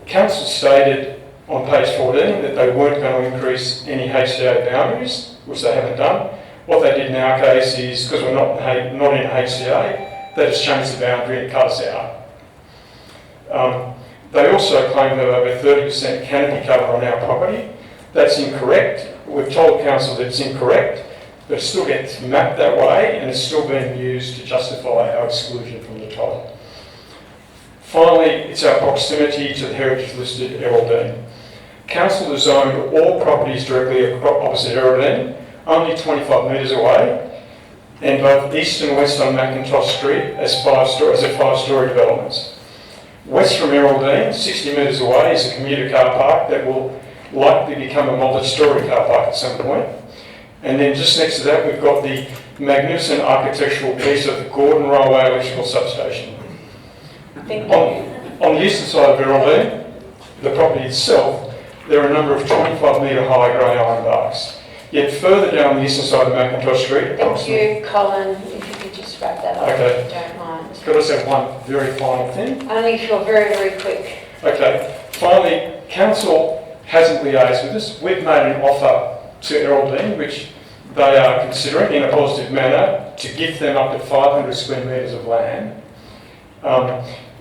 Council stated on page 14 that they weren't going to increase any HCA boundaries, which they haven't done. What they did in our case is, because we're not in HCA, they just changed the boundary and cut us out. They also claim that over 30% canopy cover on our property. That's incorrect. We've told council that it's incorrect, but it still gets mapped that way and it's still being used to justify our exclusion from the title. Finally, it's our proximity to the heritage listed Erraldine. Council has zoned all properties directly opposite Erraldine, only 25 metres away, and both east and west on Macintosh Street as five-storey developments. West from Erraldine, 60 metres away, is a commuter car park that will likely become a multi-storey car park at some point. And then just next to that, we've got the magnificent architectural piece of the Gordon Railway Electrical Substation. On the eastern side of Erraldine, the property itself, there are a number of 25-metre high grey iron barks. Yet further down the eastern side of Macintosh Street... Thank you, Colin. If you could just wrap that up, okay. if you don't mind. Could I say one very final thing? Only if you're very, very quick. Okay. Finally, council hasn't liaised with us. We've made an offer to Erraldine, which they are considering in a positive manner, to give them up to 500 square metres of land,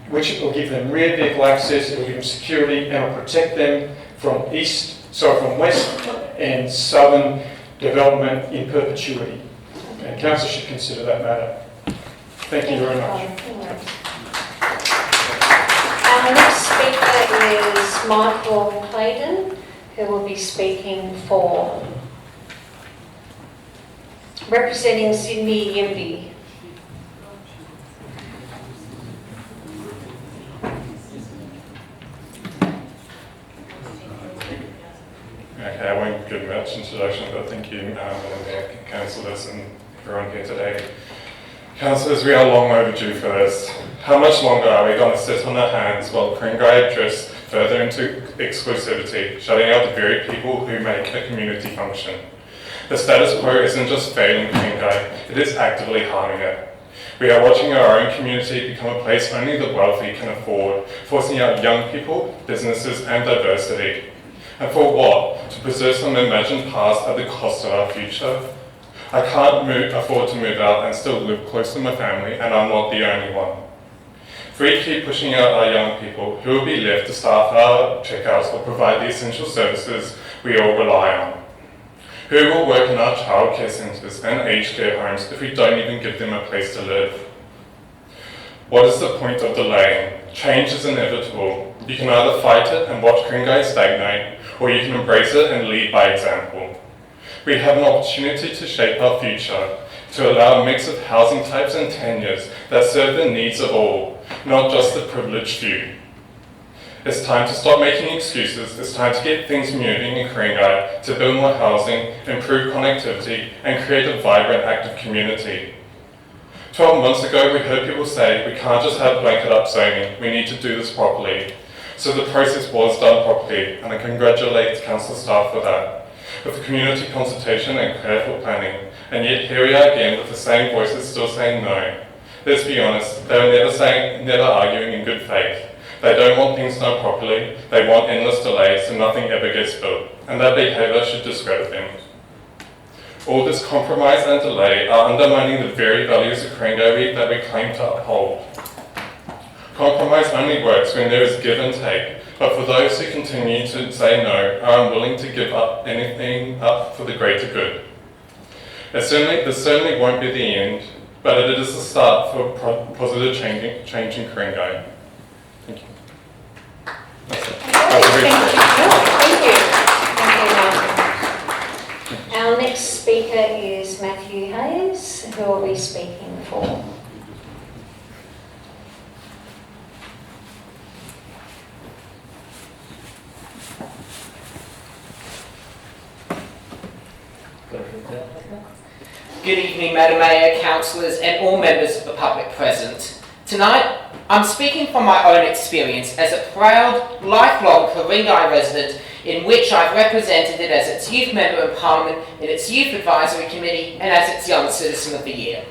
which will give them rear vehicle access, it will give them security, and will protect them from west and southern development in perpetuity. And council should consider that matter. Thank you very much. Our next speaker is Michael Clayton, who will be speaking for representing Sydney Yimby. Okay, I won't give much introduction, but thank you, councillors and everyone here today. Councillors, we are long overdue for this. How much longer are we going to sit on our hands while Ku-ring-gai drifts further into exclusivity, shutting out the very people who make a community function? The status quo isn't just failing Ku-ring-gai, it is actively harming it. We are watching our own community become a place only the wealthy can afford, forcing out young people, businesses and diversity. And for what? To preserve some imagined past at the cost of our future? I can't afford to move out and still live close to my family, and I'm not the only one. If we keep pushing out our young people, who will be left to staff our checkouts or provide the essential services we all rely on? Who will work in our childcare centres and aged care homes if we don't even give them a place to live? What is the point of delaying? Change is inevitable. You can either fight it and watch Ku-ring-gai stagnate, or you can embrace it and lead by example. We have an opportunity to shape our future, to allow a mix of housing types and tenures that serve the needs of all, not just the privileged few. It's time to stop making excuses, it's time to get things moving in Ku-ring-gai, to build more housing, improve connectivity, and create a vibrant, active community. 12 months ago, we heard people say, we can't just have blanket up zoning, we need to do this properly. So the process was done properly, and I congratulate council staff for that. With the community consultation and careful planning, and yet here we are again with the same voices still saying no. Let's be honest, they were never arguing in good faith. They don't want things done properly, they want endless delays so nothing ever gets built, and that behaviour should discredit them. All this compromise and delay are undermining the very values of Ku-ring-gai that we claim to uphold. Compromise only works when there is give and take, but for those who continue to say no, are unwilling to give up anything up for the greater good. This certainly won't be the end, but it is a start for positive change in Ku-ring-gai. Thank you. That's it. Thank you. Our next speaker is Matthew Hayes, who will be speaking for. Good evening, Madam Mayor, councillors and all members of the public present. Tonight, I'm speaking from my own experience as a proud, lifelong Ku-ring-gai resident in which I've represented it as its youth member in Parliament, in its youth advisory committee and as its young citizen of the year.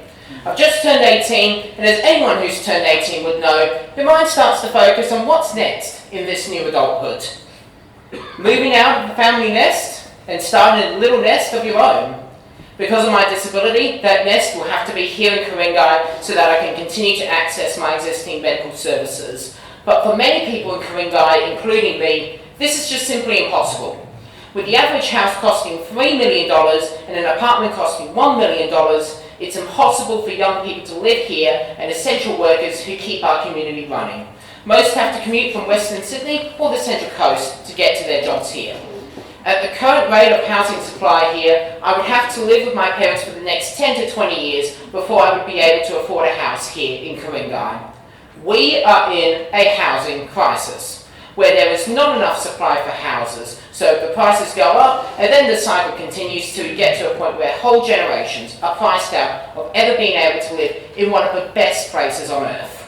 I've just turned 18 and as anyone who's turned 18 would know, your mind starts to focus on what's next in this new adulthood. Moving out of the family nest and starting a little nest of your own. Because of my disability, that nest will have to be here in Ku-ring-gai so that I can continue to access my existing medical services. But for many people in Ku-ring-gai, including me, this is just simply impossible. With the average house costing $3 million and an apartment costing $1 million, it's impossible for young people to live here and essential workers who keep our community running. Most have to commute from Western Sydney or the Central Coast to get to their jobs here. At the current rate of housing supply here, I would have to live with my parents for the next 10 to 20 years before I would be able to afford a house here in Ku-ring-gai. We are in a housing crisis, where there is not enough supply for houses, so the prices go up, and then the cycle continues to get to a point where whole generations are priced out of ever being able to live in one of the best places on earth.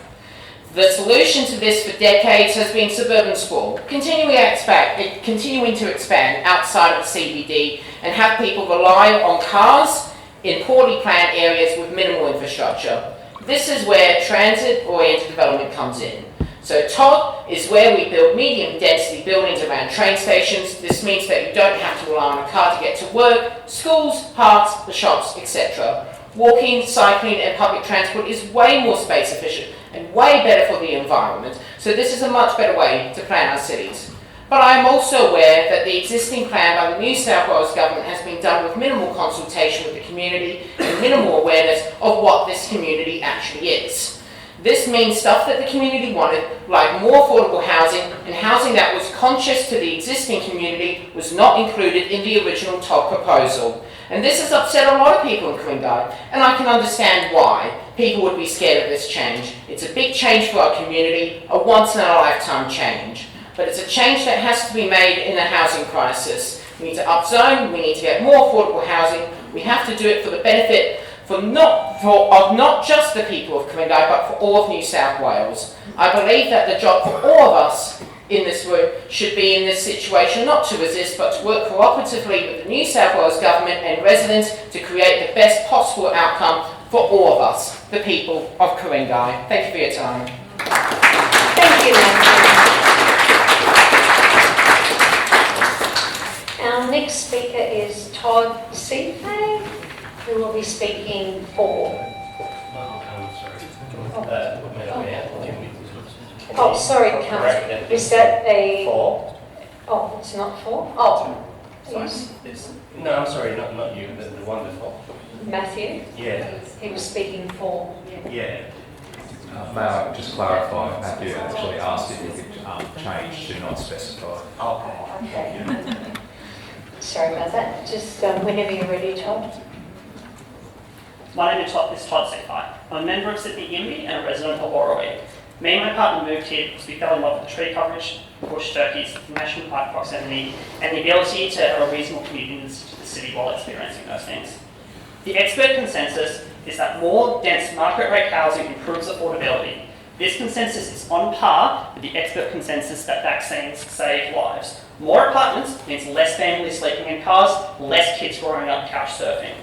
The solution to this for decades has been suburban sprawl, continuing to expand outside of the CBD and have people rely on cars in poorly planned areas with minimal infrastructure. This is where transit-oriented development comes in. So TOD is where we build medium-density buildings around train stations. This means that you don't have to rely on a car to get to work, schools, parks, the shops, etc. Walking, cycling and public transport is way more space efficient and way better for the environment, so this is a much better way to plan our cities. But I am also aware that the existing plan by the New South Wales Government has been done with minimal consultation with the community and minimal awareness of what this community actually is. This means stuff that the community wanted, like more affordable housing, and housing that was conscious to the existing community was not included in the original TOD proposal. And this has upset a lot of people in Ku-ring-gai, and I can understand why people would be scared of this change. It's a big change for our community, a once-in-a-lifetime change. But it's a change that has to be made in a housing crisis. We need to upzone, we need to get more affordable housing, we have to do it for the benefit of not just the people of Ku-ring-gai, but for all of New South Wales. I believe that the job for all of us in this room should be in this situation not to resist, but to work cooperatively with the New South Wales Government and residents to create the best possible outcome for all of us, the people of Ku-ring-gai. Thank you for your time. Thank you, Our next speaker is Todd Seafay, who will be speaking for. Oh, sorry, Councillor. Is that a... For? Oh, it's not for? Oh. Yes. No, I'm sorry, not you, the one before. Matthew? Yeah. He was speaking for. Yeah. May I just clarify, Matthew actually asked if you could change to not specify. Oh, okay. Sorry about that. Just whenever you're ready, Todd. My name is Todd Seafay. I'm a member of Sydney Imby and a resident of Warrawee. Me and my partner moved here because we fell in love with the tree coverage, bush turkeys, national park proximity, and the ability to have a reasonable commute into the city while experiencing those things. The expert consensus is that more dense market rate housing improves affordability. This consensus is on par with the expert consensus that vaccines save lives. More apartments means less families sleeping in cars, less kids growing up couch surfing.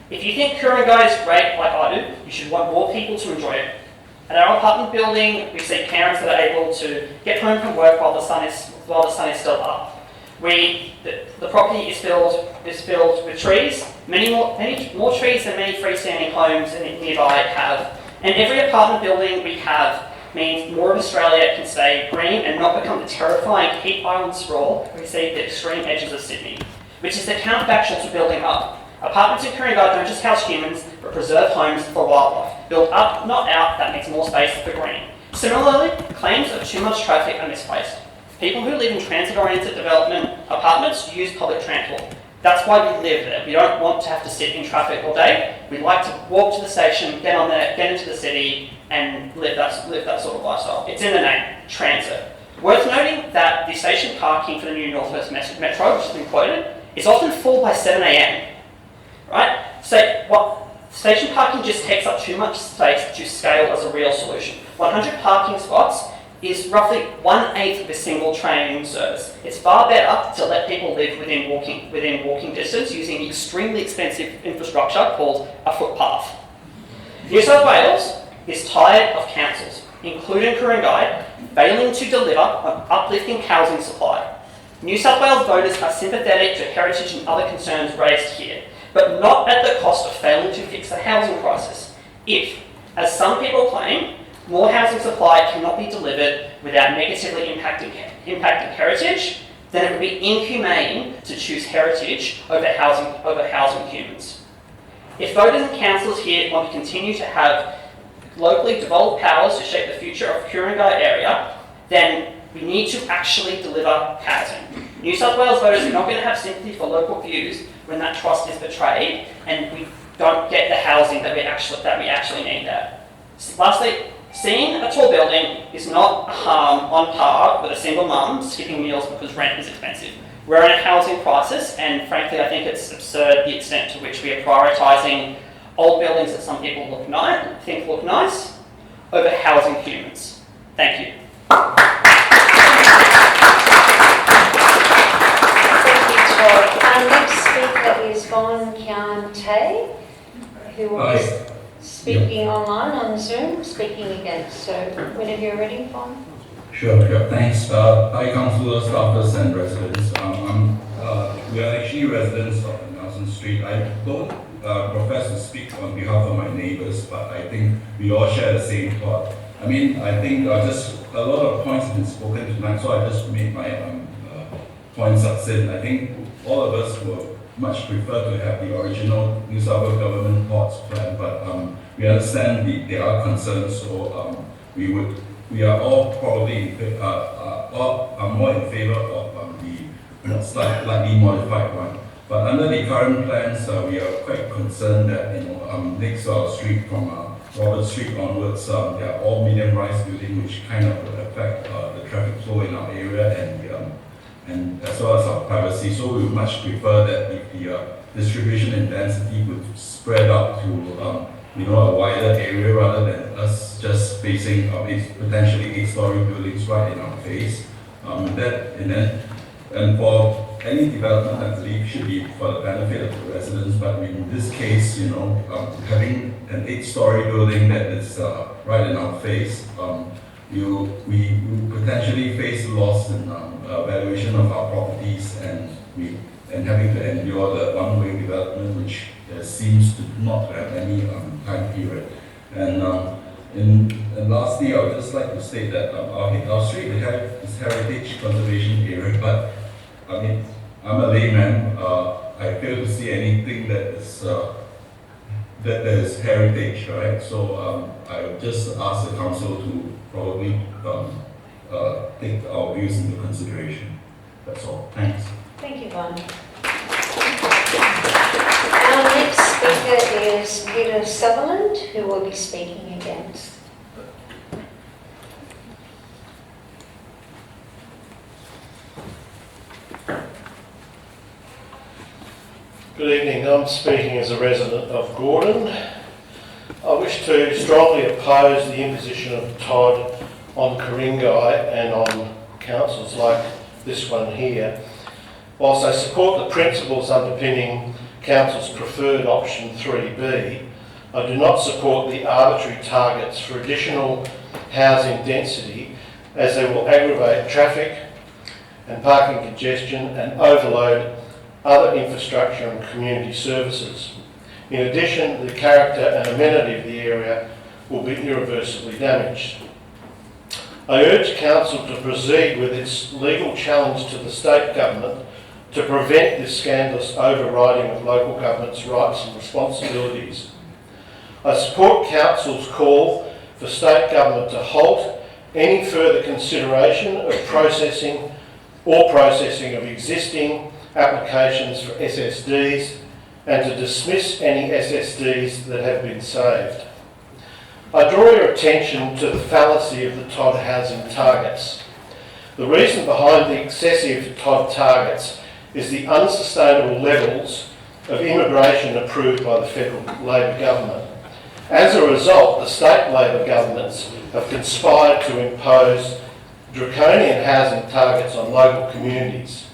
If you think Ku-ring-gai is great like I do, you should want more people to enjoy it. At our apartment building, we see parents that are able to get home from work while the sun is still up. The property is filled with trees, many more trees than many freestanding homes nearby have. And every apartment building we have means more of Australia can stay green and not become the terrifying heat island sprawl we see at the extreme edges of Sydney, which is the counterfactual to building up. Apartments in Ku-ring-gai don't just house humans, but preserve homes for wildlife. Build up, not out, that makes more space for green. Similarly, claims of too much traffic are misplaced. People who live in transit-oriented development apartments use public transport. That's why we live there. We don't want to have to sit in traffic all day. We like to walk to the station, get on there, get into the city, and live that sort of lifestyle. It's in the name, transit. Worth noting that the station parking for the new North West Metro, which has been quoted, is often full by 7 a.m. Right? So station parking just takes up too much space to scale as a real solution. 100 parking spots is roughly 1/8 of a single train service. It's far better to let people live within walking distance using extremely expensive infrastructure called a footpath. New South Wales is tired of councils, including Ku-ring-gai, failing to deliver on uplifting housing supply. New South Wales voters are sympathetic to heritage and other concerns raised here, but not at the cost of failing to fix the housing crisis. If, as some people claim, more housing supply cannot be delivered without negatively impacting heritage, then it would be inhumane to choose heritage over housing humans. If voters and councillors here want to continue to have locally devolved powers to shape the future of the Ku-ring-gai area, then we need to actually deliver housing. New South Wales voters are not going to have sympathy for local views when that trust is betrayed and we don't get the housing that we actually need there. Lastly, seeing a tall building is not a harm on par with a single mum skipping meals because rent is expensive. We're in a housing crisis, and frankly I think it's absurd the extent to which we are prioritising old buildings that some people think look nice over housing humans. Thank you. Our next speaker is Von Kian Tay, who will be speaking online on Zoom, speaking against. So whenever you're ready, Von. Sure. Thanks. Hi, councillors, staffers, and residents. We are actually residents of Nelson Street. I don't profess to speak on behalf of my neighbours, but I think we all share the same thought. I think just a lot of points have been spoken tonight, so I just made my points succinct. I think all of us would much prefer to have the original New South Wales government ports plan, but we understand there are concerns, so we are all probably are more in favour of the slightly modified one. But under the current plans, we are quite concerned that next street from Robert Street onwards, they are all medium-rise buildings, which kind of will affect the traffic flow in our area and as well as our privacy. So we would much prefer that if the distribution and density would spread out to a wider area rather than us just facing potentially 8-story buildings right in our face. And for any development, I believe, should be for the benefit of the residents. But in this case, having an 8-story building that is right in our face, we potentially face loss in valuation of our properties, and having to endure the one-way development, which seems to not have any time period. And lastly, I would just like to state that our street is heritage conservation area, but I'm a layman. I fail to see anything that is heritage, right? So I would just ask the council to probably take our views into consideration. That's all. Thanks. Thank you, Von. Our next speaker is Peter Sutherland, who will be speaking against. Good evening. I'm speaking as a resident of Gordon. I wish to strongly oppose the imposition of TOD on Ku-ring-gai and on councils like this one here. Whilst I support the principles underpinning Council's preferred option 3B, I do not support the arbitrary targets for additional housing density, as they will aggravate traffic and parking congestion and overload other infrastructure and community services. In addition, the character and amenity of the area will be irreversibly damaged. I urge Council to proceed with its legal challenge to the state government to prevent this scandalous overriding of local government's rights and responsibilities. I support Council's call for state government to halt any further consideration of processing of existing applications for SSDs and to dismiss any SSDs that have been saved. I draw your attention to the fallacy of the TOD housing targets. The reason behind the excessive TOD targets is the unsustainable levels of immigration approved by the federal Labor government. As a result, the state Labor governments have conspired to impose draconian housing targets on local communities.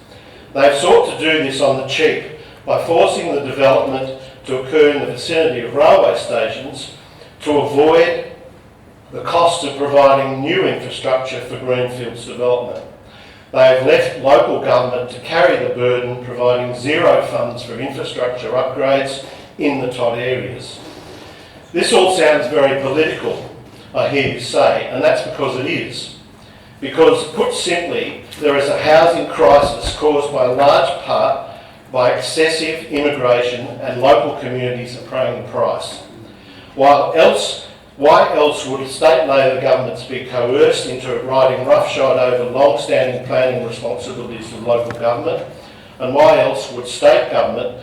They've sought to do this on the cheap by forcing the development to occur in the vicinity of railway stations to avoid the cost of providing new infrastructure for greenfields development. They have left local government to carry the burden, providing zero funds for infrastructure upgrades in the TOD areas. This all sounds very political, I hear you say, and that's because it is. because, put simply, there is a housing crisis caused by large part by excessive immigration and local communities are paying the price. Why else would state Labor governments be coerced into riding roughshod over long-standing planning responsibilities of local government? And why else would state government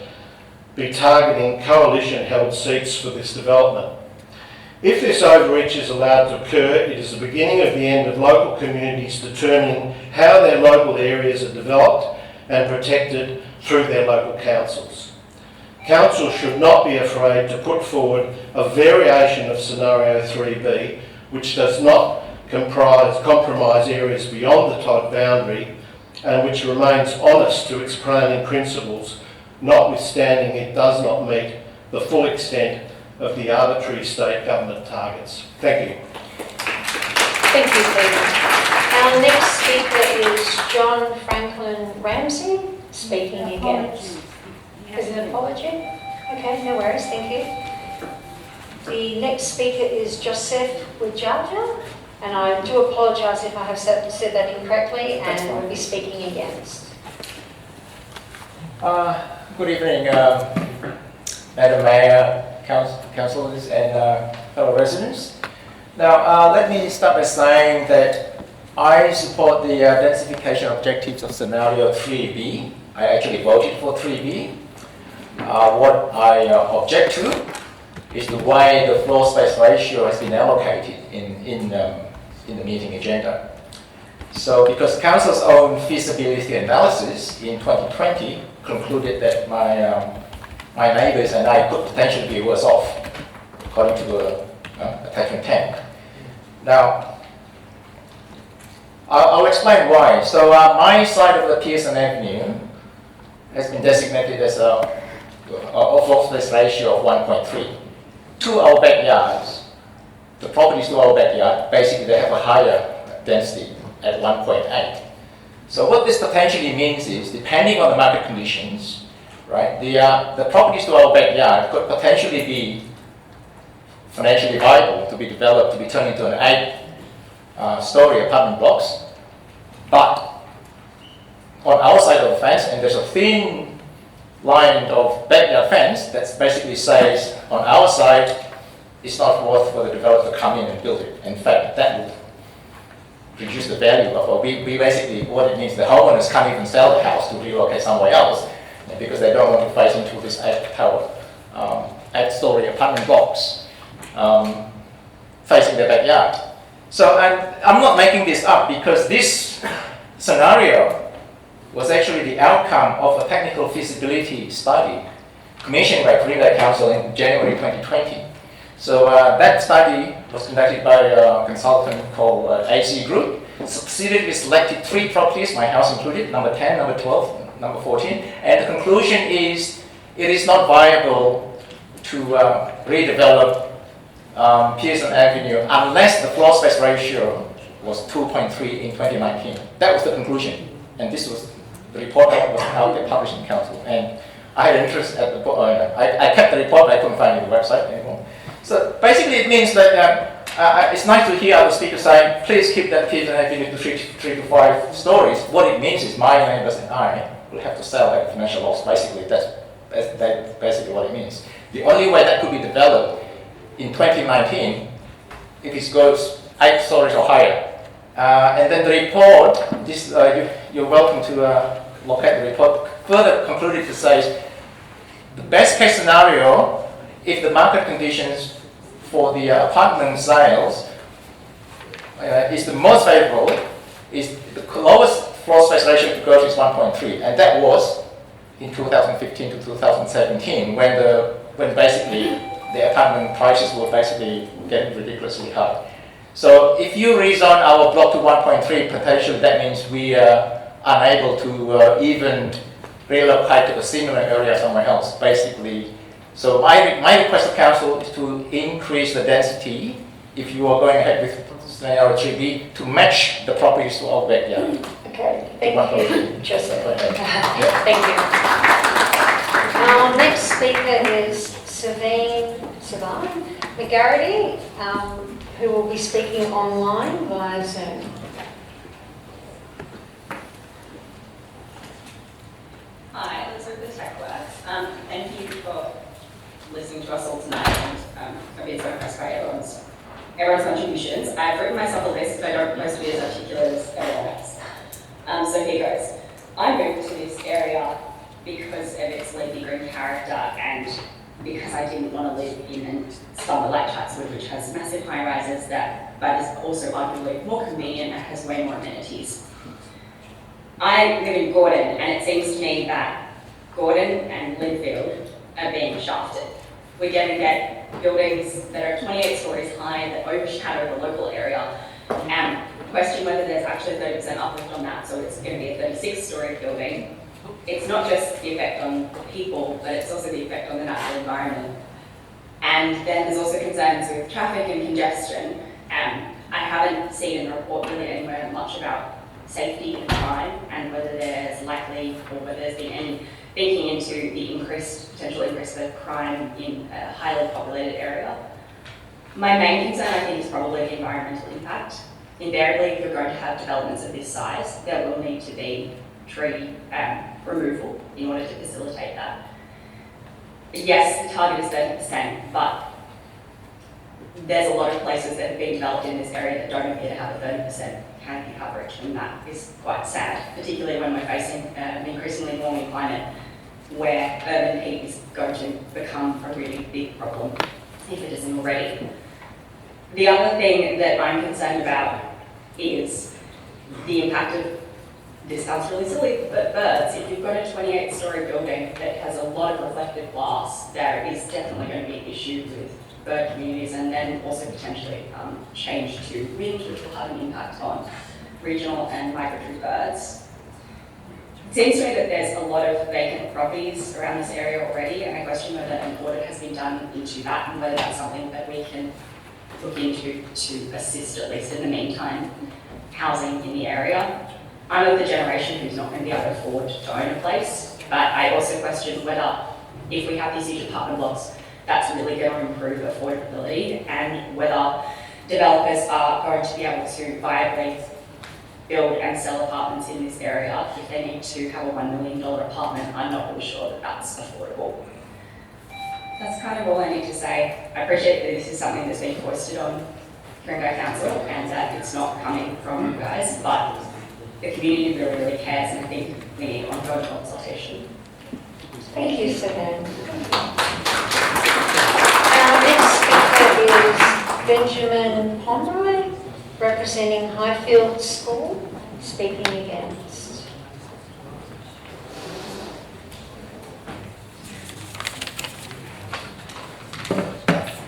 be targeting coalition-held seats for this development? If this overreach is allowed to occur, it is the beginning of the end of local communities determining how their local areas are developed and protected through their local councils. Council should not be afraid to put forward a variation of scenario 3B, which does not compromise areas beyond the Todd boundary and which remains honest to its planning principles, notwithstanding it does not meet the full extent of the arbitrary state government targets. Thank you. Thank you, Stephen. Our next speaker is John Franklin Ramsey, speaking against. Is it an apology? Okay, no worries, thank you. The next speaker is Joseph Wijaja, and I do apologise if I have said that incorrectly, and will be speaking against. Good evening, Madam Mayor, councillors and fellow residents. Now, let me start by saying that I support the densification objectives of scenario 3B. I actually voted for 3B. What I object to is the way the floor space ratio has been allocated in the meeting agenda. So, because Council's own feasibility analysis in 2020 concluded that my neighbours and I could potentially be worse off, according to the attachment 10. Now, I'll explain why. So, my side of the Pearson Avenue has been designated as a floor space ratio of 1.3. To our backyards, the properties to our backyard, basically they have a higher density at 1.8. So what this potentially means is, depending on the market conditions, right, the properties to our backyard could potentially be financially viable to be developed, to be turned into an 8-story apartment blocks. But on our side of the fence, and there's a thin line of backyard fence that basically says on our side it's not worth for the developer to come in and build it. In fact, that would reduce the value of our, we basically, what it means, the homeowners can't even sell the house to relocate somewhere else because they don't want to face into this 8-story apartment blocks facing their backyard. So I'm not making this up because this scenario was actually the outcome of a technical feasibility study commissioned by Ku-ring-gai Council in January 2020. So that study was conducted by a consultant called AC Group. Subsequently selected 3 properties, my house included, number 10, number 12, number 14, and the conclusion is it is not viable to redevelop Pearson Avenue unless the floor space ratio was 2.3 in 2019. That was the conclusion, and this was the report that was out there published in council. And I had interest at the I kept the report, but I couldn't find it on the website anymore. So basically, it means that it's nice to hear other speakers saying, please keep that Pearson Avenue to 3 to 5 stories. What it means is my neighbours and I will have to sell at financial loss. Basically, that's basically what it means. The only way that could be developed in 2019 if it goes 8 stories or higher. And then the report, this, you're welcome to locate the report, further concluded to say the best case scenario, if the market conditions for the apartment sales is the most favorable, is the lowest floor space ratio to growth is 1.3, and that was in 2015 to 2017 when basically the apartment prices were basically getting ridiculously high. So if you rezone our block to 1.3, potentially that means we are unable to even relocate to a similar area somewhere else, basically. So my request to council is to increase the density if you are going ahead with scenario 3B to match the properties to our backyard. Okay, thank you, Joseph. Thank you. Our next speaker is Savine McGarity, who will be speaking online via Zoom. listening to us all tonight, and I've been so impressed by everyone's contributions. I've written myself a list, but I don't most be as articulate as everyone else. So here goes. I moved to this area because of its leafy green character and because I didn't want to live in somewhere like Chatswood, which has massive high rises but is also arguably more convenient and has way more amenities. I live in Gordon, and it seems to me that Gordon and Linfield are being shafted. We're going to get buildings that are 28 stories high that overshadow the local area and question whether there's actually 30% uplift on that, so it's going to be a 36-story building. It's not just the effect on the people, but it's also the effect on the natural environment. And then there's also concerns with traffic and congestion. I haven't seen in the report really anywhere much about safety and crime and whether there's likely or whether there's been any thinking into the potential increase of crime in a highly populated area. My main concern, I think, is probably the environmental impact. Invariably, if you're going to have developments of this size, there will need to be tree removal in order to facilitate that. Yes, the target is 30%, but there's a lot of places that have been developed in this area that don't appear to have a 30% canopy coverage, and that is quite sad, particularly when we're facing an increasingly warming climate where urban heat is going to become a really big problem, if it isn't already. The other thing that I'm concerned about is the impact of, this sounds really silly, but birds. If you've got a 28-story building that has a lot of reflective glass, there is definitely going to be an issue with bird communities, and then also potentially change to wind, which will have an impact on regional and migratory birds. It seems to me that there's a lot of vacant properties around this area already, and I question whether an audit has been done into that and whether that's something that we can look into to assist, at least in the meantime, housing in the area. I'm of the generation who's not going to be able to afford to own a place, but I also question whether, if we have these huge apartment blocks, that's really going to improve affordability, and whether developers are going to be able to viably build and sell apartments in this area. If they need to have a $1 million apartment, I'm not really sure that that's affordable. That's kind of all I need to say. I appreciate that this is something that's been foisted on Ku-ring-gai Council and that it's not coming from you guys, but the community really, really cares, and I think we need ongoing consultation. Thank you, Sagan. Our next speaker is Benjamin Pomeroy, representing Highfield School, speaking against.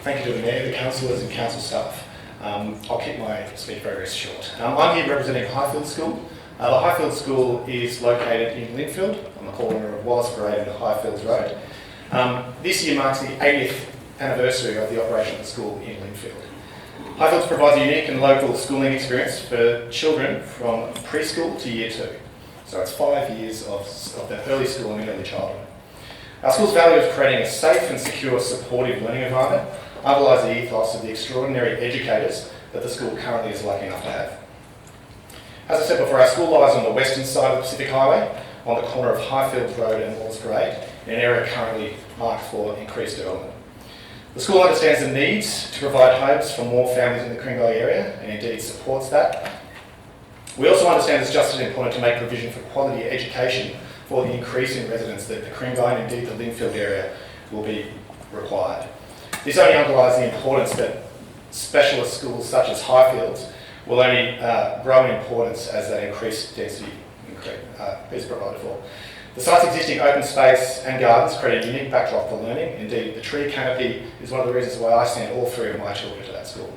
Thank you to the Mayor, the councillors and council staff. I'll keep my speech very short. I'm here representing Highfield School. The Highfield School is located in Linfield, on the corner of Wallace Parade and Highfields Road. This year marks the 80th anniversary of the operation of the school in Linfield. Highfields provides a unique and local schooling experience for children from preschool to year 2. So it's 5 years of the early school and early childhood. Our school's value of creating a safe and secure, supportive learning environment underlies the ethos of the extraordinary educators that the school currently is lucky enough to have. As I said before, our school lies on the western side of the Pacific Highway, on the corner of Highfields Road and Wallace Parade, in an area currently marked for increased development. The school understands the needs to provide homes for more families in the Ku-ring-gai area, and indeed supports that. We also understand it's just as important to make provision for quality education for the increase in residents that the Ku-ring-gai and indeed the Linfield area will be required. This only underlies the importance that specialist schools such as Highfields will only grow in importance as that increased density is provided for. The site's existing open space and gardens create a unique backdrop for learning. Indeed, the tree canopy is one of the reasons why I send all 3 of my children to that school.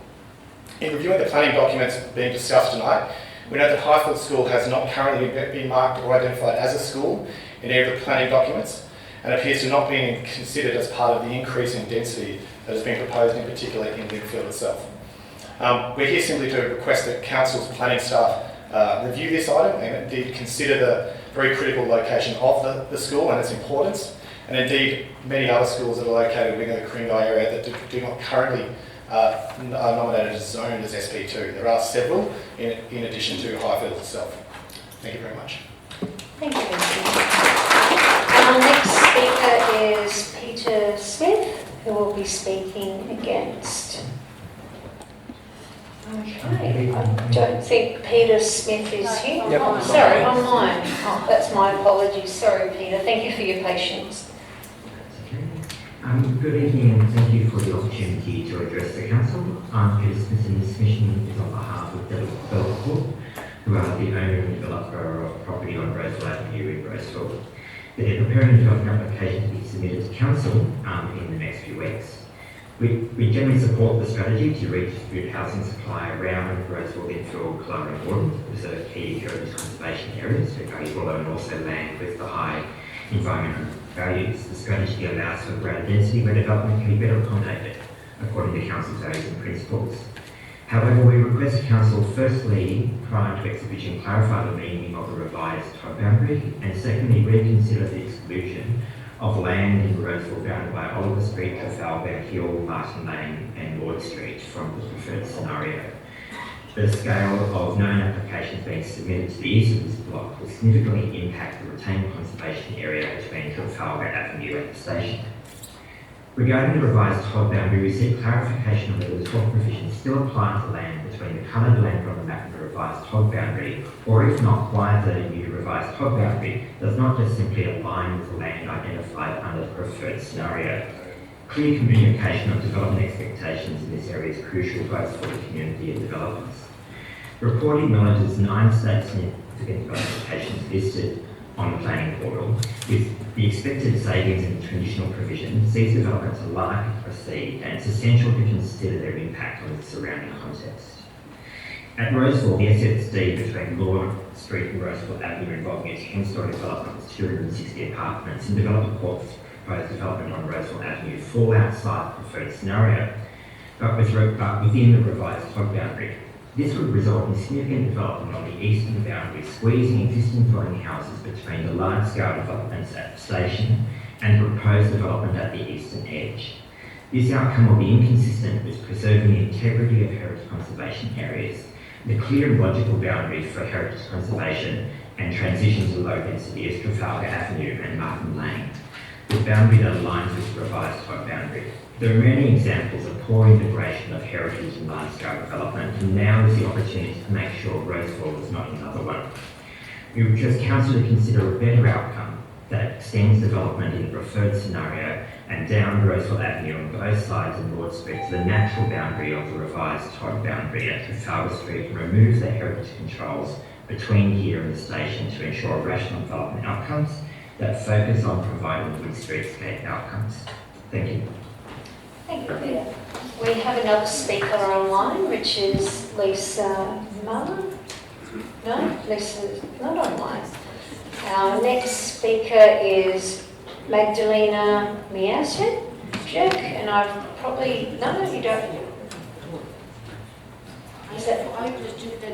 In reviewing the planning documents being discussed tonight, we know that Highfield School has not currently been marked or identified as a school in any of the planning documents, and appears to not be considered as part of the increase in density that has been proposed, in particular in Linfield itself. We're here simply to request that Council's planning staff review this item and indeed consider the very critical location of the school and its importance, and indeed many other schools that are located within the Ku-ring-gai area that do not currently are nominated as zoned as SP2. There are several in addition to Highfield itself. Thank you very much. Thank you. Our next speaker is Peter Smith, who will be speaking against? Okay, I don't think Peter Smith is here. Yep. Oh, sorry, online. Oh, that's my apologies. Sorry, Peter. Thank you for your patience. Good evening and thank you for the opportunity to address the Council. Peter Smith and this submission is on behalf of Developer Corp, who are the owner and developer of property on Roseville Avenue in Roseville. They're preparing a development application to be submitted to Council in the next few weeks. We generally support the strategy to redistribute housing supply around Roseville, Linfield, Clara and Gordon to preserve key heritage conservation areas for valuable and also land with the high environmental values. The strategy allows for greater density where development can be better accommodated according to Council's values and principles. However, we request Council firstly, prior to execution, clarify the meaning of the revised top boundary, and secondly, reconsider the exclusion of land in Roseville bounded by Oliver Street, Trafalgar Hill, Martin Lane and Lord Street from the preferred scenario. The scale of known applications being submitted to the east of this block will significantly impact the retained conservation area between Trafalgar Avenue and the station. Regarding the revised top boundary, we seek clarification on whether the top provisions still apply to land between the coloured land on the map and the revised top boundary, or if not, why the new revised top boundary does not just simply align with the land identified under the preferred scenario. Clear communication of development expectations in this area is crucial both for the community and developers. The report acknowledges 9 state significant applications listed on the planning portal, with the expected savings and traditional provisions. These developments are likely to proceed, and it's essential to consider their impact on the surrounding context. At Roseville, the assets deed between Lord Street and Roseville Avenue involving a 10-storey development with 260 apartments, and Developer Corp's proposed development on Roseville Avenue fall outside the preferred scenario, but within the revised top boundary. This would result in significant development on the eastern boundary, squeezing existing dwelling houses between the large-scale developments at the station and the proposed development at the eastern edge. This outcome will be inconsistent with preserving the integrity of heritage conservation areas, the clear and logical boundary for heritage conservation and transition to low density as Trafalgar Avenue and Martin Lane, the boundary that aligns with the revised top boundary. There are many examples of poor integration of heritage and large-scale development, and now is the opportunity to make sure Roseville is not another one. We request Council to consider a better outcome that extends development in the preferred scenario and down Roseville Avenue on both sides of Lord Street to the natural boundary of the revised top boundary at Trafalgar Street, and removes the heritage controls between here and the station to ensure rational development outcomes that focus on providing good streetscape outcomes. Thank you. Thank you, Peter. We have another speaker online, which is Lisa Mullen. No, Lisa's not online. Our next speaker is Magdalena Miasek, and I've probably, no, you don't. Is that? I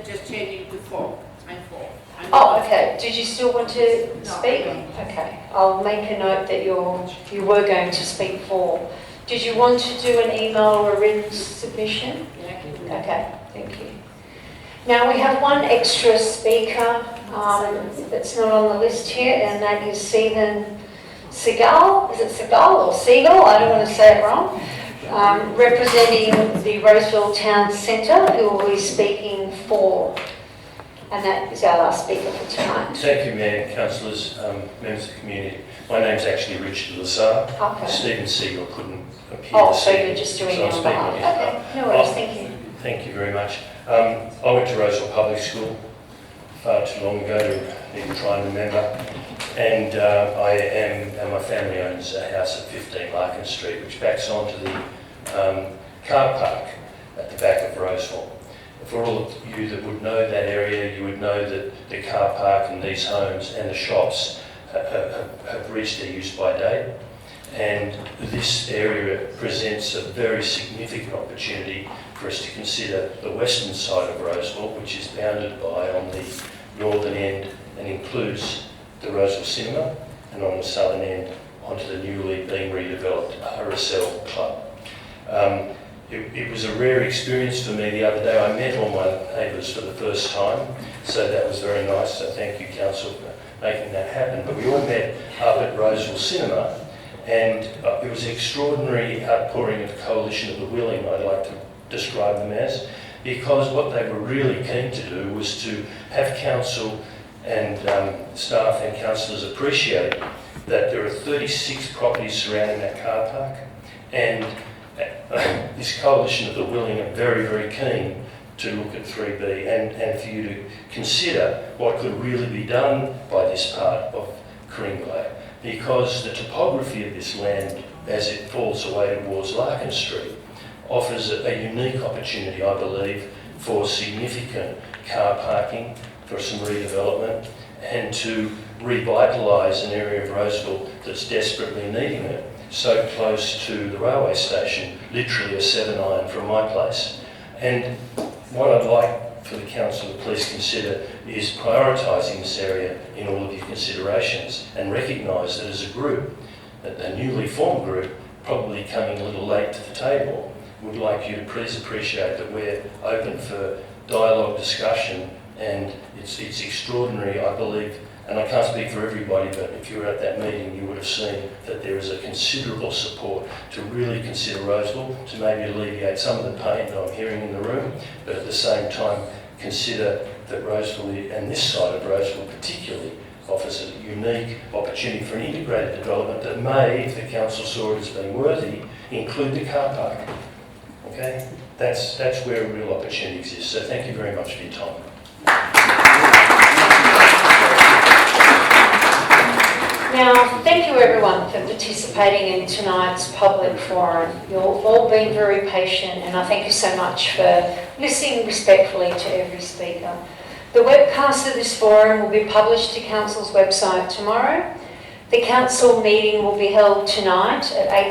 just changing to 4. I'm 4. Oh, okay. Did you still want to speak? Okay. I'll make a note that you were going to speak for. Did you want to do an email or a written submission? Okay, thank you. Now we have one extra speaker that's not on the list here, and that is Stephen Segal. Is it Segal or Seagal? I don't want to say it wrong. Representing the Roseville Town Centre, who will be speaking for, and that is our last speaker for tonight. Thank you, Mayor, councillors, members of the community. My name's actually Richard Lazar. Okay. Stephen Seagal couldn't appear Oh, this so evening, you're just doing so it I'm on speaking behalf. on his behalf. Okay, no worries, thank you. Thank you very much. I went to Roseville Public School far too long ago to even try and remember, and my family owns a house at 15 Larkin Street, which backs onto the car park at the back of Roseville. For all of you that would know that area, you would know that the car park and these homes and the shops have reached their use by date, and this area presents a very significant opportunity for us to consider the western side of Roseville, which is bounded by on the northern end and includes the Roseville Cinema, and on the southern end onto the newly being redeveloped RSL Club. It was a rare experience for me the other day. I met all my neighbours for the first time, so that was very nice. So thank you, Council, for making that happen. But we all met up at Roseville Cinema, and it was an extraordinary outpouring of the coalition of the willing, I'd like to describe them as, because what they were really keen to do was to have council and staff and councillors appreciate that there are 36 properties surrounding that car park, and this coalition of the willing are very, very keen to look at 3B and for you to consider what could really be done by this part of Ku-ring-gai, because the topography of this land as it falls away towards Larkin Street offers a unique opportunity, I believe, for significant car parking, for some redevelopment, and to revitalise an area of Roseville that's desperately needing it, so close to the railway station, literally a 7-iron from my place. And what I'd like for the council to please consider is prioritising this area in all of your considerations, and recognise that as a group, a newly formed group, probably coming a little late to the table, would like you to please appreciate that we're open for dialogue, discussion, and it's extraordinary, I believe, and I can't speak for everybody, but if you were at that meeting, you would have seen that there is a considerable support to really consider Roseville, to maybe alleviate some of the pain that I'm hearing in the room, but at the same time consider that Roseville, and this side of Roseville particularly, offers a unique opportunity for an integrated development that may, if the council saw it as being worthy, include the car park. Okay? That's where a real opportunity exists. So thank you very much for your time. Now, thank you everyone for participating in tonight's public forum. You've all been very patient, and I thank you so much for listening respectfully to every speaker. The webcast of this forum will be published to Council's website tomorrow. The Council meeting will be held tonight at 8:30